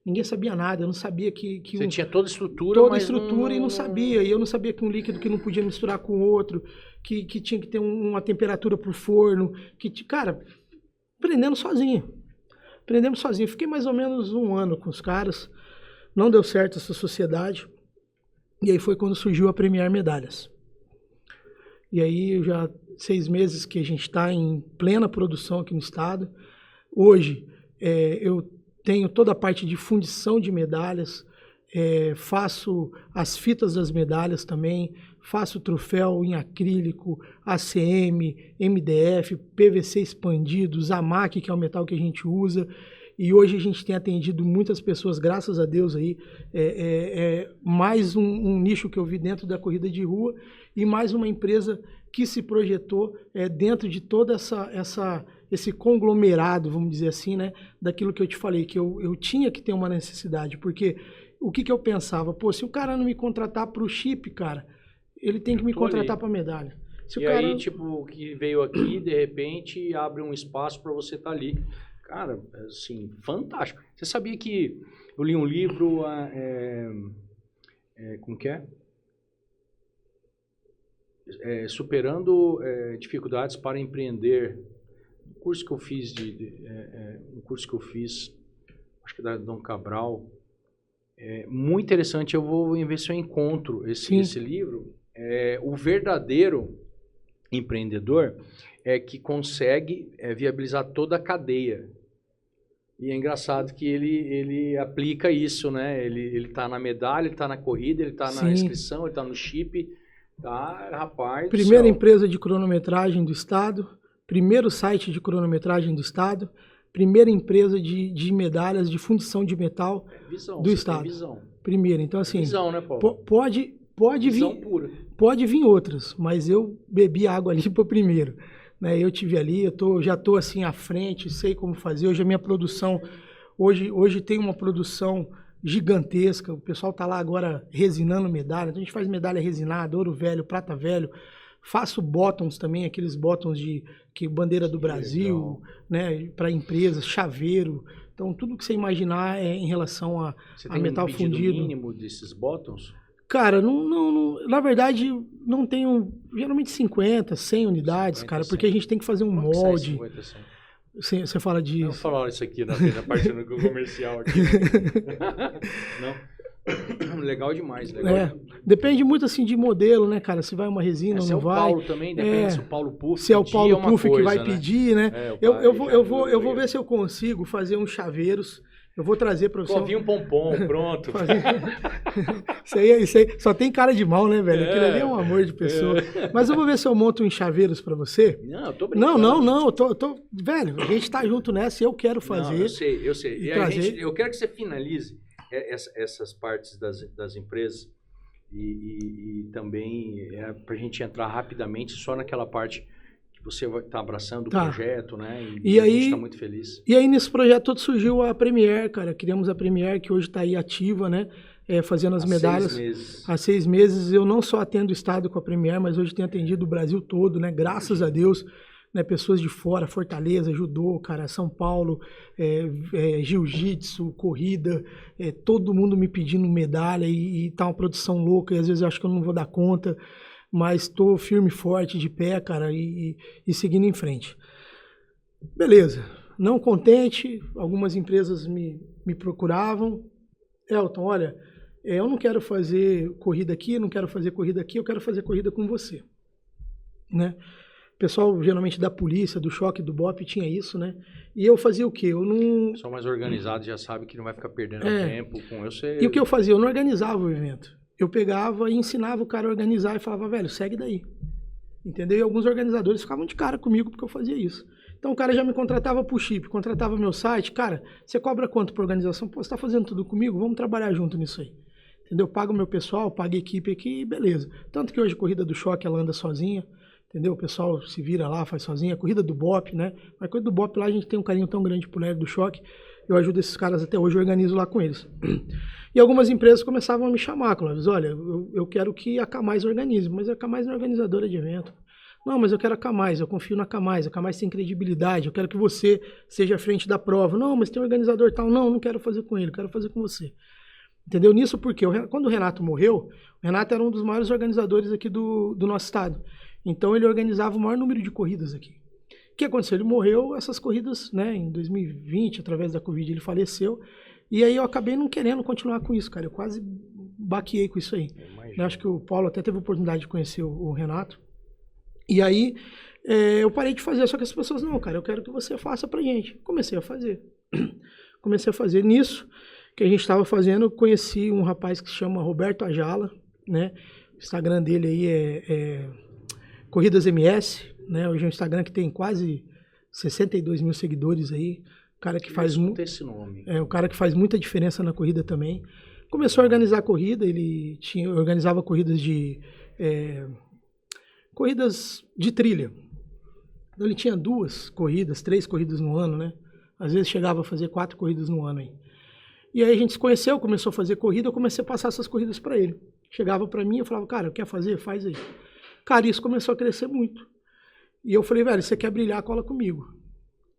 Ninguém sabia nada, eu não sabia que
você tinha toda a estrutura,
toda a estrutura e não sabia, e eu não sabia que um líquido que não podia misturar com o outro, que tinha que ter uma temperatura pro forno, cara, aprendendo sozinho. Aprendemos sozinho. Fiquei mais ou menos 1 ano com os caras, não deu certo essa sociedade, e aí foi quando surgiu a Premier Medalhas. E aí já 6 meses que a gente está em plena produção aqui no estado. Hoje eu tenho toda a parte de fundição de medalhas, faço as fitas das medalhas também, faço troféu em acrílico, ACM, MDF, PVC expandido, Zamac, que é o metal que a gente usa. E hoje a gente tem atendido muitas pessoas, graças a Deus aí, mais um nicho que eu vi dentro da corrida de rua e mais uma empresa que se projetou dentro de toda esse conglomerado, vamos dizer assim, né, daquilo que eu te falei, que eu tinha que ter uma necessidade, porque o que eu pensava? Pô, se o cara não me contratar para o chip, cara, ele tem que me contratar para medalha.
Aí, tipo, que veio aqui, de repente, abre um espaço para você estar ali. Cara, assim, fantástico. Você sabia que eu li um livro, como que é? Superando dificuldades para empreender, curso que eu fiz, um curso que eu fiz, acho que da Dom Cabral, muito interessante. Eu vou ver se eu encontro esse livro. O verdadeiro empreendedor é que consegue viabilizar toda a cadeia. E é engraçado que ele aplica isso, né? Ele tá na medalha, ele tá na corrida, ele tá na inscrição, ele tá no chip. Tá, rapaz.
Primeira empresa de cronometragem do estado, primeiro site de cronometragem do estado, primeira empresa de medalhas de fundição de metal do estado.
Visão.
Primeira. Então, assim,
visão, né, Paulo?
Pode
visão
vir,
pura.
Pode vir outras, mas eu bebi água ali para o primeiro. Né? Eu tive ali, já estou assim à frente, sei como fazer. Hoje a minha produção, hoje tem uma produção gigantesca. O pessoal está lá agora resinando medalha. Então a gente faz medalha resinada, ouro velho, prata velho. Faço bottoms também, aqueles bottoms que bandeira do Brasil, né, para empresas, chaveiro. Então tudo que você imaginar em relação a metal fundido. Você tem um pedido
mínimo desses bottoms?
Cara, não, na verdade, não tenho, geralmente 50, 100 unidades, 50, cara, 100. Porque a gente tem que fazer um molde. 50, 100. Você fala disso.
Não falar isso aqui na parte do comercial aqui. Não. Legal demais.
Depende muito assim de modelo, né, cara? Se vai uma resina ou não vai. Se é o
Paulo também, depende se o Paulo Puff
se é o Paulo Puff que vai pedir, né? Eu vou ver se eu consigo fazer uns chaveiros. Eu vou trazer para você.
Covinho pompom, pronto.
Isso aí só tem cara de mal, né, velho? Aquilo ali é um amor de pessoa. Mas eu vou ver se eu monto uns chaveiros para você.
Não, eu tô brincando.
Não. Velho, a gente tá junto nessa e eu quero fazer. Não,
eu sei. E eu quero que você finalize essas partes das empresas e também para a gente entrar rapidamente só naquela parte que você vai estar abraçando o projeto, né? E a gente está muito feliz.
E aí nesse projeto todo surgiu a Premier, cara. Criamos a Premier, que hoje está aí ativa, né? Fazendo as medalhas. 6 meses. Há 6 meses. Eu não só atendo o estado com a Premier, mas hoje tenho atendido o Brasil todo, né? Graças a Deus. Né, pessoas de fora, Fortaleza, judô, cara, São Paulo, jiu-jitsu, corrida, todo mundo me pedindo medalha e tá uma produção louca, e às vezes eu acho que eu não vou dar conta, mas tô firme e forte, de pé, cara, e seguindo em frente. Beleza, não contente, algumas empresas me procuravam. Elton, olha, eu não quero fazer corrida aqui, eu quero fazer corrida com você, né? O pessoal, geralmente, da polícia, do choque, do BOP, tinha isso, né? E eu fazia o quê? Eu não...
Só mais organizado já sabe que não vai ficar perdendo tempo com eu sei.
E o que eu fazia? Eu não organizava o evento. Eu pegava e ensinava o cara a organizar e falava, velho, segue daí. Entendeu? E alguns organizadores ficavam de cara comigo porque eu fazia isso. Então o cara já me contratava pro chip, contratava meu site. Cara, você cobra quanto por organização? Pô, você tá fazendo tudo comigo? Vamos trabalhar junto nisso aí. Entendeu? Pago o meu pessoal, pago a equipe aqui, beleza. Tanto que hoje a corrida do choque, ela anda sozinha. Entendeu? O pessoal se vira lá, faz sozinho. A corrida do BOP, né? A corrida do BOP lá a gente tem um carinho tão grande por Nélio do Choque. Eu ajudo esses caras até hoje, eu organizo lá com eles. E algumas empresas começavam a me chamar, Clóvis. Olha, eu quero que a Camais organize, mas a Camais não é organizadora de evento. Não, mas eu quero a Camais, eu confio na Camais. A Camais tem credibilidade, eu quero que você seja à frente da prova. Não, mas tem um organizador tal. Não quero fazer com ele, eu quero fazer com você. Entendeu? Nisso porque quando o Renato morreu, o Renato era um dos maiores organizadores aqui do nosso estado. Então ele organizava o maior número de corridas aqui. O que aconteceu? Ele morreu, essas corridas, né, em 2020, através da Covid, ele faleceu. E aí eu acabei não querendo continuar com isso, cara. Eu quase baqueei com isso aí. Eu acho que o Paulo até teve a oportunidade de conhecer o Renato. E aí eu parei de fazer, só que as pessoas, não, cara, eu quero que você faça pra gente. Comecei a fazer. Nisso que a gente estava fazendo, eu conheci um rapaz que se chama Roberto Ajala, né? O Instagram dele aí é Corridas MS, né? Hoje é um Instagram que tem quase 62 mil seguidores aí. O cara que faz
esse nome.
O cara que faz muita diferença na corrida também. Começou a organizar a corrida, ele organizava corridas de trilha. Então ele tinha 2 corridas, 3 corridas no ano, né? Às vezes chegava a fazer 4 corridas no ano aí. E aí a gente se conheceu, começou a fazer corrida, eu comecei a passar essas corridas para ele. Chegava para mim, eu falava, cara, quer fazer? Faz aí. Cara, isso começou a crescer muito. E eu falei, velho, você quer brilhar, cola comigo.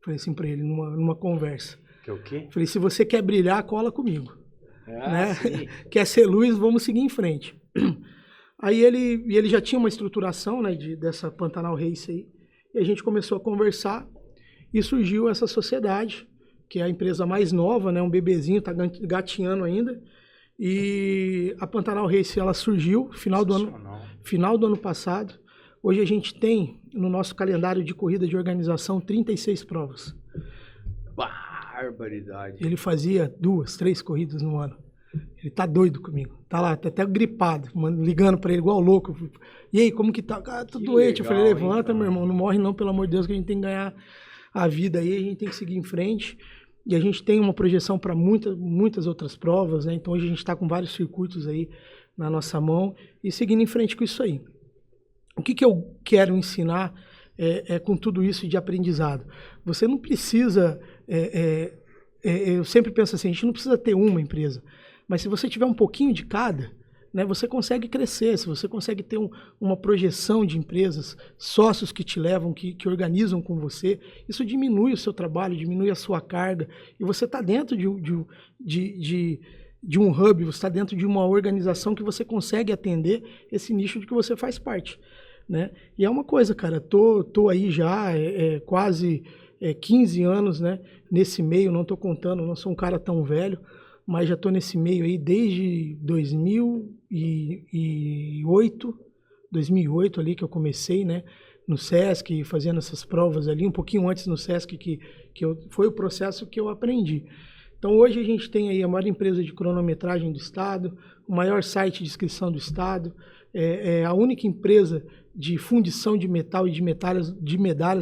Falei assim pra ele, numa conversa.
Que é o quê?
Falei, se você quer brilhar, cola comigo. Né?
Sim.
Quer ser luz, vamos seguir em frente. Aí ele já tinha uma estruturação, né, dessa Pantanal Race aí. E a gente começou a conversar. E surgiu essa sociedade, que é a empresa mais nova, né? Um bebezinho, está gatinhando ainda. E a Pantanal Race, ela surgiu final do ano passado. Hoje a gente tem no nosso calendário de corrida de organização 36 provas.
Barbaridade.
Ele fazia 2, 3 corridas no ano. Ele tá doido comigo. Tá lá, tá até gripado, ligando pra ele igual louco. E aí, como que tá? Ah, tô doente.
Legal,
eu falei, levanta, meu irmão, não morre não, pelo amor de Deus, que a gente tem que ganhar a vida aí, a gente tem que seguir em frente. E a gente tem uma projeção para muitas outras provas, né? Então hoje a gente está com vários circuitos aí na nossa mão e seguindo em frente com isso aí. O que eu quero ensinar com tudo isso de aprendizado? Você não precisa... eu sempre penso assim, a gente não precisa ter uma empresa, mas se você tiver um pouquinho de cada, né, você consegue crescer, se você consegue ter uma projeção de empresas, sócios que te levam, que organizam com você, isso diminui o seu trabalho, diminui a sua carga, e você está dentro de um hub, você está dentro de uma organização que você consegue atender esse nicho de que você faz parte, né? E é uma coisa, cara, tô aí já quase 15 anos, né, nesse meio, não estou contando, não sou um cara tão velho, mas já estou nesse meio aí desde 2008 ali que eu comecei, né, no Sesc, fazendo essas provas ali, um pouquinho antes no Sesc, foi o processo que eu aprendi. Então hoje a gente tem aí a maior empresa de cronometragem do estado, o maior site de inscrição do estado, a única empresa de fundição de metal e de medalhas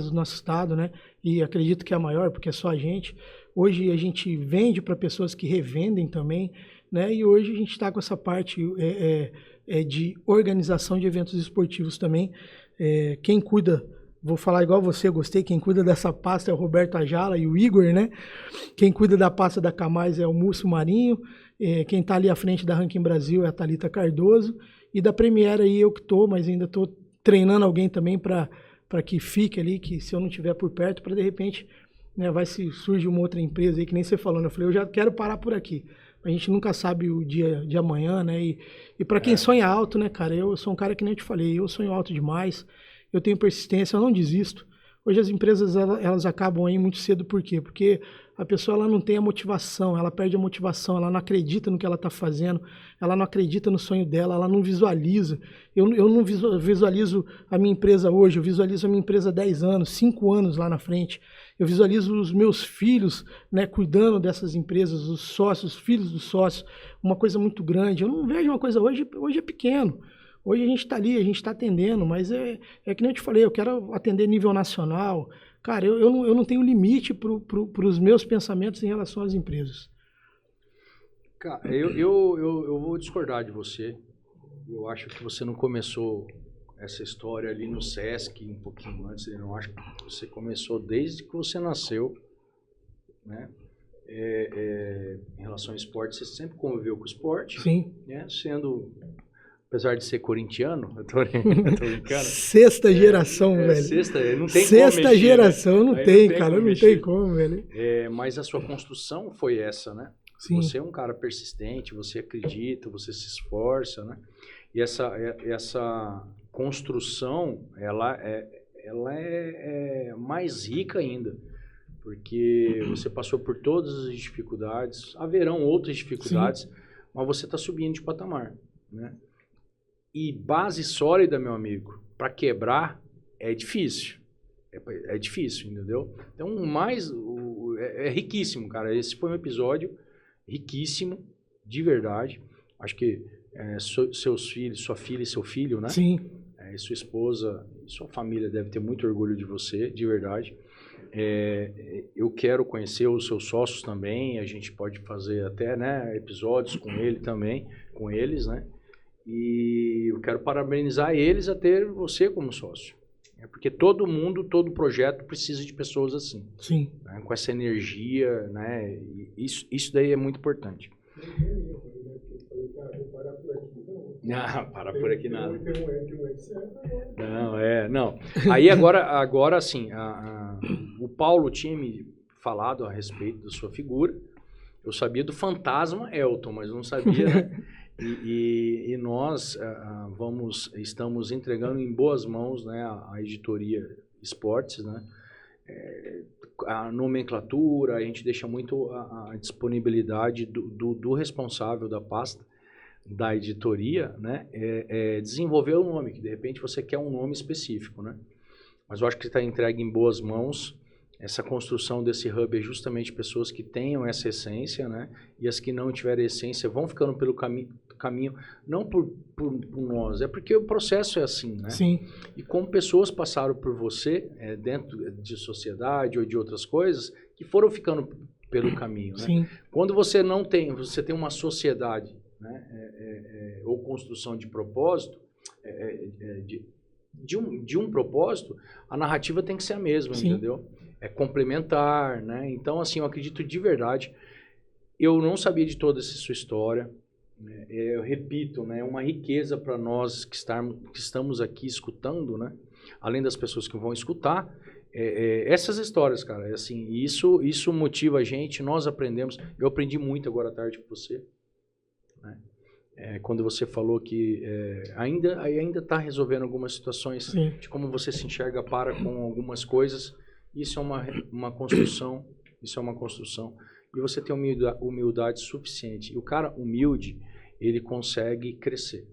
do nosso estado, né, e acredito que é a maior, porque é só a gente. Hoje a gente vende para pessoas que revendem também, né? E hoje a gente está com essa parte de organização de eventos esportivos também. Quem cuida, vou falar igual você, gostei, quem cuida dessa pasta é o Roberto Ajala e o Igor, né? Quem cuida da pasta da Camais é o Múcio Marinho, quem está ali à frente da Ranking Brasil é a Thalita Cardoso, e da Premiere aí eu que estou, mas ainda estou treinando alguém também para que fique ali, que se eu não estiver por perto, para de repente... né, surge uma outra empresa aí, que nem você falou, né? Eu falei, eu já quero parar por aqui. A gente nunca sabe o dia de amanhã, né? E para quem sonha alto, né, cara? Eu sou um cara que nem eu te falei, eu sonho alto demais, eu tenho persistência, eu não desisto. Hoje as empresas, elas acabam aí muito cedo, por quê? Porque a pessoa ela não tem a motivação, ela perde a motivação, ela não acredita no que ela está fazendo, ela não acredita no sonho dela, ela não visualiza. Eu não visualizo a minha empresa hoje, eu visualizo a minha empresa 10 anos, 5 anos lá na frente. Eu visualizo os meus filhos, né, cuidando dessas empresas, os sócios, os filhos dos sócios, uma coisa muito grande. Eu não vejo uma coisa hoje é pequeno. Hoje a gente está ali, a gente está atendendo, mas é que nem eu te falei, eu quero atender nível nacional. Cara, eu não tenho limite para os meus pensamentos em relação às empresas.
Cara, eu vou discordar de você. Eu acho que você não começou essa história ali no Sesc um pouquinho antes. Eu não acho que você começou desde que você nasceu, né? Em relação ao esporte, você sempre conviveu com o esporte.
Sim.
Né? Apesar de ser corintiano, eu tô brincando.
Sexta geração, velho.
Não tem
Sexta
como mexer,
geração,
né?
não tem, cara, não tem como, velho.
Mas a sua construção foi essa, né?
Sim.
Você é um cara persistente, você acredita, você se esforça, né? E essa construção, ela é mais rica ainda, porque você passou por todas as dificuldades, haverão outras dificuldades, sim, mas você está subindo de patamar, né? E base sólida, meu amigo, para quebrar é difícil. É difícil, entendeu? Então, é riquíssimo, cara. Esse foi um episódio riquíssimo, de verdade. Acho que seus filhos, sua filha e seu filho, né?
Sim.
Sua esposa, sua família deve ter muito orgulho de você, de verdade. Eu quero conhecer os seus sócios também. A gente pode fazer até, né, episódios com eles, né? E eu quero parabenizar eles a ter você como sócio. Porque todo projeto precisa de pessoas assim.
Sim.
Né? Com essa energia, né? Isso daí é muito importante. Não, para por aqui nada. Não. Aí agora assim, o Paulo tinha me falado a respeito da sua figura. Eu sabia do fantasma Elton, mas não sabia, né? E nós estamos entregando em boas mãos, né, a editoria Esportes, né? a nomenclatura, a gente deixa muito a disponibilidade do responsável da pasta, da editoria, né, desenvolver o nome, que de repente você quer um nome específico, né? Mas eu acho que está entregue em boas mãos. Essa construção desse hub é justamente pessoas que tenham essa essência, né? E as que não tiverem essência vão ficando pelo caminho, não por nós, é porque o processo é assim, né?
Sim.
E como pessoas passaram por você, dentro de sociedade ou de outras coisas, que foram ficando pelo caminho, né?
Sim.
Quando você não tem, você tem uma sociedade, né? Ou construção de propósito, de um propósito, a narrativa tem que ser a mesma,
Sim.
entendeu? É complementar, né? Então, assim, eu acredito de verdade. Eu não sabia de toda essa sua história. Né? Eu repito, né? É uma riqueza para nós que estamos aqui escutando, né? Além das pessoas que vão escutar, essas histórias, cara. Assim, isso motiva a gente, nós aprendemos. Eu aprendi muito agora à tarde com você, né? Quando você falou que ainda está resolvendo algumas situações. Sim. De como você se enxerga com algumas coisas. Isso é uma construção, e você tem humildade suficiente. E o cara humilde, ele consegue crescer,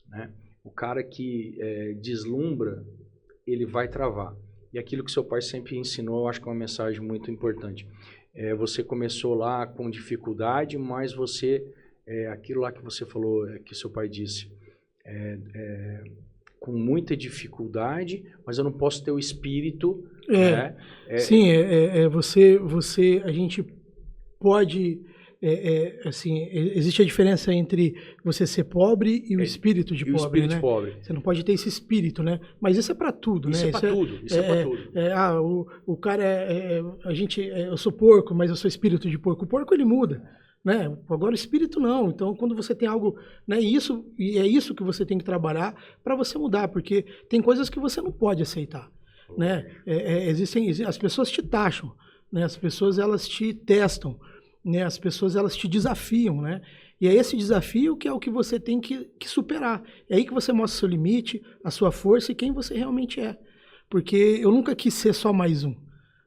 né? O cara que deslumbra, ele vai travar. E aquilo que seu pai sempre ensinou, eu acho que é uma mensagem muito importante. Você começou lá com dificuldade, mas você, aquilo lá que você falou, que seu pai disse, com muita dificuldade, mas eu não posso ter o espírito...
Sim, a gente pode, assim, existe a diferença entre você ser pobre e o espírito de pobre,
espírito
né?
Pobre.
Você não pode ter esse espírito, né? Mas isso é para tudo,
isso
né?
É para tudo, isso é para tudo.
O cara eu sou porco, mas eu sou espírito de porco. O porco, ele muda, né? Agora o espírito não. Então, quando você tem algo, né? E é isso que você tem que trabalhar para você mudar, porque tem coisas que você não pode aceitar. Né? As pessoas te taxam, né? As pessoas elas te testam, né? As pessoas elas te desafiam, né? E é esse desafio que é o que você tem que superar. É aí que você mostra o seu limite, a sua força e quem você realmente é. Porque eu nunca quis ser só mais um,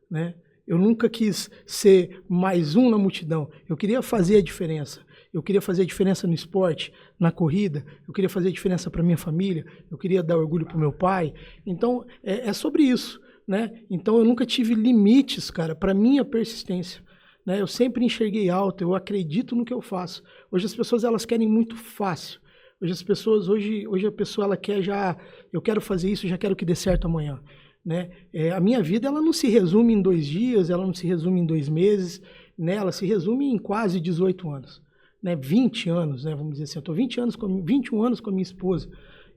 né? Eu nunca quis ser mais um na multidão. Eu queria fazer a diferença. Eu queria fazer a diferença no esporte, na corrida. Eu queria fazer a diferença para minha família. Eu queria dar orgulho para o meu pai. Então, é sobre isso, né? Então, eu nunca tive limites, cara, para minha persistência. Né? Eu sempre enxerguei alto. Eu acredito no que eu faço. Hoje as pessoas elas querem muito fácil. Hoje a pessoa ela quer já... Eu quero fazer isso, já quero que dê certo amanhã. Né? A minha vida ela não se resume em 2 dias, ela não se resume em 2 meses, né? Ela se resume em quase 18 anos. Né, 20 anos, né, vamos dizer assim, eu estou 21 anos com a minha esposa.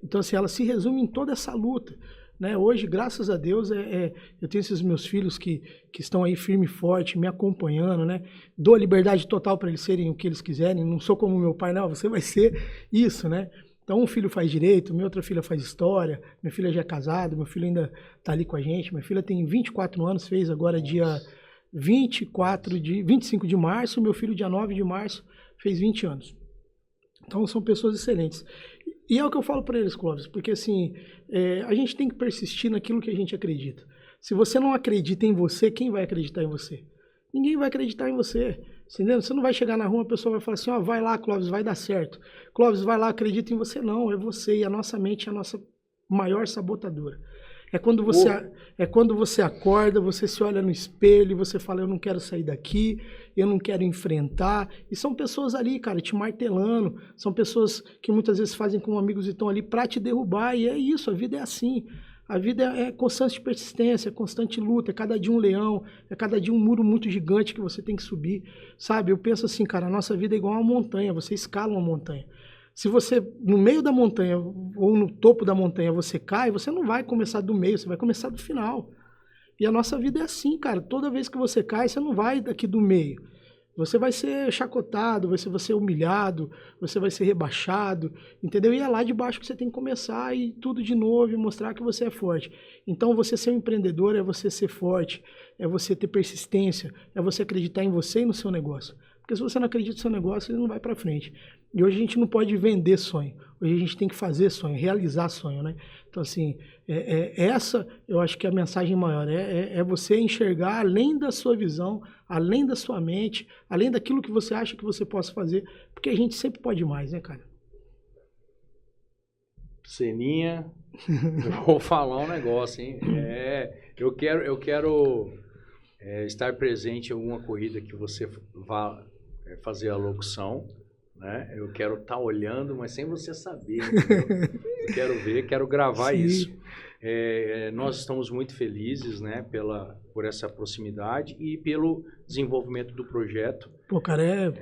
Então, assim, ela se resume em toda essa luta. Né? Hoje, graças a Deus, eu tenho esses meus filhos que estão aí firme e forte, me acompanhando, né? Dou a liberdade total para eles serem o que eles quiserem, não sou como meu pai, não, você vai ser isso, né? Então, um filho faz direito, minha outra filha faz história, minha filha já é casada, meu filho ainda está ali com a gente, minha filha tem 24 anos, fez agora dia 25 de março, meu filho dia 9 de março, fez 20 anos. Então, são pessoas excelentes. E é o que eu falo para eles, Clóvis, porque assim, a gente tem que persistir naquilo que a gente acredita. Se você não acredita em você, quem vai acreditar em você? Ninguém vai acreditar em você. Entendeu? Você não vai chegar na rua, a pessoa vai falar assim, vai lá, Clóvis, vai dar certo. Clóvis, vai lá, acredita em você. Não, é você. E a nossa mente é a nossa maior sabotadora. É quando você acorda, você se olha no espelho e você fala, eu não quero sair daqui, eu não quero enfrentar. E são pessoas ali, cara, te martelando. São pessoas que muitas vezes fazem com amigos e estão ali para te derrubar. E é isso, a vida é assim. A vida é constante persistência, é constante luta, é cada dia um leão, é cada dia um muro muito gigante que você tem que subir. Sabe, eu penso assim, cara, a nossa vida é igual a uma montanha, você escala uma montanha. Se você, no meio da montanha ou no topo da montanha, você cai, você não vai começar do meio, você vai começar do final. E a nossa vida é assim, cara. Toda vez que você cai, você não vai daqui do meio. Você vai ser chacotado, você vai ser humilhado, você vai ser rebaixado, entendeu? E é lá de baixo que você tem que começar e tudo de novo e mostrar que você é forte. Então, você ser um empreendedor é você ser forte, é você ter persistência, é você acreditar em você e no seu negócio. Porque se você não acredita no seu negócio, ele não vai para frente. E hoje a gente não pode vender sonho. Hoje a gente tem que fazer sonho, realizar sonho, né? Então, assim, essa eu acho que é a mensagem maior. É você enxergar além da sua visão, além da sua mente, além daquilo que você acha que você possa fazer. Porque a gente sempre pode mais, né, cara?
Seninha, eu vou falar um negócio, hein? Eu quero estar presente em alguma corrida que você vá fazer a locução, né? Eu quero estar olhando, mas sem você saber, entendeu? Eu quero ver, quero gravar
Sim.
isso. Nós estamos muito felizes, né, por essa proximidade e pelo desenvolvimento do projeto.
Pô, cara,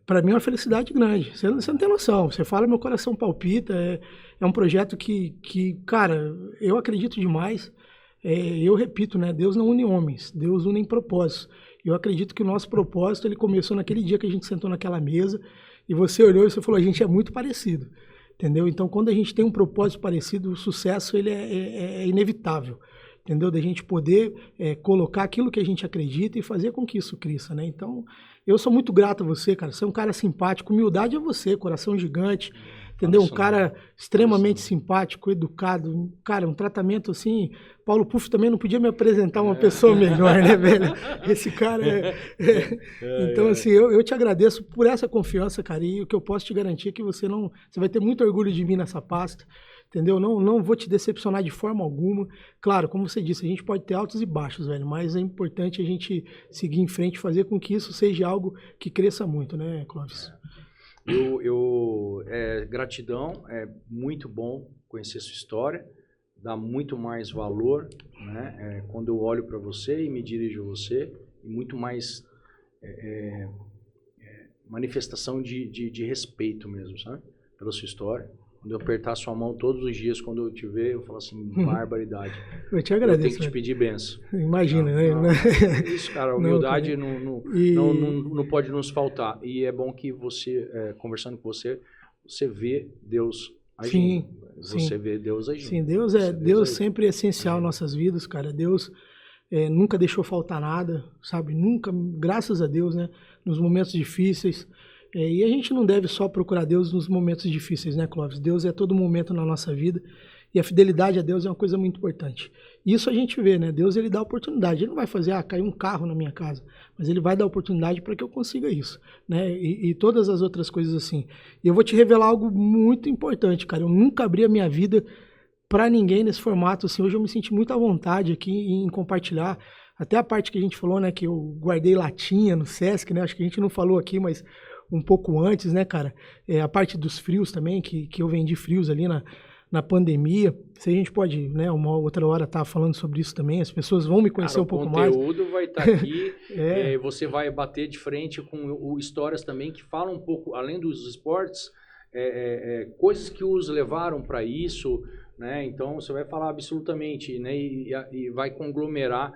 para mim é uma felicidade grande. Você não tem noção. Você fala, meu coração palpita. É um projeto que, cara, eu acredito demais. Eu repito, né? Deus não une homens, Deus une em propósitos. Eu acredito que o nosso propósito ele começou naquele dia que a gente sentou naquela mesa e você olhou e você falou, a gente é muito parecido, entendeu? Então, quando a gente tem um propósito parecido, o sucesso ele é inevitável, entendeu? Da gente poder colocar aquilo que a gente acredita e fazer com que isso cresça, né? Então, eu sou muito grato a você, cara. Você é um cara simpático, humildade é você, coração gigante. Entendeu? Um cara extremamente simpático, educado, cara, um tratamento assim. Paulo Puff também não podia me apresentar uma pessoa melhor, né, velho? Esse cara Então, assim, eu te agradeço por essa confiança, cara, e o que eu posso te garantir é que você vai ter muito orgulho de mim nessa pasta, entendeu? Não vou te decepcionar de forma alguma. Claro, como você disse, a gente pode ter altos e baixos, velho, mas é importante a gente seguir em frente, fazer com que isso seja algo que cresça muito, né, Clóvis?
Gratidão, é muito bom conhecer sua história, dá muito mais valor, né? Quando eu olho para você e me dirijo a você, e muito mais manifestação de respeito mesmo, sabe? Pela sua história. Quando eu apertar sua mão todos os dias, quando eu te ver, eu falo assim, barbaridade.
Eu te agradeço.
Eu tenho que te pedir benção.
Imagina, né?
Isso, cara, a humildade não pode nos faltar. E é bom que você, conversando com você, você vê Deus agindo. Você vê Deus agindo.
Sim, Deus sempre é essencial em nossas vidas, cara. Deus nunca deixou faltar nada, sabe? Nunca, graças a Deus, né? Nos momentos difíceis. E a gente não deve só procurar Deus nos momentos difíceis, né, Clóvis? Deus é todo momento na nossa vida e a fidelidade a Deus é uma coisa muito importante. Isso a gente vê, né? Deus, ele dá oportunidade. Ele não vai fazer, cair um carro na minha casa, mas ele vai dar oportunidade para que eu consiga isso, né? E todas as outras coisas assim. E eu vou te revelar algo muito importante, cara. Eu nunca abri a minha vida para ninguém nesse formato, assim. Hoje eu me senti muito à vontade aqui em compartilhar. Até a parte que a gente falou, né, que eu guardei latinha no Sesc, né? Acho que a gente não falou aqui, mas um pouco antes, né, cara? A parte dos frios também, que eu vendi frios ali na pandemia. Se a gente pode, né, uma outra hora estar falando sobre isso também, as pessoas vão me conhecer um pouco mais.
O conteúdo vai estar aqui, você vai bater de frente com histórias também que falam um pouco, além dos esportes, coisas que os levaram para isso, né? Então você vai falar absolutamente, né? E vai conglomerar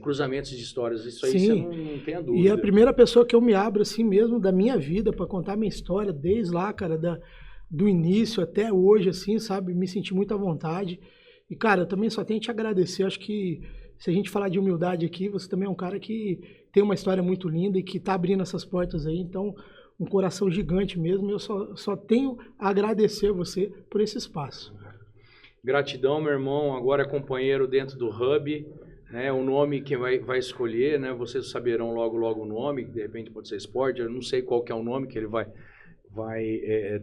cruzamentos de histórias. Isso aí você não tem a dúvida.
E é a primeira pessoa que eu me abro assim mesmo da minha vida para contar a minha história, desde lá, cara, do início até hoje, assim, sabe? Me senti muito à vontade. E, cara, eu também só tenho que te agradecer. Acho que se a gente falar de humildade aqui, você também é um cara que tem uma história muito linda e que tá abrindo essas portas aí. Então, um coração gigante mesmo. Eu só tenho a agradecer a você por esse espaço.
Gratidão, meu irmão. Agora é companheiro dentro do Hub, né? O nome que vai escolher, né? Vocês saberão logo o nome. De repente pode ser Sport. Eu não sei qual que é o nome que ele vai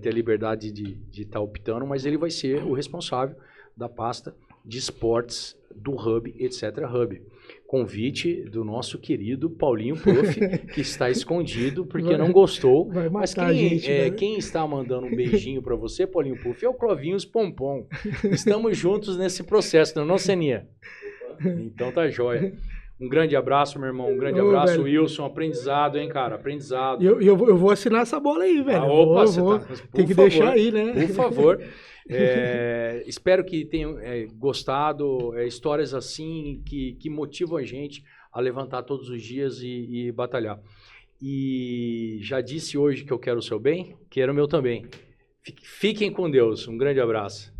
ter a liberdade de estar optando, mas ele vai ser o responsável da pasta de esportes do Hub, etc. Hub. Convite do nosso querido Paulinho Puff, que está escondido porque não gostou. Mas quem está mandando um beijinho para você, Paulinho Puff, é o Clovinhos Pompom. Estamos juntos nesse processo, não, Seninha? Então tá jóia. Um grande abraço, meu irmão. Um grande abraço, velho. Wilson. Aprendizado, hein, cara? Aprendizado.
Eu vou assinar essa bola aí, velho. Tem que deixar aí, né?
Por favor. Espero que tenham gostado. Histórias assim que motivam a gente a levantar todos os dias e batalhar. E já disse hoje que eu quero o seu bem, quero o meu também. Fiquem com Deus. Um grande abraço.